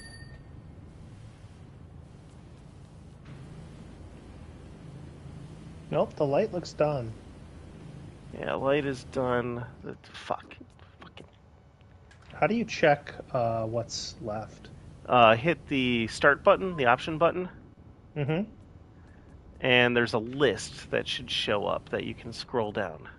Nope, the light looks done. Yeah, light is done. Fucking. How do you check what's left? Hit the start button, the option button. Mm-hmm. And there's a list that should show up that you can scroll down.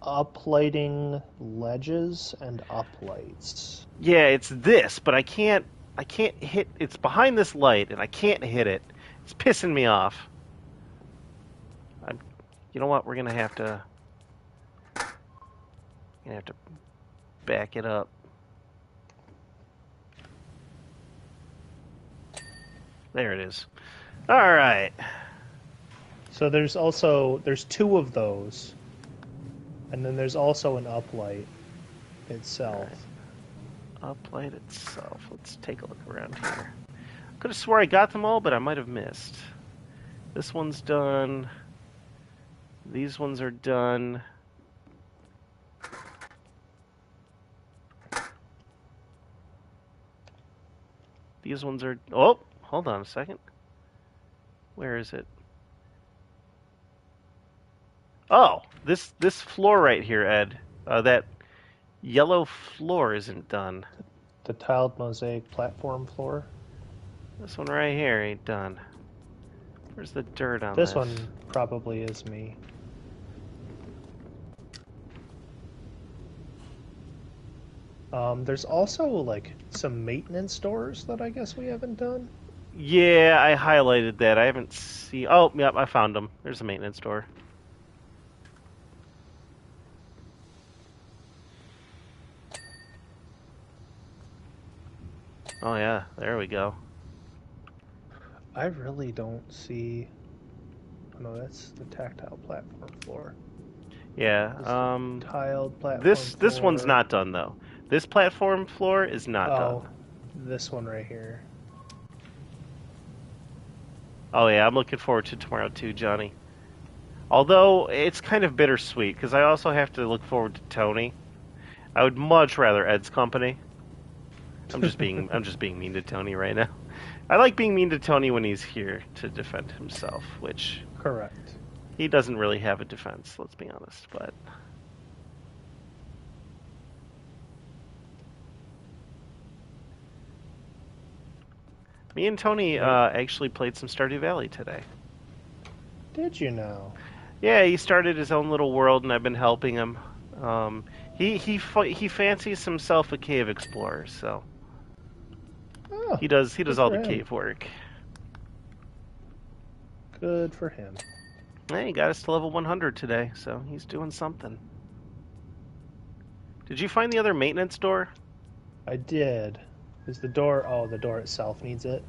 uplighting ledges and uplights. Yeah, it's this, but I can't hit. It's behind this light, and I can't hit it. It's pissing me off. You know what? We're gonna have to back it up. There it is. All right. So there's two of those, and then there's also an uplight itself. Uplight itself. Let's take a look around here. Could have swore I got them all, but I might have missed. This one's done. These ones are done. These ones are... Oh, hold on a second. Where is it? Oh, this floor right here, Ed. That yellow floor isn't done. The tiled mosaic platform floor. This one right here ain't done. Where's the dirt on this? This one probably is me. There's also like some maintenance doors that I guess we haven't done. Yeah, I highlighted that. I haven't seen... Oh, yep, I found them. There's a maintenance door. Oh yeah, there we go. I really don't see... Oh, no, that's the tactile platform floor. Yeah, Tiled platform this floor. one's not done though. This platform floor is not done. This one right here. Oh yeah, I'm looking forward to tomorrow too, Johnny. Although it's kind of bittersweet because I also have to look forward to Tony. I would much rather Ed's company. I'm just being mean to Tony right now. I like being mean to Tony when he's here to defend himself, which Correct. he doesn't really have a defense, let's be honest, but me and Tony actually played some Stardew Valley today. Did you know? Yeah, he started his own little world, and I've been helping him. He fancies himself a cave explorer, so Oh, he does all the him. cave work. Good for him. Hey, he got us to level 100 today, so he's doing something. Did you find the other maintenance door? I did. Is the door... Oh, the door itself needs it?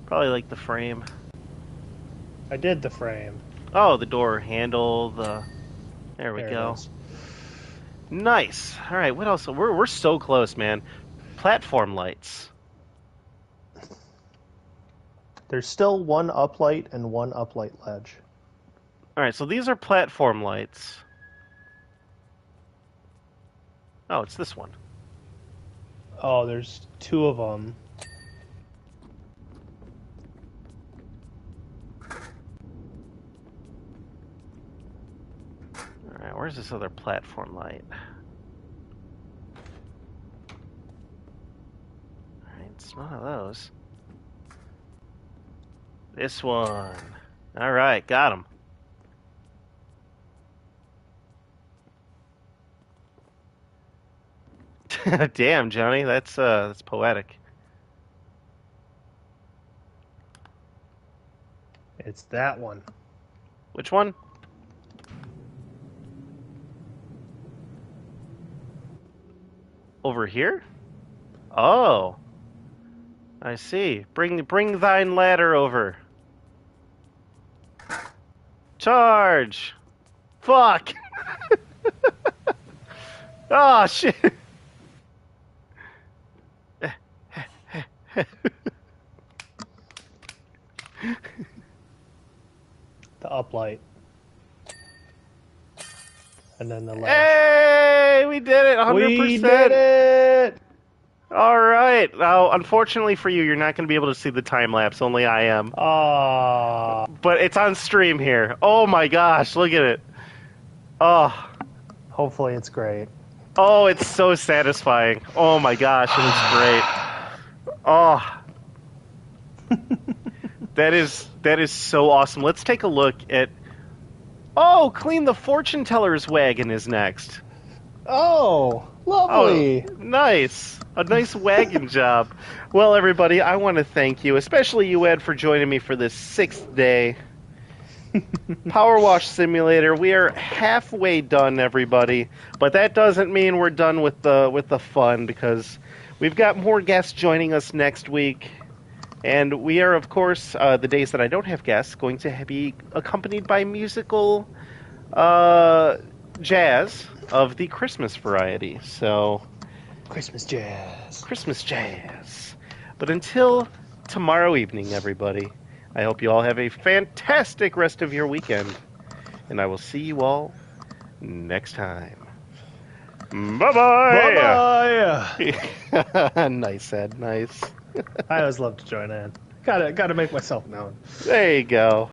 Probably like the frame. I did the frame. Oh, the door handle, There we go. Nice. All right, what else? We're so close, man. Platform lights. There's still one uplight and one uplight ledge. All right, so these are platform lights. Oh, it's this one. Oh, there's two of them. All right, where's this other platform light? All right, it's none of those. This one. All right, got him. Damn, Johnny, that's poetic. It's that one. Which one? Over here? Oh. I see. Bring thine ladder over. Charge! Fuck! Oh, shit! The uplight. And then the ledge. Hey! We did it! 100%! We did it! Alright. Now, unfortunately for you, you're not going to be able to see the time lapse. Only I am. Aww. But it's on stream here. Oh my gosh, look at it. Oh. Hopefully it's great. Oh, it's so satisfying. Oh my gosh, it was great. Oh. That is so awesome. Let's take a look at Oh, Clean the Fortune Teller's Wagon is next. Oh, Oh, lovely. nice. A nice wagon job. Well, everybody, I want to thank you, especially you, Ed, for joining me for this 6th day. Power Wash Simulator. We are halfway done, everybody, but that doesn't mean we're done with the fun, because we've got more guests joining us next week, and we are, of course, the days that I don't have guests, going to be accompanied by musical uh, jazz of the Christmas variety. So, Christmas jazz. Christmas jazz. But until tomorrow evening, everybody, I hope you all have a fantastic rest of your weekend, and I will see you all next time. Bye Bye-bye. bye. Nice, Ed. Nice. I always love to join in. Gotta make myself known. There you go.